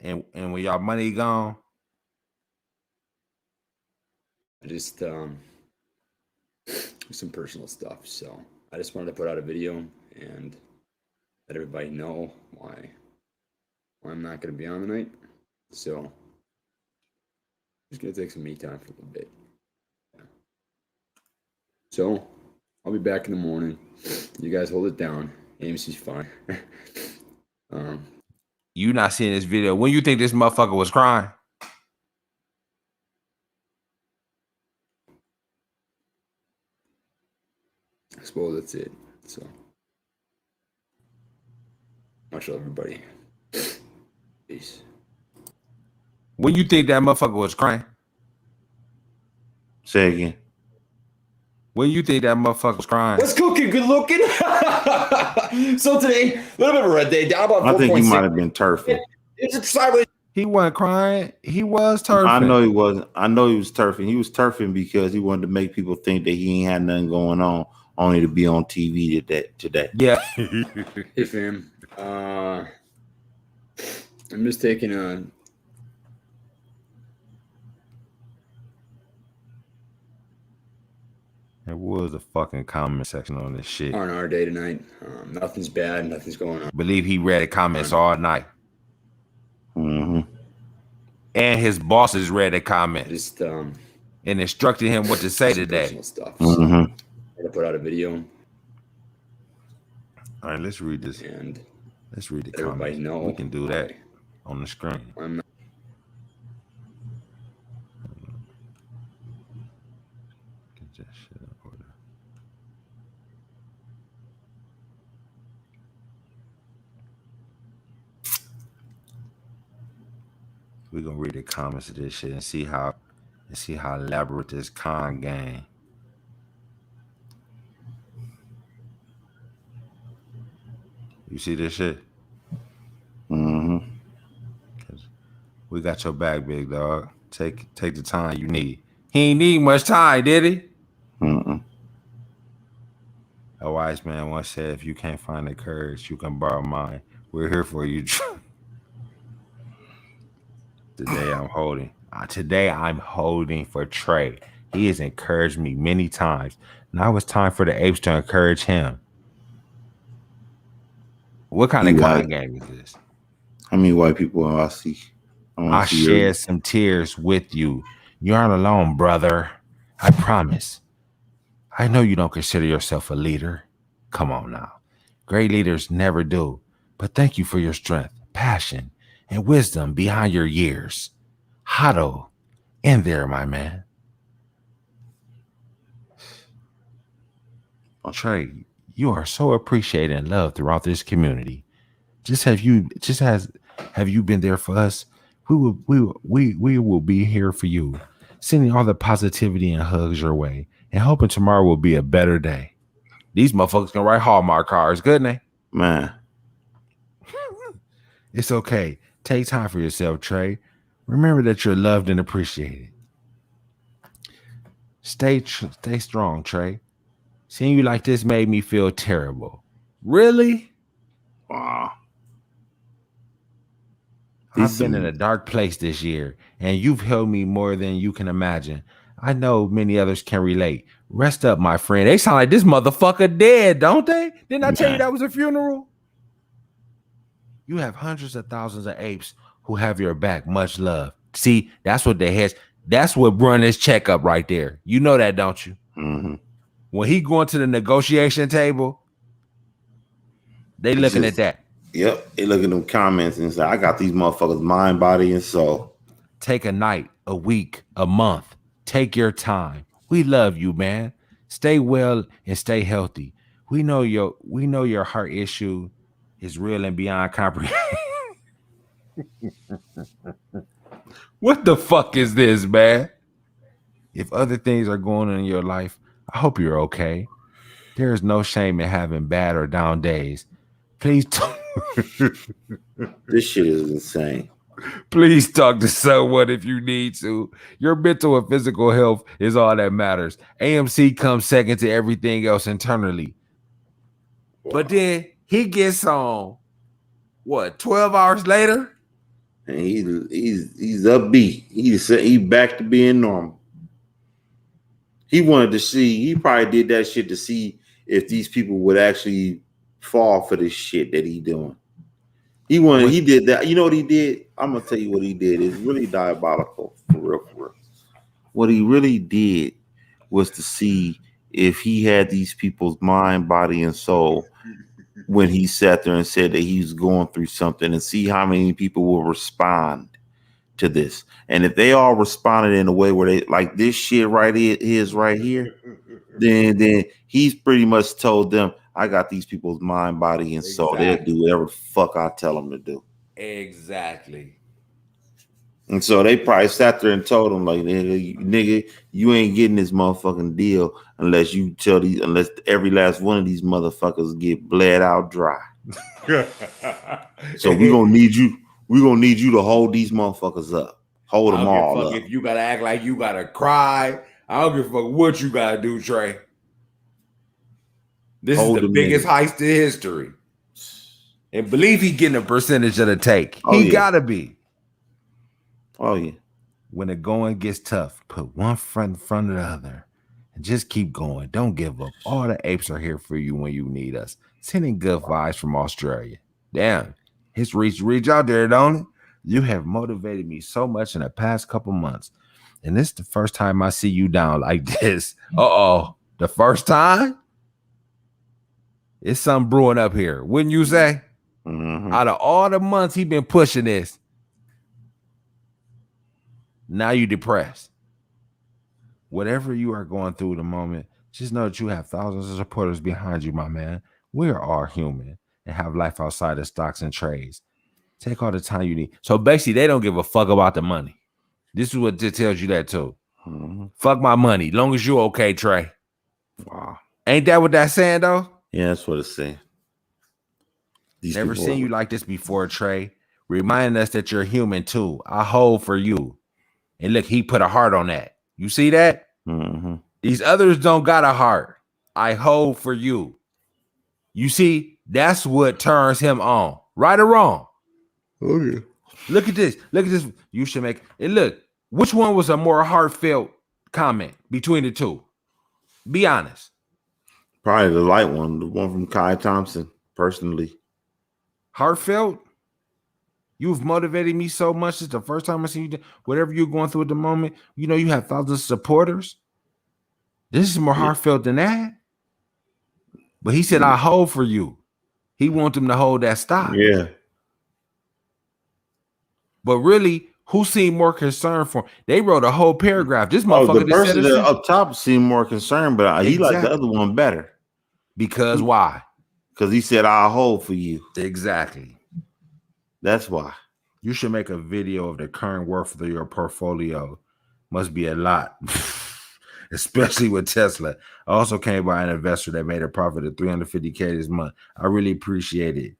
And when y'all money gone, just some personal stuff. So I just wanted to put out a video and let everybody know why I'm not going to be on tonight. So just going to take some me time for a little bit. Yeah. So I'll be back in the morning. You guys hold it down. AMC's fine. You not seeing this video. When you think this motherfucker was crying? I suppose that's it. So much love, everybody. Peace. When you think that motherfucker was crying? Say again. When you think that motherfucker was crying? What's cooking? Good looking. So today, a little bit of a red day. Down about 4.6. I think he might have been turfing. It's sideways. He wasn't crying. He was turfing. I know he wasn't. I know he was turfing. He was turfing because he wanted to make people think that he ain't had nothing going on, only to be on TV today. Yeah. Hey fam, I'm just taking a. There was a fucking comment section on this shit. R&R day tonight. Nothing's bad. Nothing's going on. Believe he read the comments all night. Mm-hmm. And his bosses read the comments. Just and instructed him what to say today. Stuff. Mm-hmm. I'm gonna put out a video. All right, let's read this. And let's read the everybody comments. know We can do that on the screen. I'm not. Get that shit in order. We're gonna read the comments of this shit and see how elaborate this con game. You see this shit? Mm-hmm. We got your back, big dog. Take the time you need. He ain't need much time, did he? Mm-mm. A wise man once said, if you can't find the courage, you can borrow mine. We're here for you. Today I'm holding for Trey. He has encouraged me many times. Now it's time for the apes to encourage him. What kind of con game is this? How many white people I see? I shed some tears with you. You aren't alone, brother. I promise. I know you don't consider yourself a leader. Come on now. Great leaders never do. But thank you for your strength, passion, and wisdom behind your years. Huddle in there, my man. Trey, you are so appreciated and loved throughout this community. Have you been there for us? We will be here for you, sending all the positivity and hugs your way, and hoping tomorrow will be a better day. These motherfuckers can write Hallmark cards, couldn't they? Man. It's okay. Take time for yourself, Trey. Remember that you're loved and appreciated. Stay strong, Trey. Seeing you like this made me feel terrible. Really? Wow. I've been in a dark place this year, and you've helped me more than you can imagine. I know many others can relate. Rest up, my friend. They sound like this motherfucker dead, don't they? Didn't I tell you that was a funeral? You have hundreds of thousands of apes who have your back. Much love. See, that's what they has. That's what run this checkup right there. You know that, don't you? Mm-hmm. When he going to the negotiation table, they looking at that. Yep. They look at them comments and say, I got these motherfuckers mind, body, and soul. Take a night, a week, a month. Take your time. We love you, man. Stay well and stay healthy. We know your heart issue is real and beyond comprehension. What the fuck is this, man? If other things are going on in your life, I hope you're okay. There is no shame in having bad or down days. Please This shit is insane. Please talk to someone if you need to. Your mental and physical health is all that matters. AMC comes second to everything else internally. Wow. But then he gets on, 12 hours later? And he's upbeat. He back to being normal. He wanted to see, he probably did that shit to see if these people would actually fall for this shit that he doing. He did that. You know what he did? I'm gonna tell you what he did. It's really diabolical, for real. What he really did was to see if he had these people's mind, body, and soul when he sat there and said that he was going through something, and see how many people will respond to this. And if they all responded in a way where they like this shit right here, then he's pretty much told them, I got these people's mind, body, and soul. They'll do whatever the fuck I tell them to do. Exactly. And so they probably sat there and told him, like, nigga, you ain't getting this motherfucking deal unless every last one of these motherfuckers get bled out dry. So we're gonna need you to hold these motherfuckers up. Hold them all up. If you gotta act like you gotta cry, I don't give a fuck what you gotta do, Trey. This is the biggest heist in history. And believe he getting a percentage of the take. He gotta be. Oh, yeah. When the going gets tough, put one foot in front of the other and just keep going. Don't give up. All the apes are here for you when you need us. Sending good vibes from Australia. Damn. His reach out there, don't it? You have motivated me so much in the past couple months. And this is the first time I see you down like this. Uh-oh. The first time? It's something brewing up here. Wouldn't you say? Mm-hmm. Out of all the months he been pushing this, now you depressed. Whatever you are going through at the moment, just know that you have thousands of supporters behind you, my man. We are all human and have life outside of stocks and trades. Take all the time you need. So basically, they don't give a fuck about the money. This is what it tells you that too. Mm-hmm. Fuck my money, long as you okay, Trey. Wow. Ain't that what that's saying though? Yeah, that's what it's saying. Never seen you like this before, Trey. Reminding us that you're human too. I hold for you. And look, he put a heart on that. You see that? Mm-hmm. These others don't got a heart. I hold for you. You see, that's what turns him on. Right or wrong? Oh, yeah. Look at this. Look at this. You should make it. Look, which one was a more heartfelt comment between the two? Be honest. Probably the light one, the one from Kai Thompson, personally. Heartfelt? You've motivated me so much. It's the first time I see you. Whatever you're going through at the moment, you know you have thousands of supporters. This is more heartfelt than that. But he said, I hold for you. He wants them to hold that stock. Yeah. But really, who seemed more concerned for him? They wrote a whole paragraph. This motherfucker. The person that up top seemed more concerned, but he liked the other one better. Because why? Because he said, I'll hold for you. Exactly. That's why. You should make a video of the current worth of your portfolio. Must be a lot. Especially with Tesla. I also came by an investor that made a profit of $350K this month. I really appreciate it.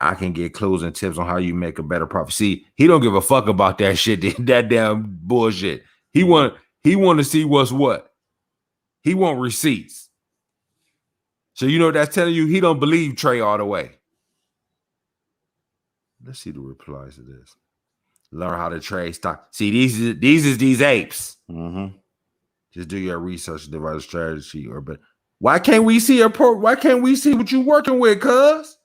I can get clues and tips on how you make a better profit. See, he don't give a fuck about that shit, that damn bullshit. He want to see what's what. He want receipts. So you know what that's telling you? He don't believe Trey all the way. Let's see the replies to this. Learn how to trade stock. See, these apes. Mm-hmm. Just do your research and devise a strategy. But why can't we see why can't we see what you're working with, cuz?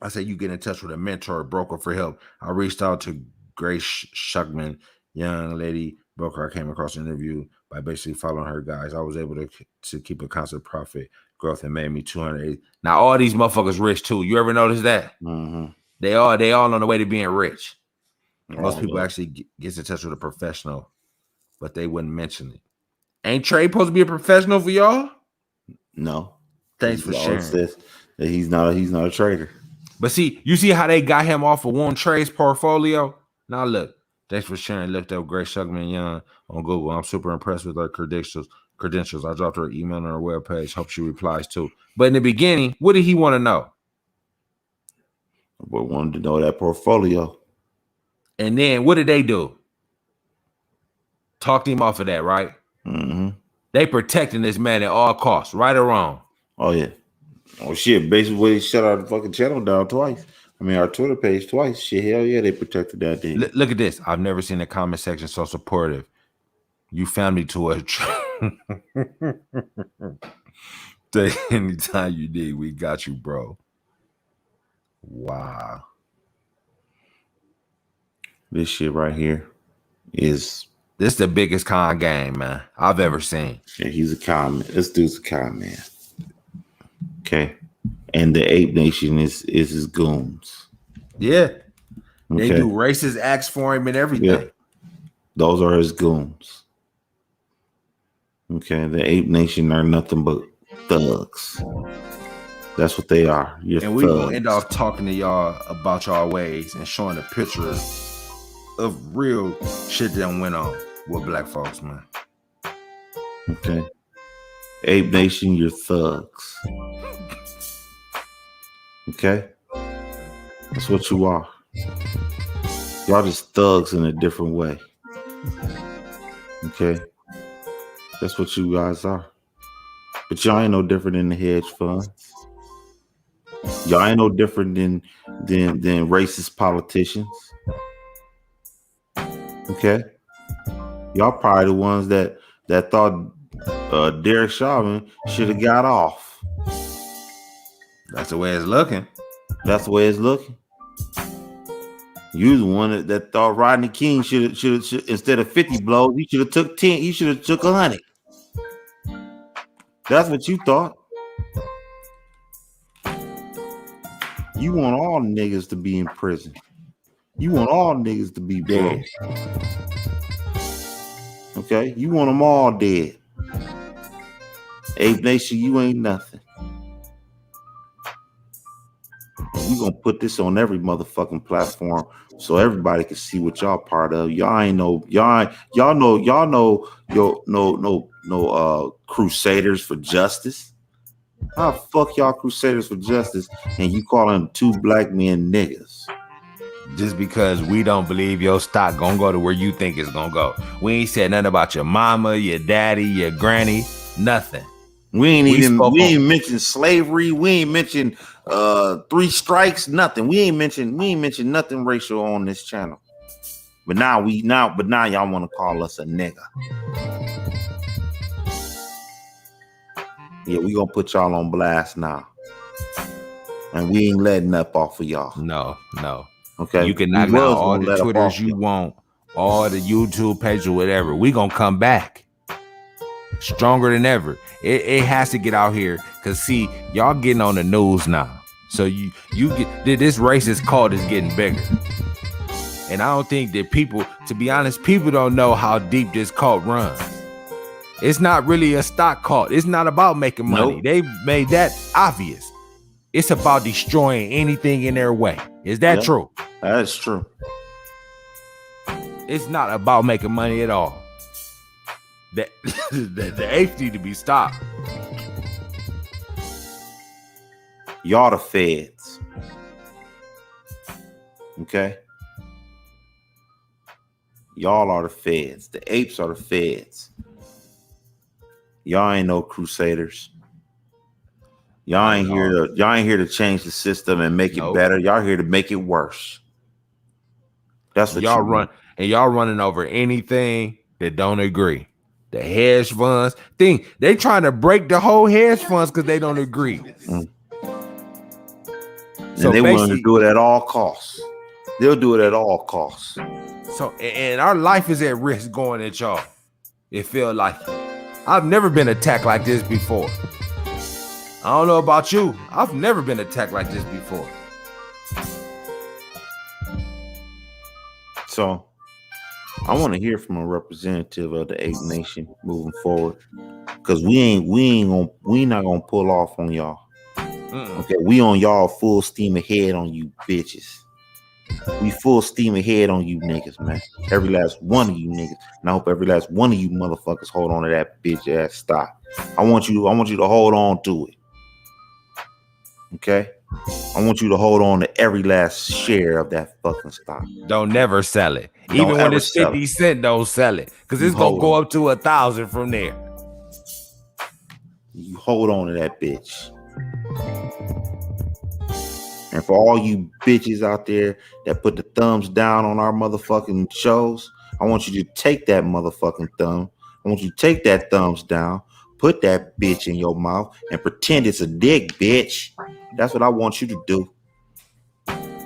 I said you get in touch with a mentor or broker for help. I reached out to Grace Shuckman, young lady broker. I came across an interview by basically following her guys. I was able to keep a constant profit growth and made me 280. Now all these motherfuckers rich too. You ever notice that? Mm-hmm. They all on the way to being rich. Most people actually get in touch with a professional, but they wouldn't mention it. Ain't Trey supposed to be a professional for y'all? No. Thanks for sharing. Says that he's not a trader. But see, you see how they got him off of one Trey's portfolio? Now look, thanks for sharing. Looked up Grace Shuckman Young on Google. I'm super impressed with her credentials. I dropped her email on her webpage. Hope she replies too. But in the beginning, what did he want to know? We wanted to know that portfolio. And then what did they do? Talked him off of that, right? Mm-hmm. They protecting this man at all costs, right or wrong? Oh yeah. Oh shit! Basically, shut our fucking channel down twice. I mean, our Twitter page twice. Shit, hell yeah, they protected that thing. Look at this. I've never seen a comment section so supportive. You found me to a anytime you need. We got you, bro. Wow. This shit right here is the biggest con game, man, I've ever seen. Yeah, he's a con man. This dude's a con man. Okay. And the Ape Nation is his goons. Yeah. Okay. They do racist acts for him and everything. Yeah. Those are his goons. Okay. The Ape Nation are nothing but thugs. That's what they are. You're and we're going to end off talking to y'all about y'all ways and showing a picture of real shit that went on with black folks, man. Okay. Ape Nation, you're thugs. Okay? That's what you are. Y'all just thugs in a different way. Okay? That's what you guys are. But y'all ain't no different than the hedge funds. Y'all ain't no different than racist politicians. Okay? Y'all probably the ones that thought Derek Chauvin should have got off. That's the way it's looking. That's the way it's looking. You the one that thought Rodney King should instead of 50 blows, he should have took 10. He should have took 100. That's what you thought. You want all niggas to be in prison. You want all niggas to be dead. Okay? You want them all dead. Ape Nation, you ain't nothing. We gonna put this on every motherfucking platform so everybody can see what y'all part of. Y'all know crusaders for justice. How the fuck y'all crusaders for justice and you calling 2 black men niggas? Just because we don't believe your stock gonna go to where you think it's gonna go. We ain't said nothing about your mama, your daddy, your granny, nothing. We ain't mentioned slavery. We ain't mentioned 3 strikes, nothing. We ain't mentioned nothing racial on this channel. But now y'all want to call us a nigga. Yeah, we gonna put y'all on blast now. And we ain't letting up off of y'all. No. Okay. You can knock down all the Twitters you want, all the YouTube pages or whatever. We gonna come back stronger than ever. It has to get out here because see, y'all getting on the news now. So you get this racist cult is getting bigger. And I don't think that people, to be honest, people don't know how deep this cult runs. It's not really a stock cult. It's not about making money. Nope. They made that obvious. It's about destroying anything in their way. Is that true? That's true. It's not about making money at all. The apes need to be stopped. Y'all the feds. Okay? Y'all are the feds. The apes are the feds. Y'all ain't no crusaders. Y'all ain't here to change the system and make it better. Y'all here to make it worse. That's what y'all run, and y'all running over anything that don't agree. The hedge funds they trying to break the whole hedge funds because they don't agree. And So they willing to basically, do it at all costs. They'll do it at all costs. so and our life is at risk going at y'all. It feel like it. I've never been attacked like this before. I don't know about you. I've never been attacked like this before. So I want to hear from a representative of the Ape Nation moving forward, because we not gonna pull off on y'all. Okay, we on y'all full steam ahead on you bitches. We full steam ahead on you niggas, man. Every last one of you niggas. And I hope every last one of you motherfuckers hold on to that bitch ass stock. I want you to hold on to it. Okay? I want you to hold on to every last share of that fucking stock. Don't never sell it. Don't Even when ever it's sell 50 cents, don't sell it. Because it's going to go up to 1,000 from there. You hold on to that bitch. And for all you bitches out there that put the thumbs down on our motherfucking shows, I want you to take that motherfucking thumb. I want you to take that thumbs down, put that bitch in your mouth, and pretend it's a dick, bitch. That's what I want you to do.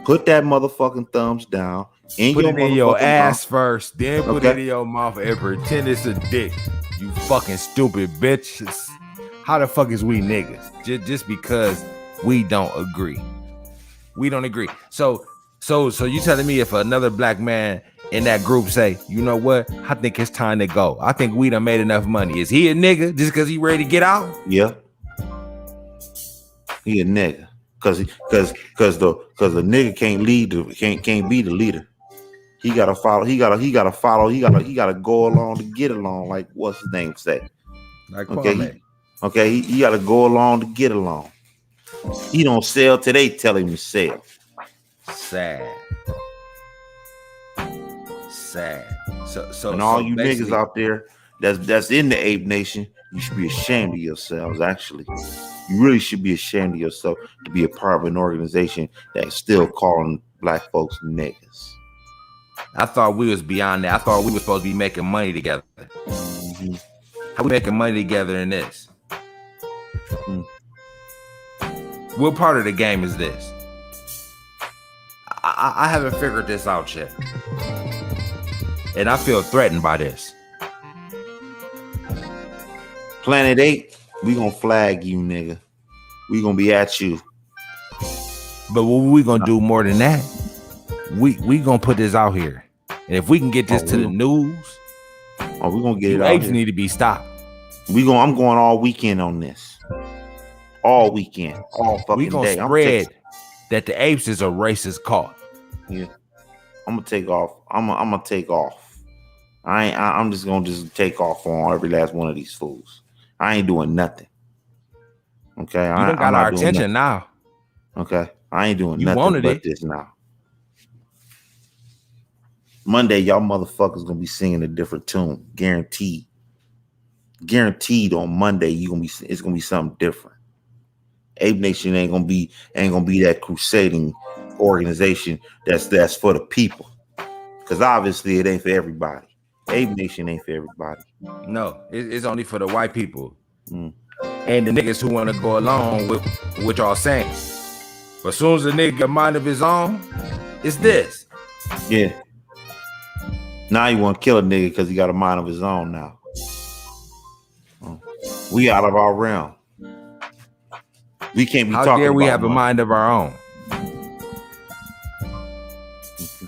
Put that motherfucking thumbs down in put your it in your motherfucking ass mouth. first, then put it in your mouth and pretend it's a dick. You fucking stupid bitch. How the fuck is we niggas? Just because we don't agree. We don't agree. So you telling me if another black man in that group say, you know what? I think it's time to go. I think we done made enough money. Is he a nigga just because he ready to get out? Yeah. He a nigga. Cause the nigga can't lead can't be the leader. He gotta follow, he gotta go along to get along, like what's his name say. Like okay, he gotta go along to get along. He don't sell till they tell him to sell. Sad. So and all you niggas out there that's in the Ape Nation, you should be ashamed of yourselves. Actually, you really should be ashamed of yourself to be a part of an organization that's still calling black folks niggas. I thought we was beyond that. I thought we were supposed to be making money together. Mm-hmm. How we making money together in this? What part of the game is this? I haven't figured this out yet. And I feel threatened by this. Planet 8, we gonna flag you, nigga. We gonna be at you. But what we gonna do more than that? We gonna put this out here. And if we can get this to the news, we gonna get it out apes here. Need to be stopped. I'm going all weekend on this. All weekend. All fucking day. We gonna spread that the apes is a racist cult. Yeah. I'm gonna take off. I'm gonna take off. I'm just gonna take off on every last one of these fools. I ain't doing nothing. Okay. You don't got our attention now. Okay. I ain't doing you nothing but this now. Monday, y'all motherfuckers gonna be singing a different tune. Guaranteed. Guaranteed on Monday, it's gonna be something different. Ape Nation ain't gonna be that crusading organization that's for the people. Because obviously it ain't for everybody. Ape Nation ain't for everybody. No, it's only for the white people. And the niggas who want to go along with what y'all saying. But as soon as the nigga get mind of his own, it's this. Yeah. Now you want to kill a nigga because he got a mind of his own now. We out of our realm. We can't be talking about How dare we have a mind of our own?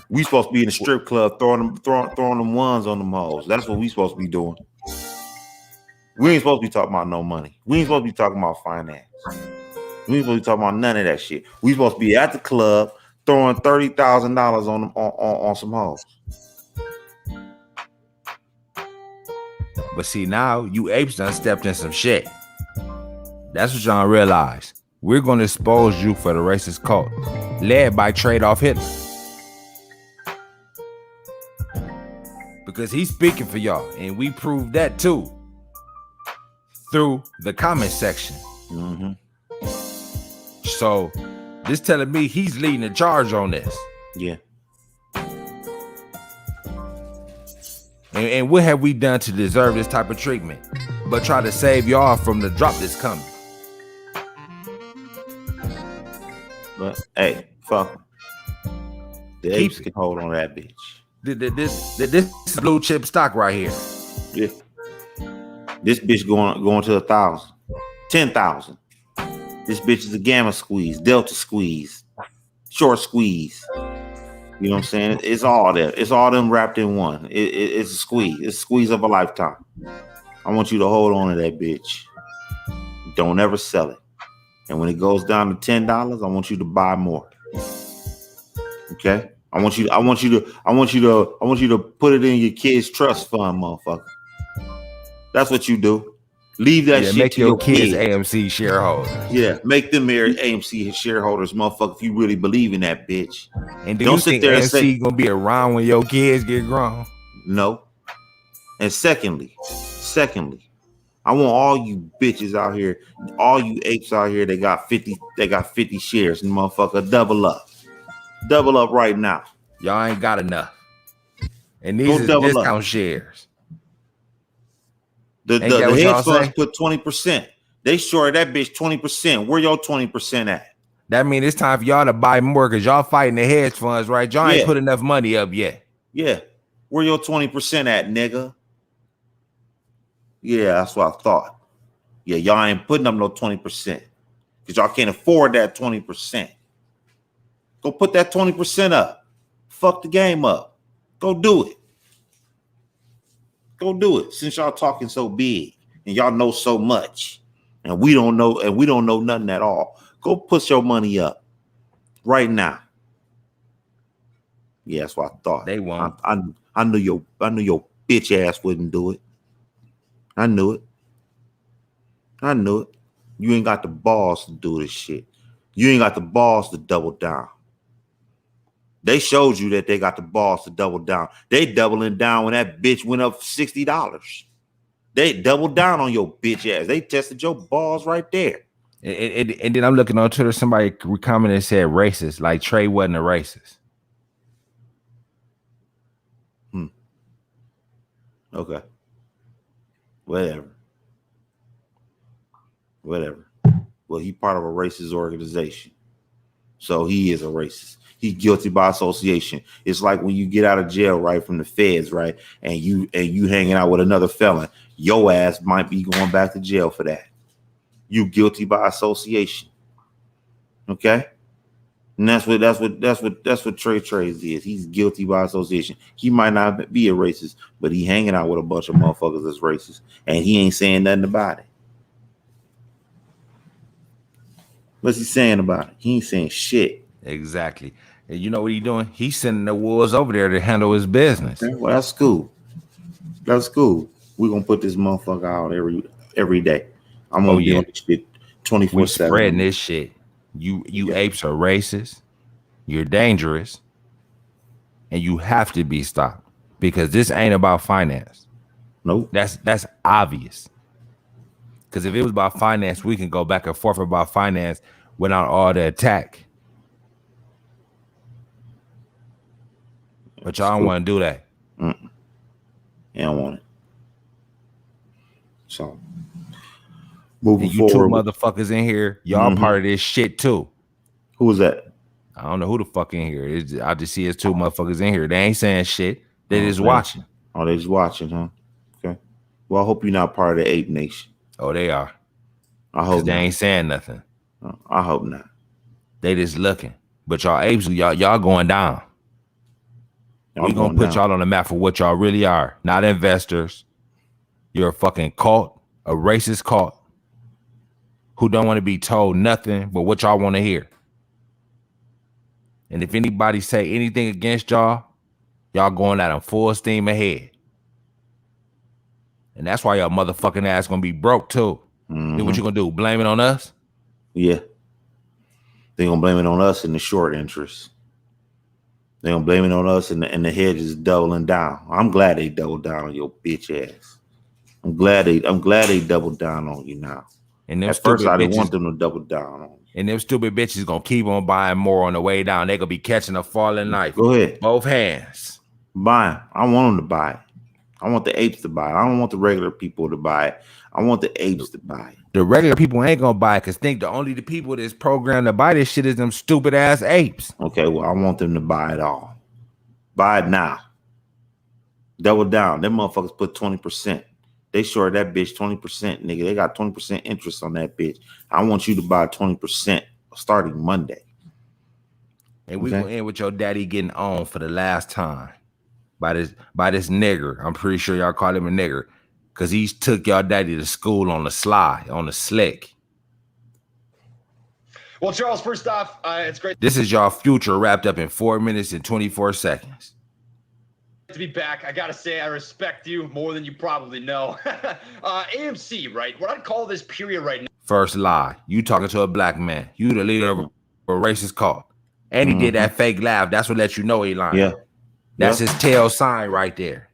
We supposed to be in the strip club throwing them ones on them hoes. That's what we supposed to be doing. We ain't supposed to be talking about no money. We ain't supposed to be talking about finance. We ain't supposed to be talking about none of that shit. We supposed to be at the club throwing $30,000 on some hoes. But see, now you apes done stepped in some shit. That's what y'all realize. We're going to expose you for the racist cult led by Trey Hitler. Because he's speaking for y'all. And we proved that too. Through the comment section. So this telling me he's leading the charge on this. Yeah. And what have we done to deserve this type of treatment? But try to save y'all from the drop that's coming. But hey, fuck 'em. The apes can hold on that bitch. This blue chip stock right here. Yeah. This bitch going to 1,000, 10,000. This bitch is a gamma squeeze, delta squeeze, short squeeze. You know what I'm saying? It's all there. It's all them wrapped in one. It's a squeeze. It's a squeeze of a lifetime. I want you to hold on to that bitch. Don't ever sell it. And when it goes down to $10, I want you to buy more. Okay? I want you to put it in your kids' trust fund, motherfucker. That's what you do. Leave that shit make to your kids kids. AMC shareholders. Yeah, make them AMC shareholders, motherfucker, if you really believe in that bitch. And don't sit there and say gonna be around when your kids get grown? No. And secondly, I want all you bitches out here, all you apes out here that got 50 shares, and motherfucker, double up. Double up right now. Y'all ain't got enough. And these are discount shares. The hedge funds put 20%. They short that bitch 20%. Where your 20% at? That means it's time for y'all to buy more because y'all fighting the hedge funds, right? Y'all ain't put enough money up yet. Yeah. Where your 20% at, nigga? Yeah, that's what I thought. Yeah, y'all ain't putting up no 20% because y'all can't afford that 20%. Go put that 20% up. Fuck the game up. Go do it. Go do it. Since y'all talking so big and y'all know so much, and we don't know nothing at all. Go put your money up right now. Yeah, that's what I thought. They won't. I knew your bitch ass wouldn't do it. I knew it. You ain't got the balls to do this shit. You ain't got the balls to double down. They showed you that they got the balls to double down. They doubling down when that bitch went up $60. They doubled down on your bitch ass. They tested your balls right there. And then I'm looking on Twitter, somebody commented and said racist, like Trey wasn't a racist. Okay. Whatever. Well, he part of a racist organization. So he is a racist. He's guilty by association. It's like when you get out of jail, right, from the feds, right, and you hanging out with another felon, your ass might be going back to jail for that. You guilty by association. Okay? And that's what Trey is. He's guilty by association. He might not be a racist, but he hanging out with a bunch of motherfuckers that's racist, and he ain't saying nothing about it. What's he saying about it? He ain't saying shit. Exactly. And you know what he's doing? He's sending the wolves over there to handle his business. Okay, well, that's cool. We're gonna put this motherfucker out every day. I'm gonna be on this shit 24/7. We spreading this shit. You apes are racist. You're dangerous, and you have to be stopped because this ain't about finance. Nope. That's obvious. Because if it was about finance, we can go back and forth about finance without all the attack. But y'all don't want to do that. Yeah, I don't want it. So, moving and you forward, two motherfuckers in here, y'all part of this shit too. Who was that? I don't know who the fuck in here. I just see it's two motherfuckers in here. They ain't saying shit. They just watching. Oh, they just watching, huh? Okay. Well, I hope you're not part of the ape nation. Oh, they are. I hope they ain't saying nothing. I hope not. They just looking. But y'all apes, y'all going down. We're gonna put y'all on the map for what y'all really are. Not investors. You're a fucking cult, a racist cult who don't want to be told nothing but what y'all want to hear. And if anybody say anything against y'all, y'all going at them full steam ahead. And that's why y'all motherfucking ass gonna be broke too. Then what you gonna do? Blame it on us? Yeah. They gonna blame it on us in the short interest. They gonna blame it on us and the hedge is doubling down. I'm glad they doubled down on your bitch ass. I'm glad they doubled down on you now. And them at first I didn't want them to double down on you. And them stupid bitches gonna keep on buying more on the way down. They gonna be catching a falling knife. Go ahead. Both hands. Buy them. I want them to buy it. I want the apes to buy it. I don't want the regular people to buy it. I want the apes to buy it. The regular people ain't gonna buy it because think the people that's programmed to buy this shit is them stupid ass apes. Okay, well, I want them to buy it all. Buy it now. Double down. Them motherfuckers put 20%. They short that bitch 20%, nigga. They got 20% interest on that bitch. I want you to buy 20% starting Monday. And we gonna end with your daddy getting on for the last time by this nigger. I'm pretty sure y'all call him a nigger because he took y'all daddy to school on the sly, on the slick. Well, Charles, first off, it's great. This is y'all future wrapped up in 4 minutes and 24 seconds. To be back. I gotta say I respect you more than you probably know. AMC, right? What I'd call this period right now. First lie. You talking to a black man. You the leader of a racist cult. And he did that fake laugh. That's what let you know he lying. Yeah. That's his tail sign right there.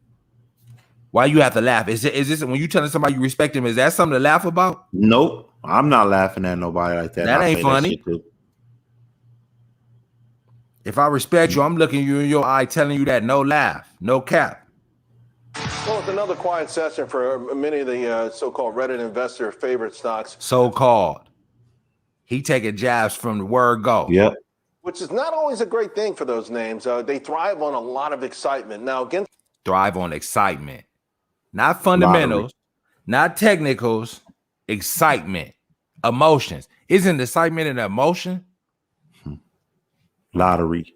Why you have to laugh? Is this when you telling somebody you respect him, is that something to laugh about? Nope. I'm not laughing at nobody like that. That ain't funny. If I respect you, I'm looking you in your eye telling you that no laugh, no cap. Well, it's another quiet session for many of the so-called Reddit investor favorite stocks. So-called. He taking jabs from the word go. Yep. Which is not always a great thing for those names. They thrive on a lot of excitement. Now, against thrive on excitement. Not fundamentals, not technicals, excitement, emotions. Isn't excitement an emotion? Lottery.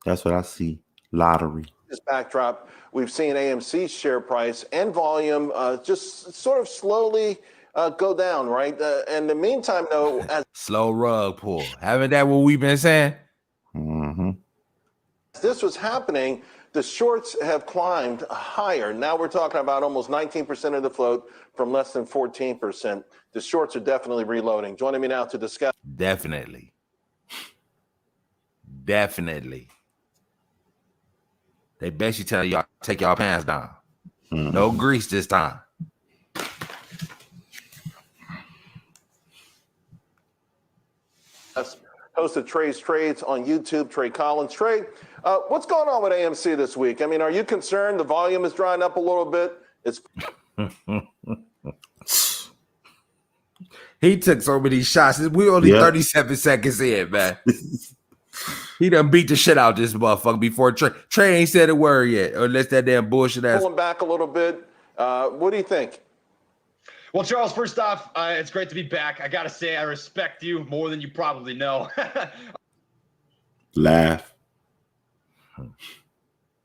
That's what I see. Lottery. This backdrop, we've seen AMC's share price and volume just sort of slowly go down, right? In the meantime, though, as slow rug pull. Haven't that what we've been saying? This was happening, the shorts have climbed higher. Now we're talking about almost 19% of the float from less than 14%. The shorts are definitely reloading. Joining me now to discuss. Definitely. They basically tell y'all take y'all pants down. No grease this time. Host of Trey's Trades on YouTube, Trey Collins. Trey, what's going on with AMC this week? I mean, are you concerned the volume is drying up a little bit? It's He took so many shots. We only 37 seconds in, man. He done beat the shit out this motherfucker before Trey. Trey ain't said a word yet, unless that damn bullshit ass. Pulling back a little bit. What do you think? Well, Charles, first off, it's great to be back. I gotta say I respect you more than you probably know. Laugh.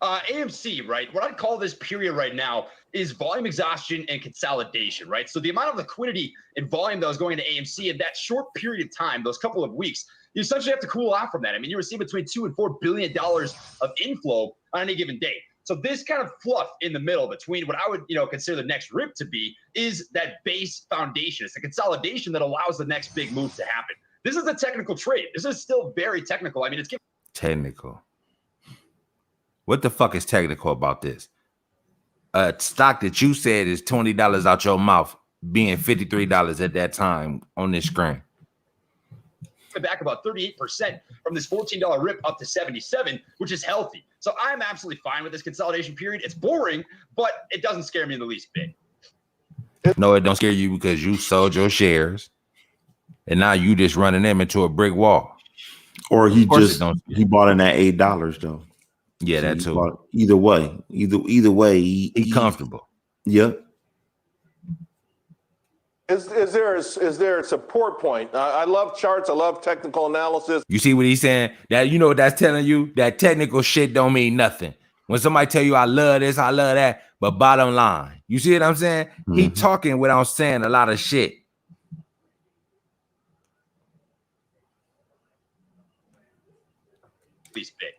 AMC, right? What I'd call this period right now is volume exhaustion and consolidation, right? So the amount of liquidity and volume that was going to AMC in that short period of time, those couple of weeks, you essentially have to cool off from that. I mean, you receive between $2 and $4 billion of inflow on any given day. So this kind of fluff in the middle between what I would, consider the next rip to be is that base foundation. It's the consolidation that allows the next big move to happen. This is a technical trade. This is still very technical. I mean, it's technical. What the fuck is technical about this? A stock that you said is $20 out your mouth being $53 at that time on this screen. Back about 38% from this $14 rip up to 77, which is healthy. So I'm absolutely fine with this consolidation period. It's boring, but it doesn't scare me in the least bit. No, it don't scare you because you sold your shares and now you just running them into a brick wall. Or he bought in at $8 though. Yeah, so that too. Either way, he comfortable. Yep. Is there a support point? I love charts. I love technical analysis. You see what he's saying? That you know what that's telling you? That technical shit don't mean nothing. When somebody tell you I love this, I love that, but bottom line, you see what I'm saying? He talking without saying a lot of shit. Least bit.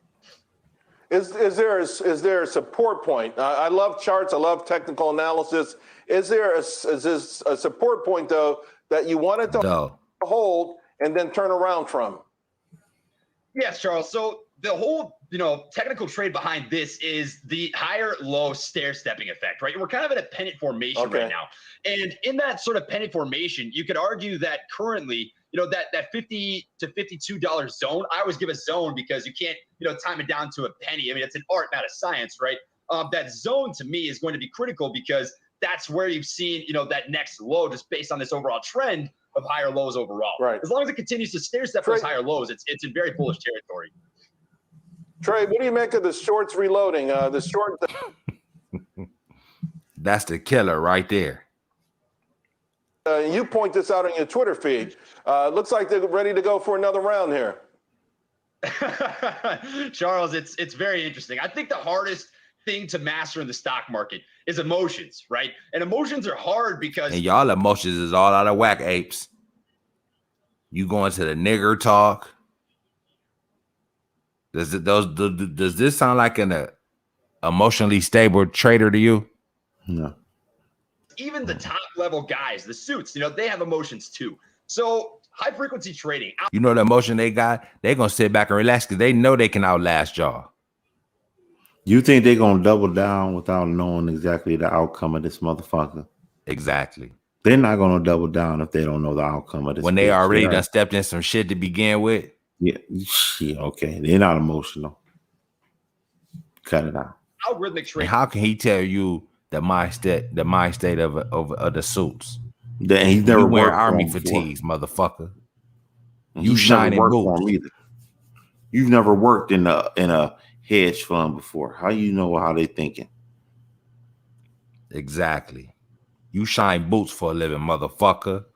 Is there a support point? I love charts. I love technical analysis. Is this a support point though that you wanted to hold and then turn around from? Yes, Charles. So the whole technical trade behind this is the higher low stair stepping effect, right? We're kind of in a pennant formation right now, and in that sort of pennant formation, you could argue that currently, that $50 to $52 zone. I always give a zone because you can't time it down to a penny. I mean, it's an art, not a science, right? that zone to me is going to be critical because that's where you've seen, that next low just based on this overall trend of higher lows overall. Right. As long as it continues to stair step those higher lows, it's in very bullish territory. Trey, what do you make of the shorts reloading? The short. That's the killer right there. You point this out on your Twitter feed. Looks like they're ready to go for another round here. Charles, it's very interesting. I think the hardest thing to master in the stock market is emotions, right? And emotions are hard because and y'all emotions is all out of whack, apes. You going to the nigger talk? Does this sound like an emotionally stable trader to you? No. Even the top level guys, the suits, they have emotions too. So high frequency trading. You know the emotion they got? They're gonna sit back and relax because they know they can outlast y'all. You think they're gonna double down without knowing exactly the outcome of this motherfucker? Exactly. They're not gonna double down if they don't know the outcome of this. When they already done stepped in some shit to begin with. Yeah, okay. They're not emotional. Cut it out. Algorithmic trading. And how can he tell you the mind state of the suits? That he's never you wear worked army for fatigues, motherfucker. And You shining boots. either. You've never worked in a hedge fund before. How you know how they thinking? Exactly. You shine boots for a living, motherfucker.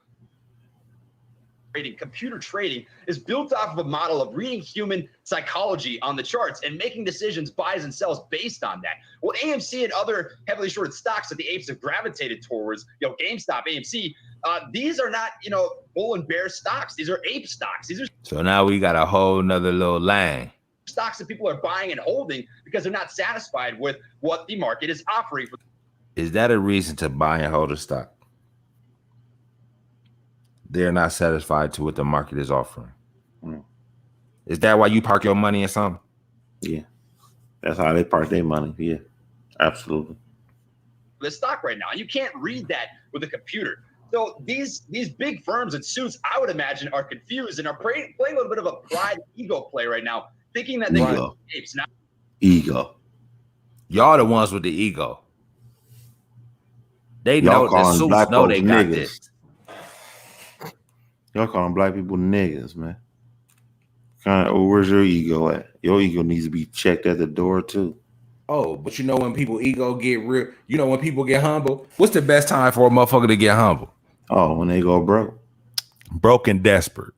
Computer trading is built off of a model of reading human psychology on the charts and making decisions, buys and sells based on that. Well, AMC and other heavily shorted stocks that the apes have gravitated towards, GameStop, AMC, these are not, bull and bear stocks. These are ape stocks. These are So now we got a whole nother little line. stocks that people are buying and holding because they're not satisfied with what the market is offering. Is that a reason to buy and hold a stock? They're not satisfied to what the market is offering. Is that why you park your money in something? Yeah. That's how they park their money. Yeah, absolutely. The stock right now. You can't read that with a computer. So these big firms and suits, I would imagine, are confused and are playing a little bit of a pride ego play right now, thinking that they can apes. Now, ego. Y'all the ones with the ego. They know the suits know they got this. Y'all calling black people niggas, man. Where's your ego at? Your ego needs to be checked at the door too. Oh, but when people ego get real, when people get humble, what's the best time for a motherfucker to get humble? Oh, when they go broke. Broke and desperate.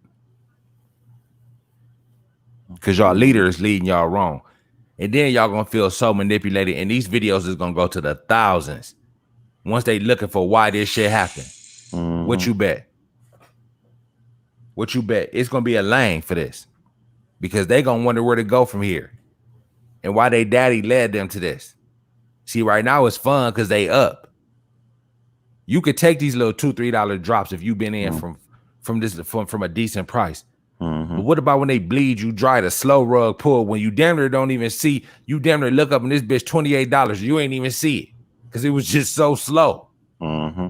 Because y'all leaders leading y'all wrong. And then y'all gonna feel so manipulated. And these videos is gonna go to the thousands. Once they looking for why this shit happened. Mm-hmm. What you bet? What you bet? It's gonna be a lane for this. Because they gonna wonder where to go from here. And why they daddy led them to this. See, right now it's fun because they up. You could take these little $2-3 drops if you've been in from a decent price. Mm-hmm. But what about when they bleed you dry, the slow rug pull, when you damn near don't even see, you damn near look up and this bitch $28, you ain't even see it because it was just so slow. Mm-hmm.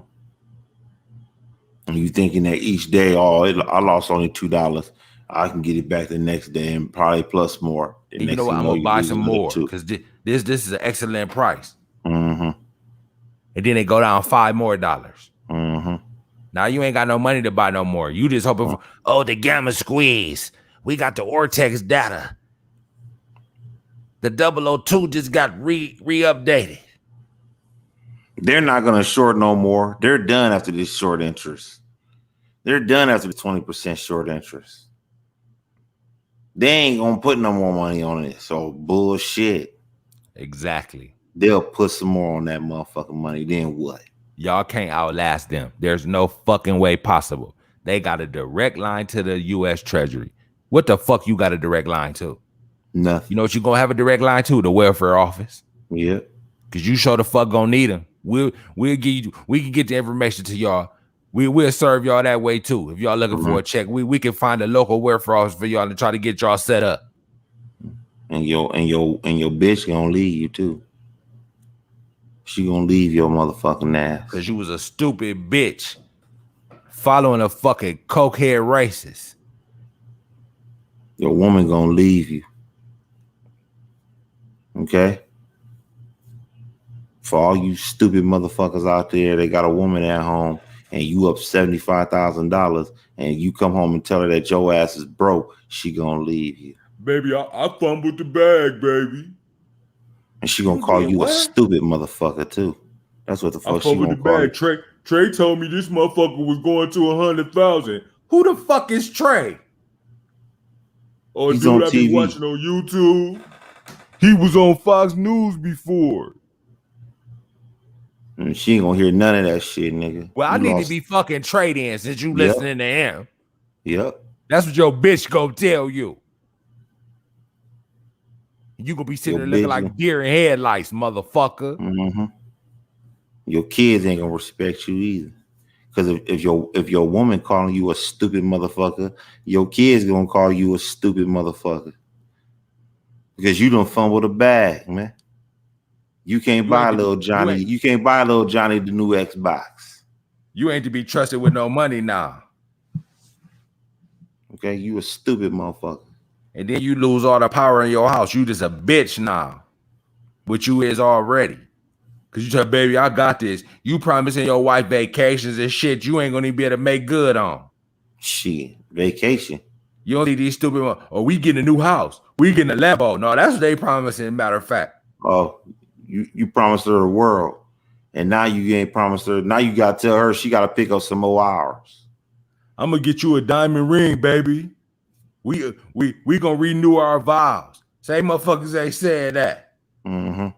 And you thinking that each day, I lost only $2. I can get it back the next day and probably plus more. And you know what? I'm gonna buy some more because this is an excellent price. Mm-hmm. And then they go down $5 more. Mm-hmm. Now you ain't got no money to buy no more. You just hoping for the gamma squeeze. We got the Ortex data. The 002 just got re-updated. They're not gonna short no more. They're done after this short interest. They're done after the 20% short interest. They ain't gonna put no more money on it. So bullshit. Exactly. They'll put some more on that motherfucking money. Then what? Y'all can't outlast them. There's no fucking way possible. They got a direct line to the U.S. Treasury. What the fuck you got a direct line to? Nothing. You know what you gonna have a direct line to? The welfare office. Yeah. Cause you sure the fuck gonna need them. We can get the information to y'all. We'll serve y'all that way too. If y'all looking for a check, we can find a local welfare office for y'all to try to get y'all set up. And your bitch gonna leave you too. She gonna leave your motherfucking ass. Cause you was a stupid bitch following a fucking cokehead racist. Your woman gonna leave you. Okay? For all you stupid motherfuckers out there, they got a woman at home and you up $75,000 and you come home and tell her that your ass is broke, she gonna leave you. Baby, I fumbled the bag, baby. And she gonna call you a stupid motherfucker too. That's what the fuck she gonna call you. Trey told me this motherfucker was going to 100,000. Who the fuck is Trey? Oh, He's dude, on I've been TV. watching on YouTube. He was on Fox News before. And she ain't gonna hear none of that shit, nigga. Well, I need to be fucking Trey then since you listening to him. Yep. That's what your bitch gonna tell you. You gonna be sitting there looking like deer in headlights, motherfucker. Mm-hmm. Your kids ain't gonna respect you either. Because if your woman calling you a stupid motherfucker, your kids gonna call you a stupid motherfucker. Because you done fumbled the bag, man. You can't buy little Johnny. You can't buy little Johnny the new Xbox. You ain't to be trusted with no money now. Okay, you a stupid motherfucker. And then you lose all the power in your house. You just a bitch now. Which you is already. Because you tell baby, I got this. You promising your wife vacations and shit you ain't gonna even be able to make good on. Shit, vacation. You don't need these stupid ones. Oh, we getting a new house. We getting a Lambo. No, that's what they promising, matter of fact. Oh, you promised her the world. And now you ain't promised her. Now you gotta tell her she gotta pick up some more hours. I'm gonna get you a diamond ring, baby. We gonna renew our vows. Same motherfuckers ain't said that. Mm-hmm.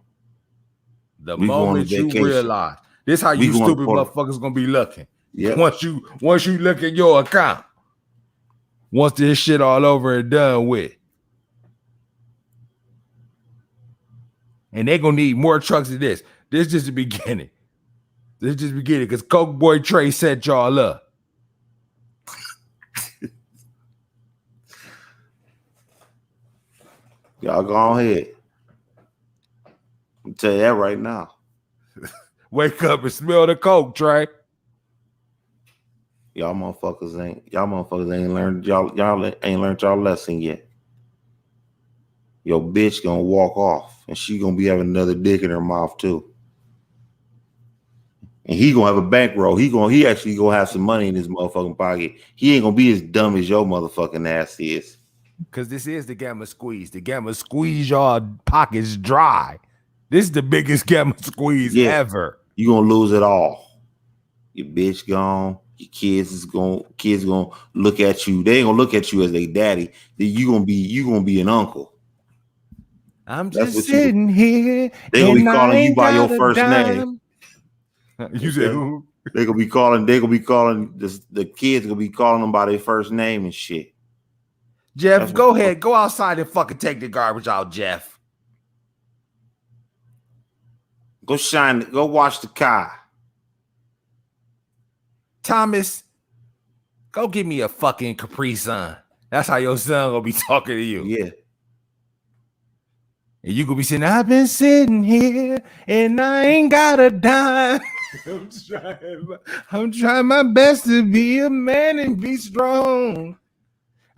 The moment you realize this how you stupid motherfuckers gonna be looking. Yeah. Once you look at your account. Once this shit all over and done with. And they're gonna need more trucks than this. This is just the beginning. This is just the beginning because Coke Boy Trey set y'all up. Y'all go ahead. I'll tell you that right now. Wake up and smell the Coke, Trey. Y'all motherfuckers ain't learned y'all ain't learned y'all lesson yet. Your bitch gonna walk off and she gonna be having another dick in her mouth too. And he gonna have a bankroll. He actually gonna have some money in his motherfucking pocket. He ain't gonna be as dumb as your motherfucking ass is. Because this is the gamma squeeze. The gamma squeeze y'all pockets dry. This is the biggest gamma squeeze ever. You gonna lose it all. Your bitch gone. Your kids gonna look at you. They ain't gonna look at you as their daddy. You gonna be an uncle. I'm just sitting here. They gonna be calling you by your first name. You said who? They gonna be calling the kids gonna be calling them by their first name and shit. Jeff, go ahead. Go outside and fucking take the garbage out, Jeff. Go wash the car. Thomas, go give me a fucking Capri Sun. That's how your son gonna be talking to you. Yeah. And you gonna be saying, I've been sitting here and I ain't got a dime. I'm trying my best to be a man and be strong.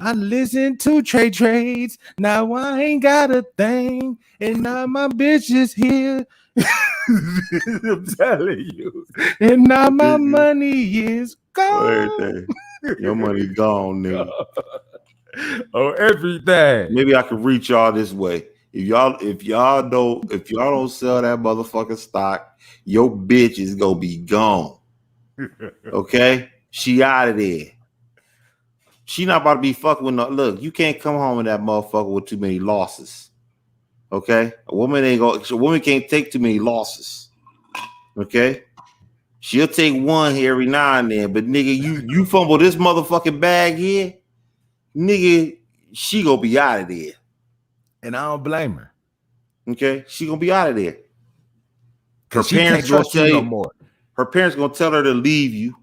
I listen to trades. Now I ain't got a thing. And now my bitch is here. I'm telling you. And now my money is gone. Your money gone, nigga. Oh, everything. Maybe I could reach y'all this way. If y'all don't sell that motherfucking stock, your bitch is gonna be gone. Okay? She out of there. She not about to be fucking with no. Look, you can't come home with that motherfucker with too many losses. Okay? A woman can't take too many losses. Okay? She'll take one here every now and then, but nigga, you fumble this motherfucking bag here, nigga, she gonna be out of there. And I don't blame her. Okay? She gonna be out of there. Her She parents can't gonna trust tell you you no more. Her parents gonna tell her to leave you.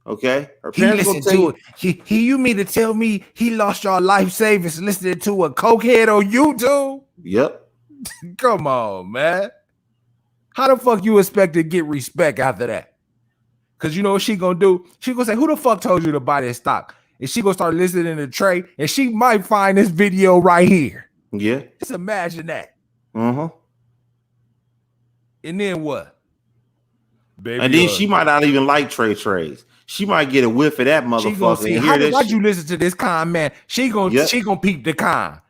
Okay? Her He parents listened gonna tell to you. it. You mean to tell me he lost y'all life savings listening to a cokehead on YouTube? Yep. Come on, man. How the fuck you expect to get respect after that? Because you know what she gonna do? She gonna say, who the fuck told you to buy this stock? And she gonna start listening to Trey, and she might find this video right here. Yeah. Just imagine that. Uh-huh. And then what? Baby, And then she might not even like Trey's. She might get a whiff of that motherfucker. She gonna see why'd you listen to this con man? She gonna peep the con.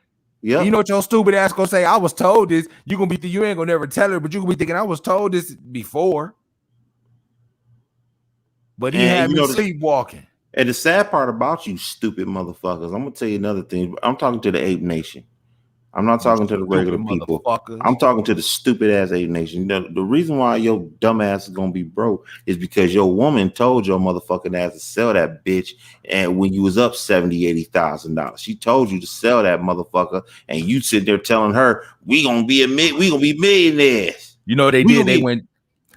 Yeah. You know what your stupid ass gonna say? I was told this. You ain't gonna never tell her, but you gonna be thinking I was told this before. But he had me sleepwalking. And the sad part about you stupid motherfuckers, I'm gonna tell you another thing. I'm talking to the ape nation. I'm not talking to the regular people. I'm talking to the stupid ass ape nation. The reason why your dumb ass is gonna be broke is because your woman told your motherfucking ass to sell that bitch, and when you was up $70,000-$80,000, she told you to sell that motherfucker, and you sit there telling her we gonna be millionaires. You know what they did?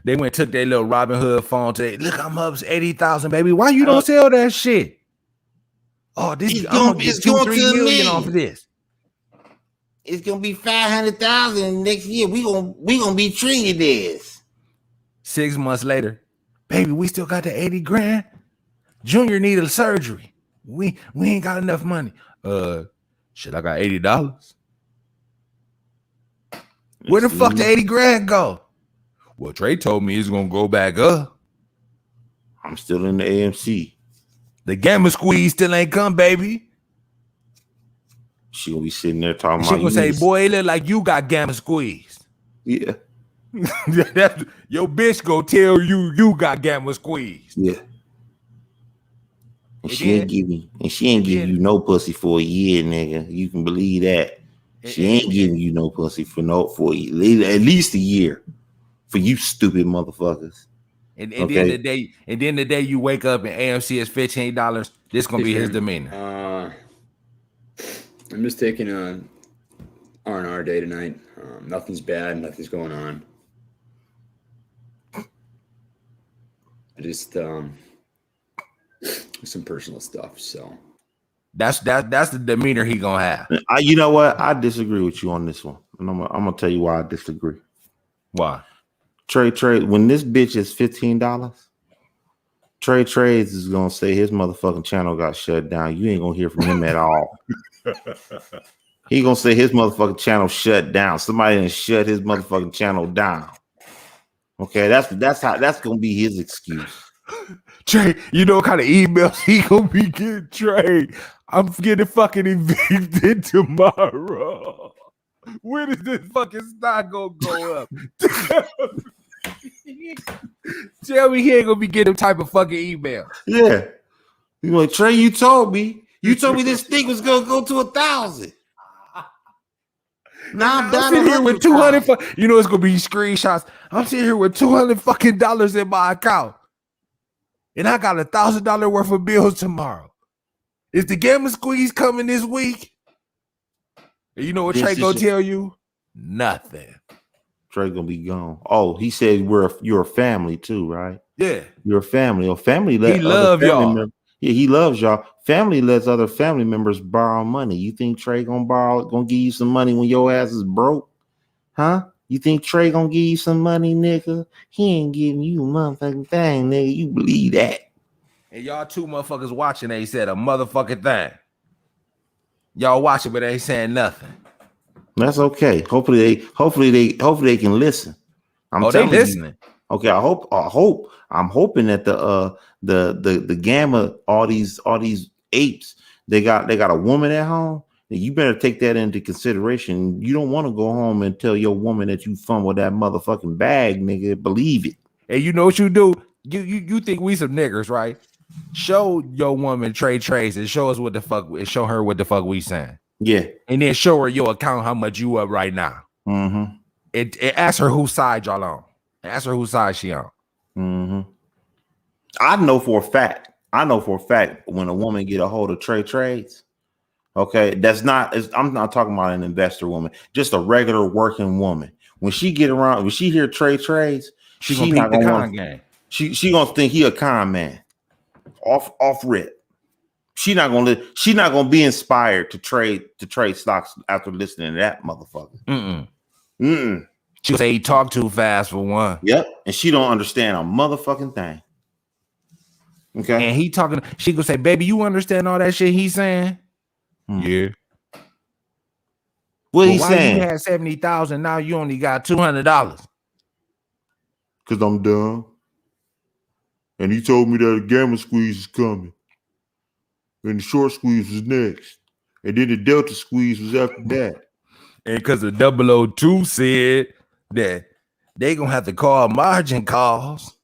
They went took their little Robin Hood phone to look. I'm up 80,000, baby. Why you don't sell that shit? Oh, this I'm gonna get 2-3 million off of this. It's gonna be 500,000 next year. We gonna be trillionaires. 6 months later, baby, we still got the 80 grand. Junior needed surgery. We ain't got enough money. Shit, I got $80. Where the fuck the 80 grand go? Well, Trey told me it's gonna go back up. I'm still in the AMC. The gamma squeeze still ain't come, baby. She gonna be sitting there talking she about. She gonna say, "Boy, it look like you got gamma squeezed." Yeah. Your bitch gonna tell you got gamma squeezed. Yeah. And she ain't giving you no pussy for a year, nigga. You can believe that. She ain't giving you no pussy for at least a year. For you stupid motherfuckers. And then the day you wake up and AMC is $15, this gonna be his demeanor. I'm just taking a R&R day tonight. Nothing's bad. Nothing's going on. I just some personal stuff. So that's the demeanor he gonna have. You know what? I disagree with you on this one, and I'm gonna tell you why I disagree. Why? Trey, when this bitch is $15, Trey is gonna say his motherfucking channel got shut down. You ain't gonna hear from him at all. He gonna say his motherfucking channel shut down. Somebody done shut his motherfucking channel down. Okay, that's gonna be his excuse. Trey, you know what kind of emails he gonna be getting? Trey, I'm getting fucking evicted tomorrow. When is this fucking stock gonna go up? Tell me he ain't gonna be getting them type of fucking email. Yeah. You like, Trey, you told me this thing was gonna go to 1,000. Now I'm down sitting here with 200. You know it's gonna be screenshots. I'm sitting here with $200 fucking in my account, and I got $1,000 worth of bills tomorrow. Is the gamma squeeze coming this week? And you know what Trey gonna tell you? Nothing. Trey gonna be gone. Oh, he said you're a family too, right? Yeah, you're a family. Or family. He love y'all. Yeah, he loves y'all. Family lets other family members borrow money. You think Trey gonna give you some money when your ass is broke? Huh? You think Trey gonna give you some money, nigga? He ain't giving you a motherfucking thing, nigga. You believe that? And y'all two motherfuckers watching, they said a motherfucking thing. Y'all watching, but they ain't saying nothing. That's okay. Hopefully they can listen. They listening. Okay, I'm hoping that the gamma, all these apes, they got a woman at home. You better take that into consideration. You don't want to go home and tell your woman that you fumbled that motherfucking bag, nigga. Believe it. And you know what you do? You think we some niggers, right? Show your woman Trace and show us what the fuck, and show her what the fuck we saying. Yeah. And then show her your account how much you up right now. Mm-hmm. It ask her whose side y'all on. Ask her whose side she on. Mm-hmm. I know for a fact when a woman get a hold of trades, okay, I'm not talking about an investor woman, just a regular working woman. When she hear trades, she gonna peep the con game. She gonna think he a con man. Off rip. She not gonna be inspired to trade stocks after listening to that motherfucker. She'll say he talk too fast for one. Yep. And she don't understand a motherfucking thing. Okay. And he talking, she gonna say, baby, you understand all that shit he's saying? Yeah. What he saying? You had 70,000, now you only got $200. Because I'm dumb. And he told me that a gamma squeeze is coming. And the short squeeze was next. And then the delta squeeze was after that. And because the 002 said that they gonna have to call margin calls.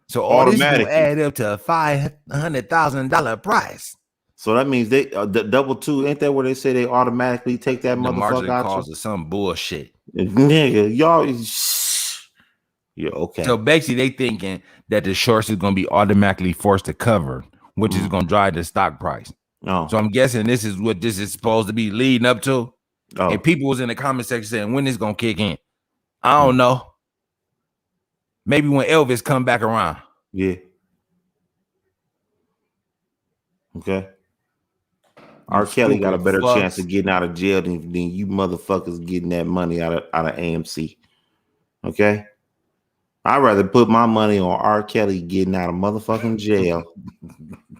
So all this gonna add up to a $500,000 price. So that means they the 22, ain't that where they say they automatically take that motherfucker out? Calls or some bullshit. Nigga, y'all yeah, okay. So basically they thinking that the shorts is gonna be automatically forced to cover, which is gonna drive the stock price. Oh. So I'm guessing this is what this is supposed to be leading up to. Oh. And people was in the comment section saying when this gonna kick in. I don't know. Maybe when Elvis come back around. Yeah. Okay. R. Kelly got a better chance of getting out of jail than you motherfuckers getting that money out of AMC. Okay. I'd rather put my money on R. Kelly getting out of motherfucking jail.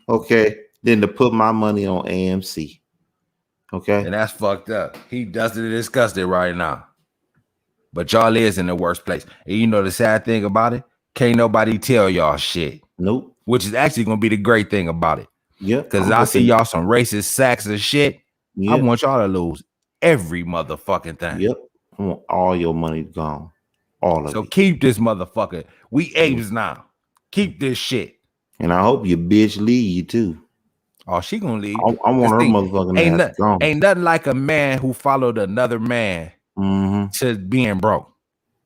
Okay. Than to put my money on AMC. Okay. And that's fucked up. He doesn't discuss it right now. But y'all is in the worst place. And you know the sad thing about it? Can't nobody tell y'all shit. Nope. Which is actually gonna be the great thing about it. Yep. Because I see y'all some racist sacks of shit. Yep. I want y'all to lose every motherfucking thing. Yep. I want all your money gone. All of it. So keep this motherfucker. We apes now. Keep this shit. And I hope your bitch leave you too. Oh, she gonna leave. I want her motherfucking ass gone. Ain't nothing like a man who followed another man to being broke.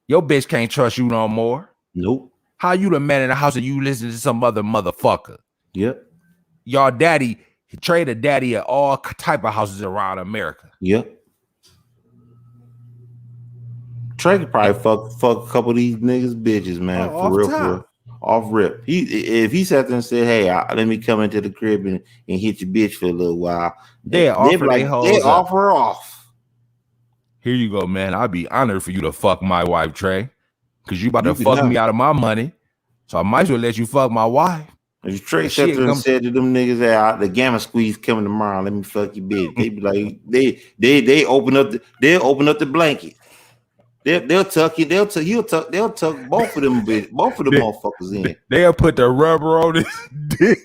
Your bitch can't trust you no more. Nope. How you the man in the house and you listen to some other motherfucker? Yep. Y'all daddy, Trey the daddy at all type of houses around America. Yep. Trey could probably fuck a couple of these niggas bitches, man. For real. Off rip. If he sat there and said, "Hey, let me come into the crib and hit your bitch for a little while," they offer her off. Here you go, man. I'd be honored for you to fuck my wife, Trey, because you about to fuck me out of my money. So I might as well let you fuck my wife. If Trey sat there and said to them niggas, "Hey, the gamma squeeze coming tomorrow. Let me fuck your bitch," they be like, they open up the blanket. They'll tuck you. They'll tuck both of them motherfuckers in. They'll put the rubber on his dick.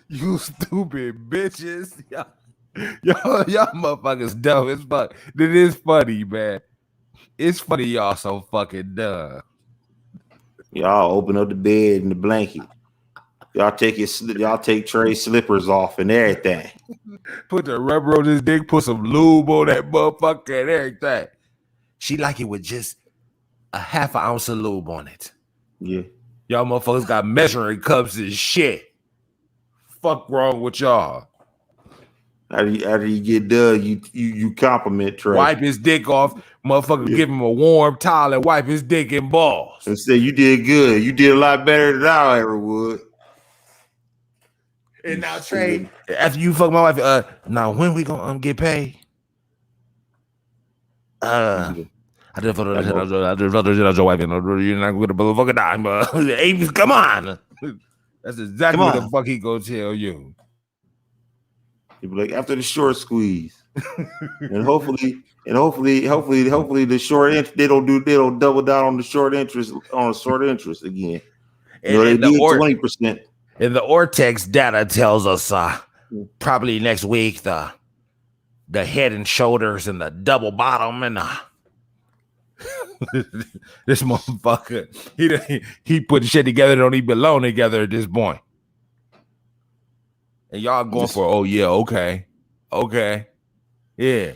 You stupid bitches. Y'all motherfuckers dumb as fuck. It is funny, man. It's funny y'all so fucking dumb. Y'all open up the bed and the blanket. Y'all take Trey's slippers off and everything. Put the rubber on his dick, put some lube on that motherfucker and everything. She like it with just a half an ounce of lube on it. Yeah. Y'all motherfuckers got measuring cups and shit. Fuck wrong with y'all. After you get done, you compliment Trey. Wipe his dick off. Motherfucker, give him a warm towel and wipe his dick and balls. And say, you did good. You did a lot better than I ever would. And now, Trey, after you fuck my wife, now when we gonna get paid? I just fucked your wife, and you're not gonna motherfucker die. Apes, come on. That's exactly what the fuck he gonna tell you. He be like, after the short squeeze, and hopefully the short they don't double down on the short interest again. You know, they do 20%. And the Ortex data tells us probably next week the head and shoulders and the double bottom and this motherfucker he put shit together that don't even belong together at this point. And y'all going for okay, yeah.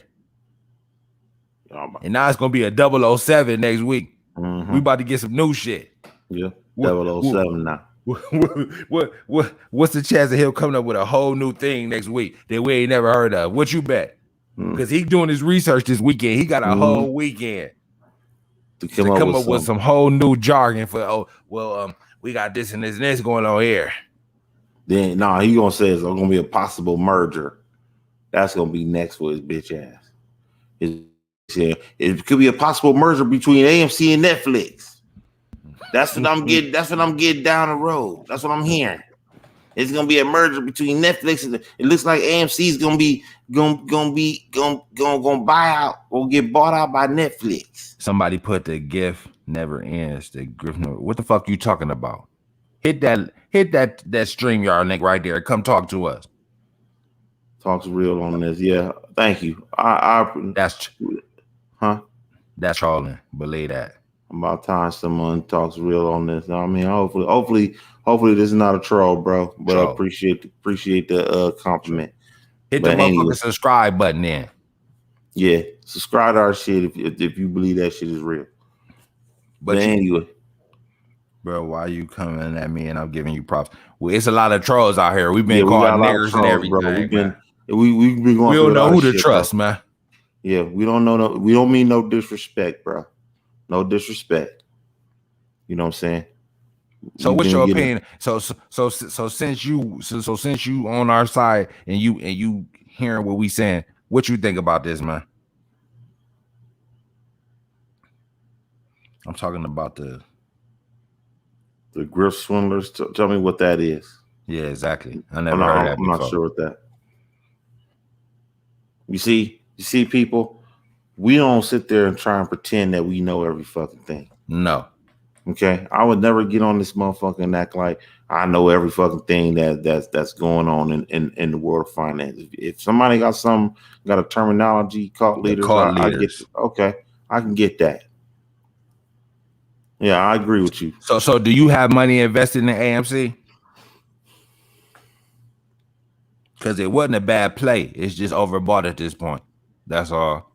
And now it's gonna be a 007 next week. We about to get some new shit. Yeah, 007 now. What's the chance of him coming up with a whole new thing next week that we ain't never heard of? What you bet? Because he's doing his research this weekend. He got a whole weekend to come up with some whole new jargon for we got this and this and this going on here. Then he gonna say it's gonna be a possible merger. That's gonna be next for his bitch ass. It could be a possible merger between AMC and Netflix. That's what I'm getting. That's what I'm getting down the road. That's what I'm hearing. It's gonna be a merger between Netflix and it looks like AMC is gonna buy out or get bought out by Netflix. Somebody put the gift never ends. The gift never, what the fuck you talking about? Hit that StreamYard link right there. Come talk to us. Talks real on this. Yeah, thank you. That's trolling. Believe that. About time someone talks real on this. I mean, hopefully this is not a troll, bro. But I appreciate the compliment. Hit the motherfucking subscribe button then. Yeah, subscribe to our shit if you believe that shit is real. But anyway, bro, why are you coming at me and I'm giving you props? Well, it's a lot of trolls out here. We've been called niggers and everything, bro. We've been going. We don't know who to trust, bro. Man. Yeah, we don't know. We don't mean no disrespect, bro. No disrespect. You know what I'm saying? So what's your opinion? So since you on our side and you hearing what we saying, what you think about this, man? I'm talking about the grift swindlers. Tell me what that is. Yeah, exactly. I never heard of that before. I'm not sure what that. You see, people, we don't sit there and try and pretend that we know every fucking thing. No. Okay, I would never get on this motherfucker and act like I know every fucking thing that's going on in the world of finance. If somebody got a terminology, cult leaders, I get okay, I can get that. Yeah, I agree with you. So do you have money invested in AMC? Because it wasn't a bad play. It's just overbought at this point. That's all.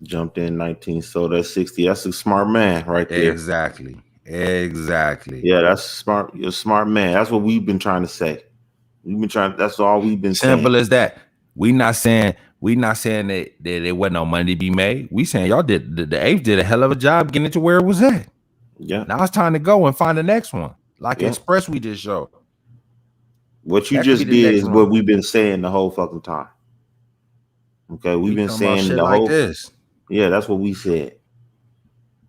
Jumped in 19, so that's 60. That's a smart man right there. Exactly. Yeah, that's smart. You're a smart man. That's what we've been trying to say. That's all we've been saying. Simple as that. We not saying that there wasn't no money to be made. We saying y'all did the apes did a hell of a job getting it to where it was at. Yeah. Now it's time to go and find the next one. Like Express we just showed. What you just did is what we've been saying the whole fucking time. Okay, we've been saying the whole this. Yeah, that's what we said.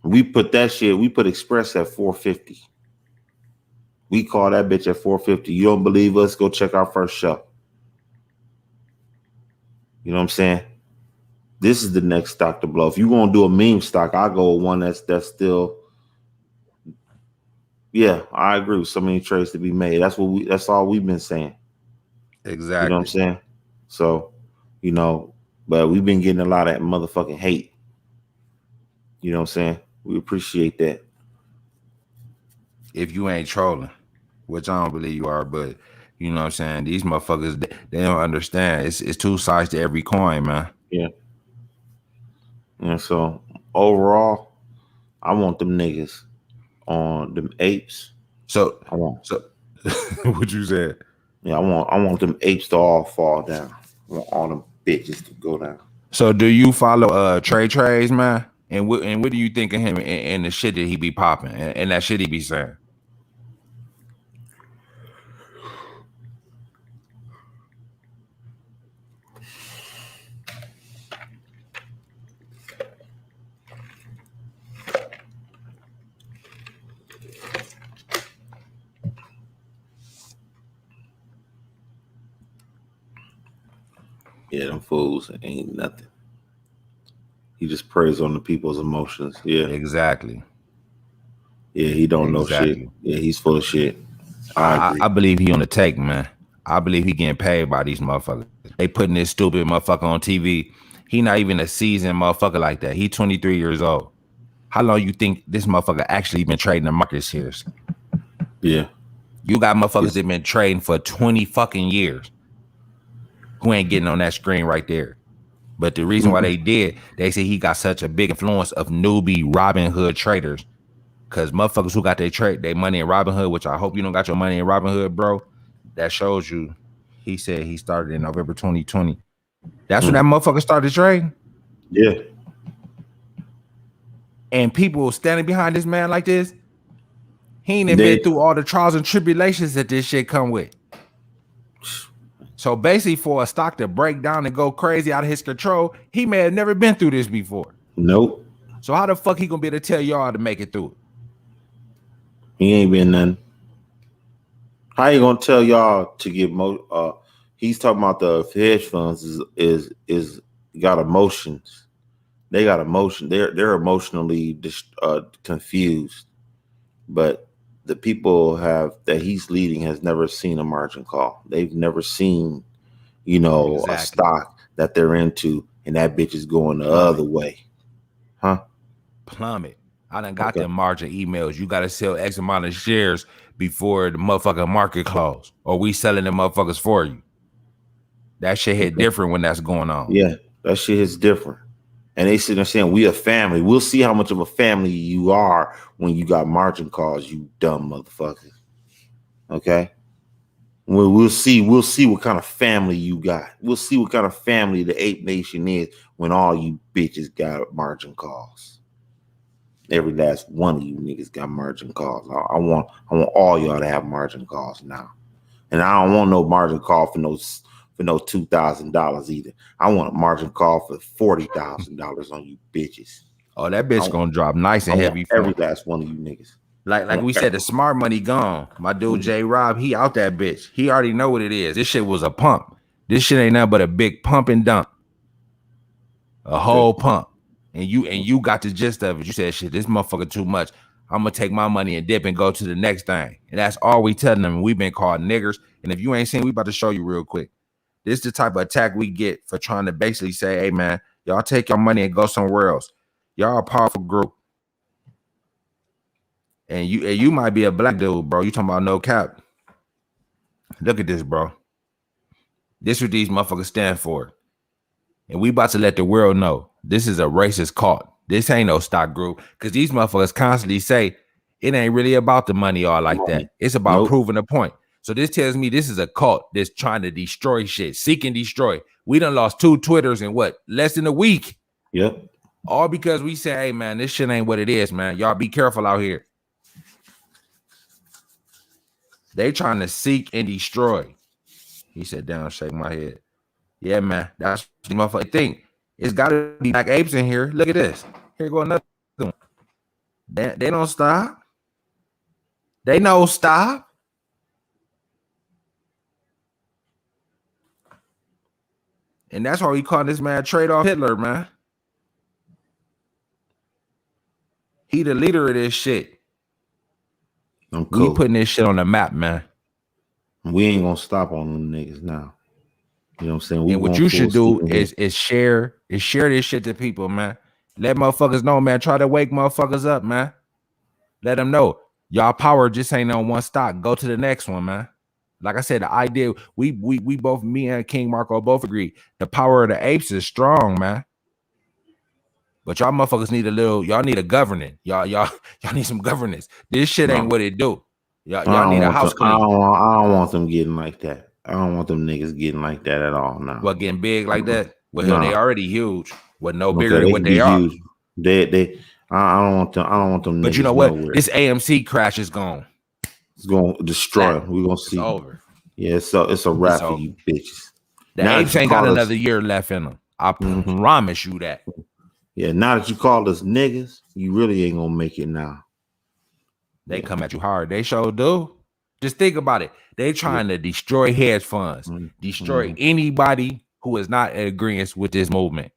We put Express at 450. We call that bitch at 450. You don't believe us? Go check our first show. You know what I'm saying? This is the next stock to blow. If you want to do a meme stock, I'll go with one that's still. Yeah, I agree with so many trades to be made. That's all we've been saying. Exactly. You know what I'm saying? So, but we've been getting a lot of that motherfucking hate. You know what I'm saying? We appreciate that. If you ain't trolling, which I don't believe you are, but you know what I'm saying? These motherfuckers, they don't understand. It's two sides to every coin, man. Yeah. And so overall, I want them niggas on them apes. So what you said? Yeah, I want them apes to all fall down. I want all them bitches to go down. So do you follow Trey, man? And what do you think of him and the shit that he be popping and that shit he be saying? Yeah, them fools ain't nothing. He just preys on the people's emotions. Yeah, exactly. Yeah, he don't know shit. Yeah, he's full of shit. I believe he on the take, man. I believe he getting paid by these motherfuckers. They putting this stupid motherfucker on TV. He not even a seasoned motherfucker like that. He 23 years old. How long you think this motherfucker actually been trading the markets here? Yeah. You got motherfuckers that been trading for 20 fucking years who ain't getting on that screen right there. But the reason why they did, they say he got such a big influence of newbie Robinhood traders. Cause motherfuckers who got their money in Robinhood, which I hope you don't got your money in Robinhood, bro. That shows you. He said he started in November 2020. That's when that motherfucker started trading. Yeah. and people standing behind this man like this, he ain't even been through all the trials and tribulations that this shit come with. So basically, for a stock to break down and go crazy out of his control, he may have never been through this before. Nope. So how the fuck he gonna be able to tell y'all to make it through it? He ain't been none. How you gonna tell y'all to get he's talking about the hedge funds is got emotions. They got emotion. They're emotionally confused. But the people that he's leading has never seen a margin call. They've never seen, a stock that they're into, and that bitch is going the other way. Huh? Plummet. I done got them margin emails. You got to sell X amount of shares before the motherfucking market close, or we selling them motherfuckers for you. That shit hit different when that's going on. Yeah, that shit is different. And they sitting there saying, we a family. We'll see how much of a family you are when you got margin calls, you dumb motherfucker. Okay? We'll see what kind of family you got. We'll see what kind of family the Ape Nation is when all you bitches got margin calls. Every last one of you niggas got margin calls. I want all y'all to have margin calls now. And I don't want no margin call for no $2,000 either. I want a margin call for $40,000 on you bitches. Oh, that bitch gonna drop nice and heavy. Every last one of you niggas. Like we said, the smart money gone. My dude J Rob, he out that bitch. He already know what it is. This shit was a pump. This shit ain't nothing but a big pump and dump. A whole pump. And you got the gist of it. You said, shit, this motherfucker too much. I'm gonna take my money and dip and go to the next thing. And that's all we telling them. We've been called niggers. And if you ain't seen, we about to show you real quick. This is the type of attack we get for trying to basically say, hey man, y'all take your money and go somewhere else. Y'all a powerful group. And you might be a black dude, bro. You talking about no cap. Look at this, bro. This is what these motherfuckers stand for. And we about to let the world know this is a racist cult. This ain't no stock group. Because these motherfuckers constantly say it ain't really about the money all like that. It's about proving a point. So this tells me this is a cult that's trying to destroy shit. Seek and destroy. We done lost 2 Twitters in what? Less than a week. Yep. All because we say, hey man, this shit ain't what it is, man. Y'all be careful out here. They trying to seek and destroy. He said, down, shake my head. Yeah, man. That's the motherfucking thing. It's got to be black apes in here. Look at this. Here go another one. They don't stop. They don't stop. And that's why we call this man trade-off Hitler, man. He the leader of this shit. I'm cool. We putting this shit on the map, man. We ain't gonna stop on them niggas now. You know what I'm saying? And what you should do is share this shit to people, man. Let motherfuckers know, man. Try to wake motherfuckers up, man. Let them know. Y'all power just ain't on one stock. Go to the next one, man. Like I said, the idea, we both, me and King Marco both agree. The power of the apes is strong, man. But y'all motherfuckers need y'all need a governing. Y'all need some governance. This shit ain't what it do. Y'all need a house clean. I don't want them getting like that. I don't want them niggas getting like that at all now. What, getting big like that? Well, they already huge. Well, no bigger than what they are. Huge. I don't want them. But you know what? Nowhere. This AMC crash is gone. It's going to destroy. We're gonna see. It's over. Yeah, it's a wrap for you bitches. The apes ain't got another year left in them. I promise you that. Yeah, now that you call us niggas, you really ain't gonna make it now. They come at you hard. They sure do. Just think about it. They trying to destroy hedge funds, destroy anybody who is not in agreement with this movement.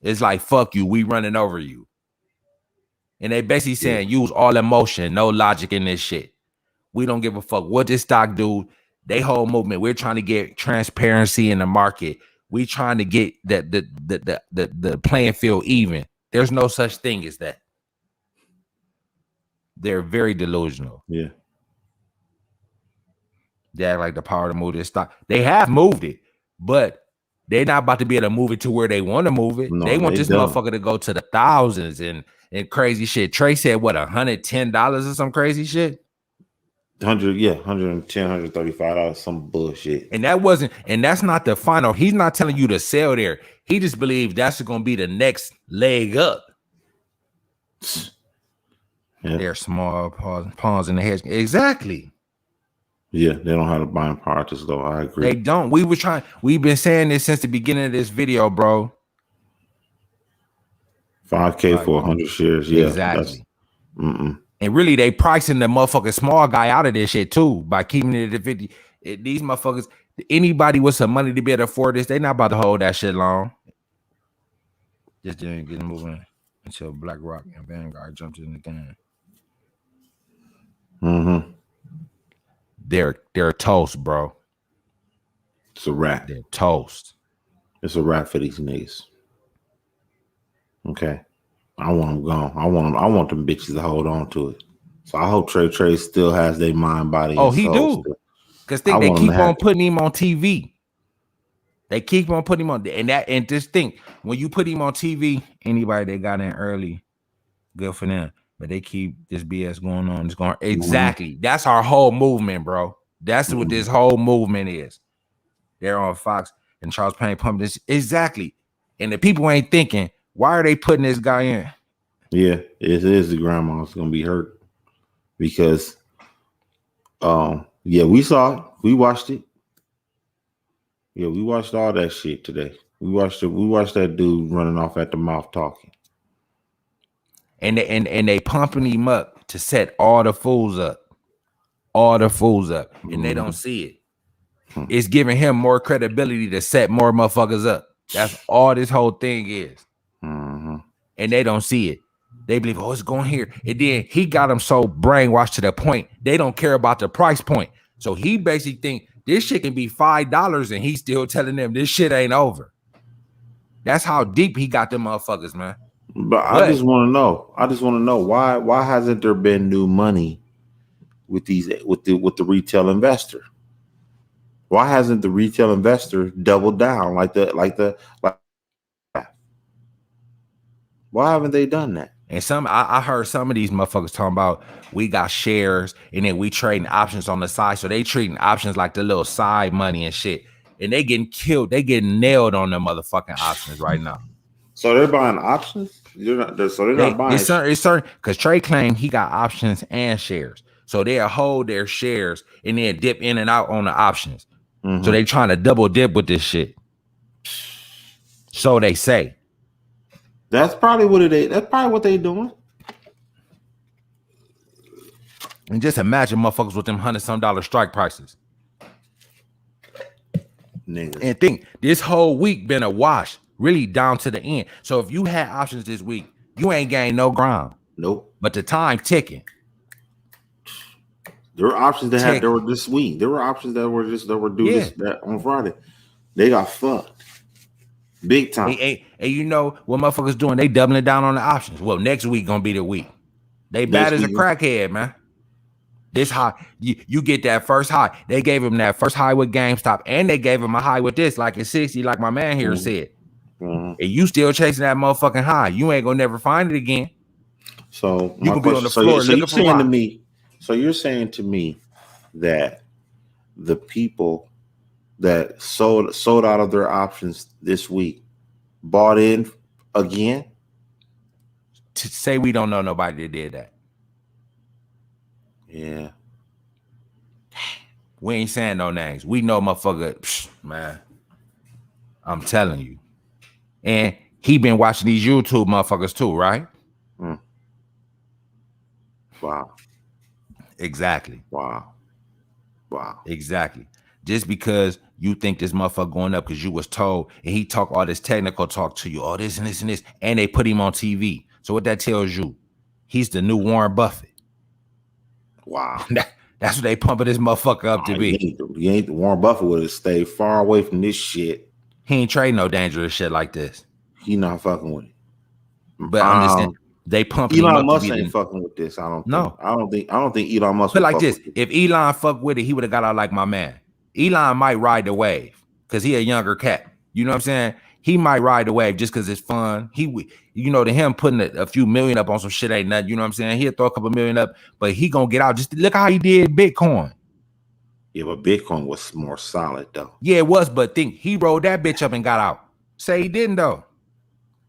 It's like, fuck you, we running over you. And they basically saying use all emotion, no logic in this shit. We don't give a fuck what this stock do. They whole movement. We're trying to get transparency in the market. We trying to get the playing field even. There's no such thing as that. They're very delusional. Yeah. They act like the power to move this stock. They have moved it, but they're not about to be able to move it to where they want to move it. No, they want this motherfucker to go to the thousands and crazy shit. Trey said, what, $110 or some crazy shit? $110, $135, some bullshit. And that's not the final. He's not telling you to sell there. He just believes that's going to be the next leg up. Yeah. They're small pawns in the hedge. Exactly. Yeah, they don't have the buying power to slow. I agree. They don't. We've been saying this since the beginning of this video, bro. 5K for 100 shares. Yeah, exactly. And really, they pricing the motherfucking small guy out of this shit too by keeping it at 50. These motherfuckers, anybody with some money to be able to afford this, they not about to hold that shit long. Just didn't get moving until BlackRock and Vanguard jumped in the game. They're toast, bro. It's a wrap. They're toast. It's a wrap for these niggas. Okay. I want them gone. I want them bitches to hold on to it. So I hope Trey still has their mind, body, and he soul. do. Because they keep on putting him on TV. They keep on putting him on, and just think, when you put him on TV, anybody that got in early, good for them. But they keep this BS going on. It's going exactly. That's our whole movement, bro. That's what this whole movement is. They're on Fox and Charles Payne pumping this exactly. And the people ain't thinking, why are they putting this guy in? Yeah, it is the grandma's gonna be hurt because yeah, we saw it, we watched it. Yeah, we watched all that shit today. We watched that dude running off at the mouth talking. And they pumping him up to set all the fools up. And they don't see it. It's giving him more credibility to set more motherfuckers up. That's all this whole thing is. And they don't see it. They believe, it's going here. And then he got them so brainwashed to the point they don't care about the price point. So he basically think this shit can be $5 and he's still telling them this shit ain't over. That's how deep he got them motherfuckers, man. But I just want to know why hasn't there been new money with the retail investor? Why hasn't the retail investor doubled down like why haven't they done that? And I heard some of these motherfuckers talking about we got shares and then we trading options on the side. So they treating options like the little side money and shit. And they getting killed. They getting nailed on the motherfucking options right now. So they're buying options? They're not buying. It's certain because Trey claimed he got options and shares. So they'll hold their shares and then dip in and out on the options. So they trying to double dip with this shit. So they say. That's probably what they doing. And just imagine motherfuckers with them $100-some strike prices. Niggas. And think this whole week been a wash, really down to the end. So if you had options this week, you ain't gained no ground. Nope. But the time ticking. There were options that were this week. There were options that were due that on Friday. They got fucked. Big time. And you know what motherfuckers doing? They doubling down on the options. Well, next week gonna be the week. They bad as a crackhead, man. This high, you get that first high. They gave him that first high with GameStop, and they gave him a high with this, like it's 60, like my man here said. And you still chasing that motherfucking high. You ain't gonna never find it again. So you can be on the floor looking for rock. So you're saying to me that the people that sold out of their options this week bought in again? To say we don't know nobody that did that. Yeah. We ain't saying no names. We know motherfucker, man. I'm telling you. And he been watching these YouTube motherfuckers too, right? Wow. Exactly. Wow. Exactly. Just because you think this motherfucker going up because you was told, and he talk all this technical talk to you, all this and this and this, and they put him on TV. So what that tells you, he's the new Warren Buffett. Wow. That's what they pumping this motherfucker up to be. He ain't Warren Buffett would have stayed far away from this shit. He ain't trading no dangerous shit like this. He not fucking with it. But I'm just saying, they pumping Elon him up Musk to be ain't fucking with this. I don't think Elon Musk. But like this, if Elon fuck with it, he would have got out like my man. Elon might ride the wave because he a younger cat. You know what I'm saying? He might ride the wave just because it's fun. To him putting a few million up on some shit ain't nothing. You know what I'm saying? He'll throw a couple million up, but he gonna get out. Just look how he did Bitcoin. Yeah, but Bitcoin was more solid though. Yeah, it was, but think he rolled that bitch up and got out. Say he didn't though.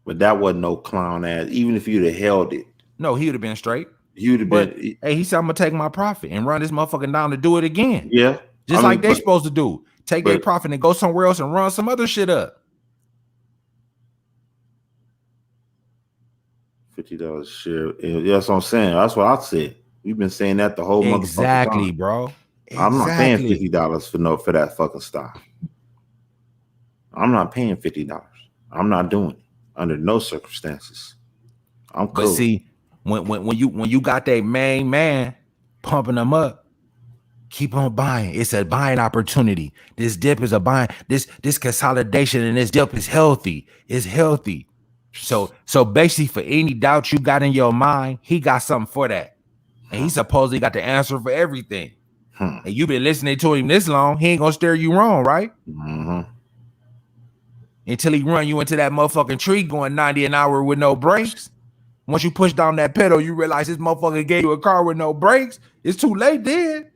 But that wasn't no clown ass. Even if you'd have held it, No, he would have been straight. He would have But been. hey, he said, I'm gonna take my profit and run this motherfucker down to do it again. Yeah, Just like they're supposed to do. Take their but- profit and go somewhere else and run some other shit up. $50 a share. Yeah, that's what I'm saying. That's what I said. We've been saying that the whole Exactly, motherfucking time. bro. I'm not paying Exactly. $50 for that fucking stock. I'm not paying $50. I'm not doing it under no circumstances. I'm cool. But see, when you got that main man pumping them up, keep on buying. It's a buying opportunity. This dip is a buying. This consolidation and this dip is healthy. It's healthy. So basically, for any doubt you got in your mind, he got something for that, and he supposedly got the answer for everything. And you've been listening to him this long, he ain't gonna steer you wrong, right? Mm-hmm. Until he run you into that motherfucking tree going 90 an hour with no brakes. Once you push down that pedal, you realize this motherfucker gave you a car with no brakes. It's too late then.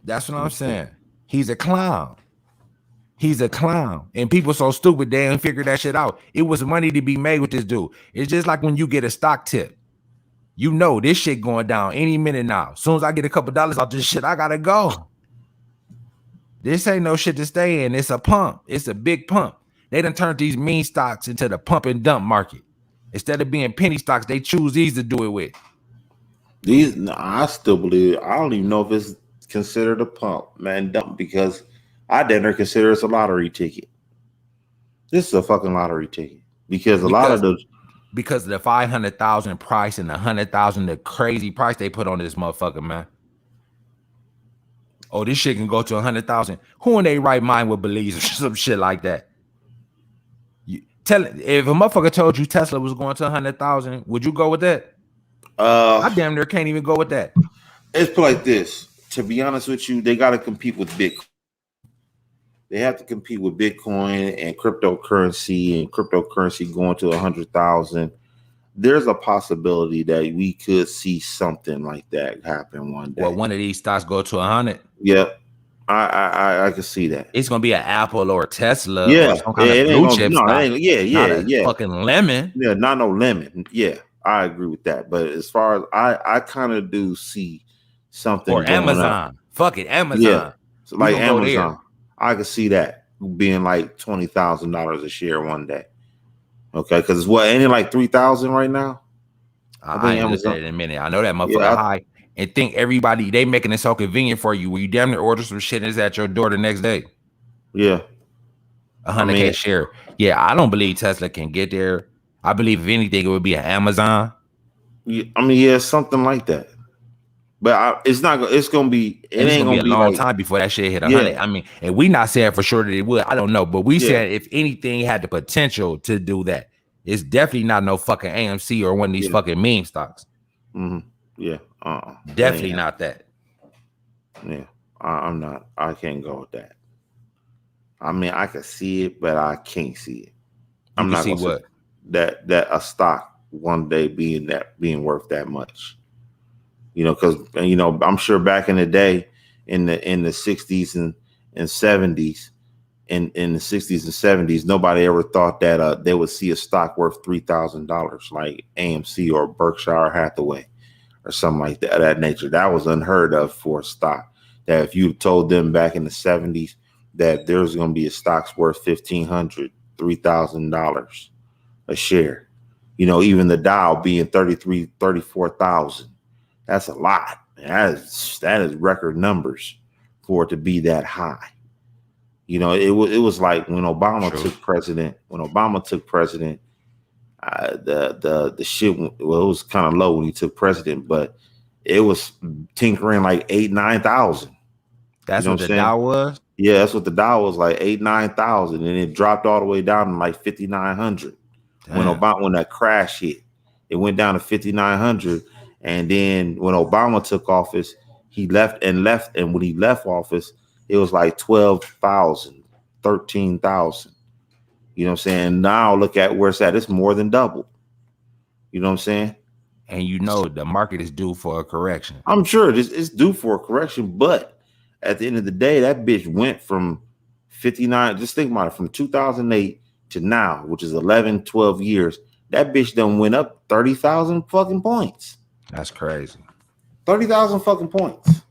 That's what I'm saying. He's a clown. He's a clown. And people so stupid, they ain't figure that shit out. It was money to be made with this dude. It's just like when you get a stock tip. You know this shit going down any minute now. As soon as I get a couple dollars off this shit, I gotta go. This ain't no shit to stay in. It's a pump. It's a big pump. They done turned these meme stocks into the pump and dump market. Instead of being penny stocks, they choose these to do it with. I still believe. I don't even know if it's considered a pump, man, dump, because I didn't consider it's a lottery ticket. This is a fucking lottery ticket because a lot of those. Because of the 500,000 price and the 100,000, the crazy price they put on this motherfucker, man. Oh, this shit can go to 100,000. Who in their right mind would believe some shit like that? If a motherfucker told you Tesla was going to 100,000, would you go with that? I damn near can't even go with that. It's put like this. To be honest with you, they got to compete with Bitcoin. They have to compete with Bitcoin and cryptocurrency going to 100,000. There's a possibility that we could see something like that happen one day. Well, one of these stocks go to 100. Yep. I can see that. It's gonna be an Apple or a Tesla or some kind of blue chip stock. Yeah. Fucking lemon. Yeah, not no lemon. Yeah, I agree with that. But as far as I kind of do see something or Amazon. Up. Fuck it, Amazon. Yeah, so like Amazon. I could see that being like $20,000 a share one day. Okay, because it's what, ain't it like 3,000 right now? I ain't looked at it in a minute. I know that motherfucker high. And think everybody, they making it so convenient for you where you damn near order some shit and it's at your door the next day. Yeah. 100K share. Yeah, I don't believe Tesla can get there. I believe if anything, it would be an Amazon. Yeah, something like that. But it's not. It's gonna be. It ain't gonna be a long time before that shit hit 100. I mean, and we not saying for sure that it would. I don't know, but we said if anything had the potential to do that, it's definitely not no fucking AMC or one of these fucking meme stocks. Mm-hmm. Yeah. Definitely not that. Yeah, I'm not. I can't go with that. I mean, I can see it, but I can't see it. I'm not see what that a stock one day being worth that much. You know, because I'm sure back in the day, in the 60s and 70s, in the 60s and 70s, nobody ever thought that they would see a stock worth $3,000 like AMC or Berkshire Hathaway or something like that nature. That was unheard of for a stock. That if you told them back in the 70s that there's going to be a stock's worth $1,500, $3,000 a share, even the Dow being 34,000. That's a lot. That is record numbers for it to be that high. It was like when Obama took president. The shit, it was kind of low when he took president, but it was tinkering like 8,000-9,000. That's what the Dow was. Yeah, that's what the Dow was, like 8,000-9,000, and it dropped all the way down to like 5,900 when that crash hit. It went down to 5,900. And then when Obama took office, he left, and when he left office, it was like 12,000, 13,000. You know what I'm saying? Now look at where it's at. It's more than double. You know what I'm saying? And the market is due for a correction. I'm sure it's due for a correction, but at the end of the day, that bitch went from 59. Just think about it, from 2008 to now, which is 11, 12 years. that bitch done went up 30,000 fucking points. That's crazy. 30,000 fucking points.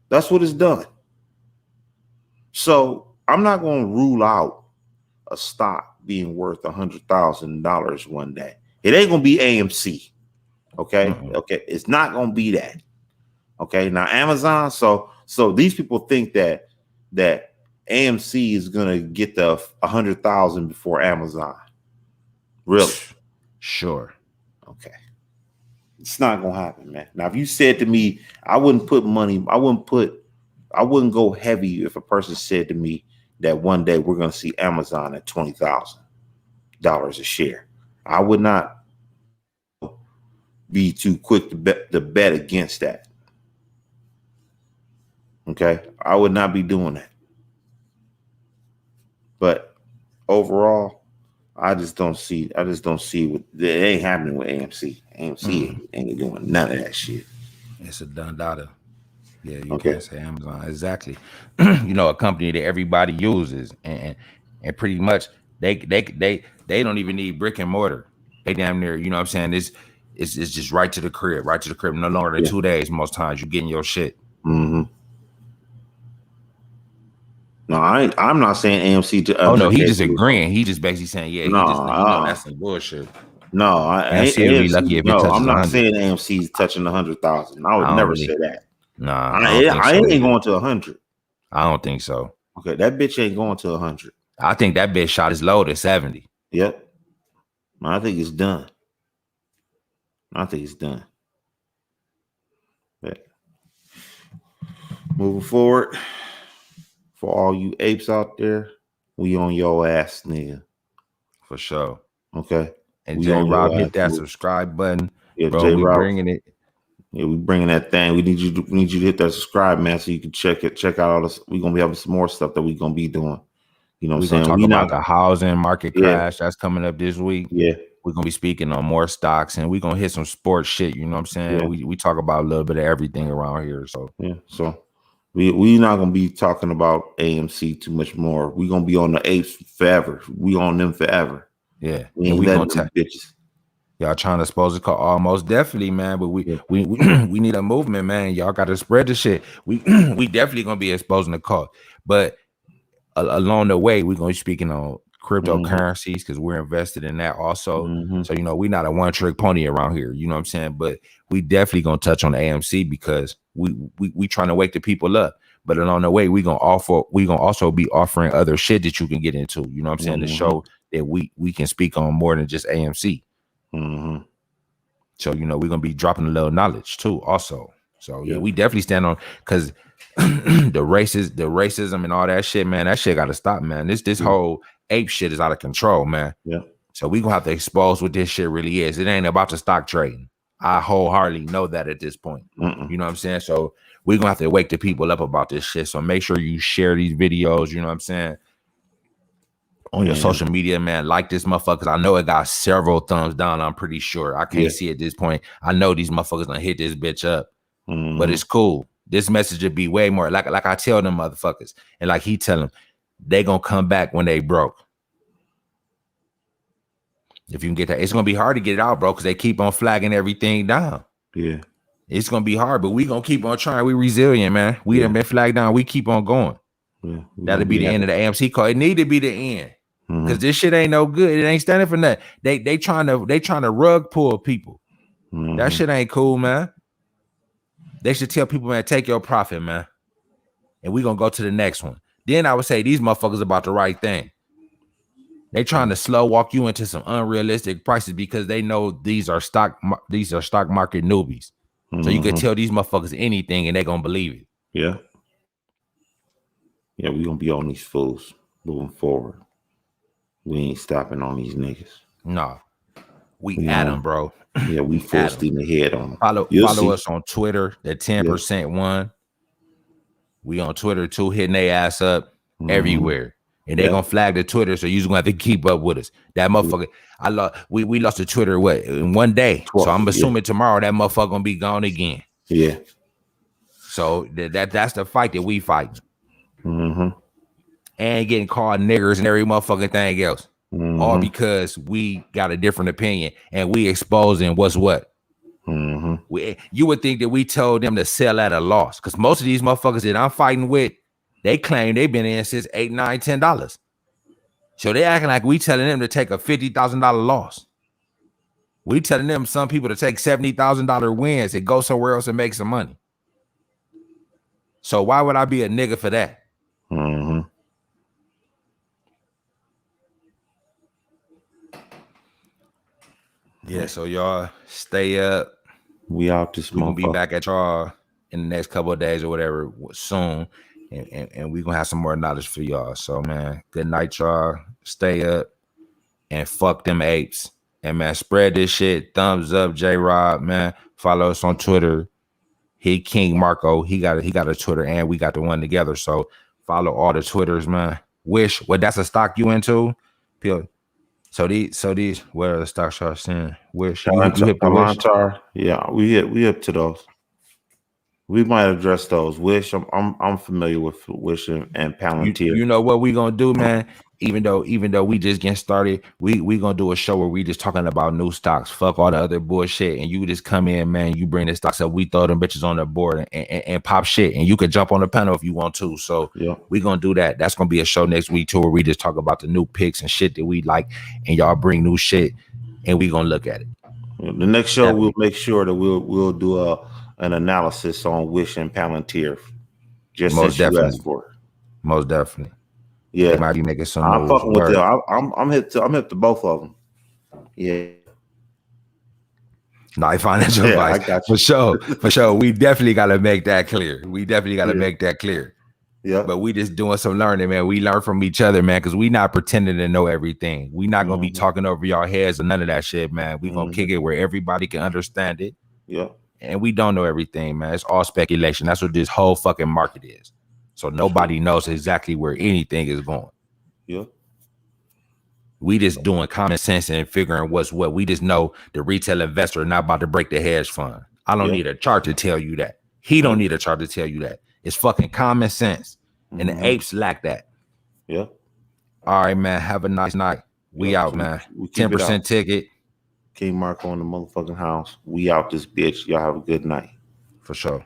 That's what it's done. So I'm not going to rule out a stock being worth $100,000 one day. It ain't going to be AMC. Okay. Mm-hmm. Okay. It's not going to be that. Okay. Now Amazon. So these people think that AMC is going to get the 100,000 before Amazon. Really? Sure. Okay. It's not going to happen, man. Now, if you said to me, I wouldn't go heavy if a person said to me that one day we're going to see Amazon at $20,000 a share. I would not be too quick to bet against that. Okay. I would not be doing that. But overall, I just don't see what it ain't happening with AMC. AMC ain't doing none of that shit. It's a done data. Yeah, you Okay. can't say Amazon. Exactly. A company that everybody uses, and pretty much they don't even need brick and mortar. They damn near, you know what I'm saying? It's just right to the crib. No longer than 2 days. Most times you getting your shit. Mm-hmm. No, I'm not saying AMC to. Oh no, he just agreeing. He just basically saying, yeah, no, that's some bullshit. No, AMC will be lucky if it touches I'm not 100. saying AMC is touching 100,000. I would never say that. Nah, I ain't going to 100. I don't think so. Okay, that bitch ain't going to 100. I think that bitch shot his low to 70. Yep. I think it's done. But moving forward, for all you apes out there, we on your ass, nigga. For sure. Okay. And J Rob, hit that subscribe button. Yeah, bro, J we Rob, bringing it. Yeah, we bringing that thing. We need you to hit that subscribe, man, so you can check out all this. We're gonna be having some more stuff that we're gonna be doing. You know what I'm saying? We're gonna talk about the housing market crash that's coming up this week. Yeah. We're gonna be speaking on more stocks, and we're gonna hit some sports shit. You know what I'm saying? Yeah. We talk about a little bit of everything around here. So so we not gonna be talking about AMC too much more. We're gonna be on the apes forever. We on them forever. Yeah. We ain't letting them bitches. Y'all trying to expose the call? Almost definitely, man. But we need a movement, man. Y'all got to spread the shit. We definitely gonna be exposing the call, but along the way, we're gonna be speaking on cryptocurrencies because we're invested in that also. So we're not a one trick pony around here. You know what I'm saying? But we definitely gonna touch on the AMC because we trying to wake the people up. But along the way, we gonna also be offering other shit that you can get into. You know what I'm saying? To show that we can speak on more than just AMC. So we're gonna be dropping a little knowledge too, also. So we definitely stand on because the racism and all that shit, man. That shit got to stop, man. This whole ape shit is out of control, man. Yeah. So we gonna have to expose what this shit really is. It ain't about the stock trading. I wholeheartedly know that at this point. You know what I'm saying? So we're gonna have to wake the people up about this shit. So make sure you share these videos. You know what I'm saying? On your social media, man, like this motherfuckers. I know it got several thumbs down. I'm pretty sure. I can't see at this point. I know these motherfuckers gonna hit this bitch up, but it's cool. This message would be way more like I tell them motherfuckers, and like he tell them, they gonna come back when they broke. If you can get that, it's gonna be hard to get it out, bro, because they keep on flagging everything down. Yeah, it's gonna be hard, but we gonna keep on trying. We resilient, man. We done been flagged down. We keep on going. That'll be the end of the AMC call. It need to be the end. Because this shit ain't no good. It ain't standing for nothing. They trying to rug pull people. That shit ain't cool, man. They should tell people, man, take your profit, man. And we gonna go to the next one. Then I would say these motherfuckers about the right thing. They trying to slow walk you into some unrealistic prices because they know these are stock market newbies. So you could tell these motherfuckers anything and they gonna believe it. Yeah. Yeah, we gonna be on these fools moving forward. We ain't stopping on these niggas. No. We at them, bro. Yeah, we full steam ahead on them. Follow us on Twitter, the 10% one. We on Twitter too, hitting their ass up everywhere. And they gonna flag the Twitter, so you just gonna have to keep up with us. That motherfucker, we lost the Twitter in 1 day. So I'm assuming tomorrow that motherfucker gonna be gone again. Yeah. So that's the fight that we fight. And getting called niggers and every motherfucking thing else. all because we got a different opinion and we exposing what's what. You would think that we told them to sell at a loss, because most of these motherfuckers that I'm fighting with, they claim they've been in since $8, $9, $10. So they acting like we telling them to take a $50,000 loss. We telling them, some people, to take $70,000 wins and go somewhere else and make some money. So why would I be a nigga for that? Yeah, so y'all stay up. We out this We're gonna be back at y'all in the next couple of days or whatever soon. And we're gonna have some more knowledge for y'all. So man, good night, y'all. Stay up and fuck them apes. And man, spread this shit. Thumbs up, J-Rob, man. Follow us on Twitter. He King Marco. He got a Twitter, and we got the one together. So follow all the Twitters, man. Wish, what, that's a stock you into? So these where are the stocks y'all seeing? Wish, you hit the Wish? Yeah, we up to those. We might address those. Wish, I'm familiar with Wish and Palantir. You know what we gonna do, man? Even though we just getting started, we gonna do a show where we just talking about new stocks. Fuck all the other bullshit, and you just come in, man. You bring the stocks up, we throw them bitches on the board and pop shit, and you can jump on the panel if you want to. So we gonna do that. That's gonna be a show next week too, where we just talk about the new picks and shit that we like, and y'all bring new shit, and we gonna look at it. The next show, we'll make sure that we'll do an analysis on Wish and Palantir. Just most definitely. Asked for. Most definitely. Yeah, they might be making some. I'm fucking with them. I'm hip to both of them. Yeah. No, financial advice. I got you. For sure. We definitely gotta make that clear. Make that clear. Yeah. But we just doing some learning, man. We learn from each other, man, because we not pretending to know everything. We not gonna be talking over y'all heads or none of that shit, man. We gonna kick it where everybody can understand it. Yeah. And we don't know everything, man. It's all speculation. That's what this whole fucking market is. So nobody knows exactly where anything is going. Yeah. We just doing common sense and figuring what's what. We just know the retail investor not about to break the hedge fund. I don't need a chart to tell you that. He don't need a chart to tell you that. It's fucking common sense. And the apes lack that. Yeah. All right, man. Have a nice night. We out, man. 10% ticket. King Marco in the motherfucking house. We out this bitch. Y'all have a good night. For sure.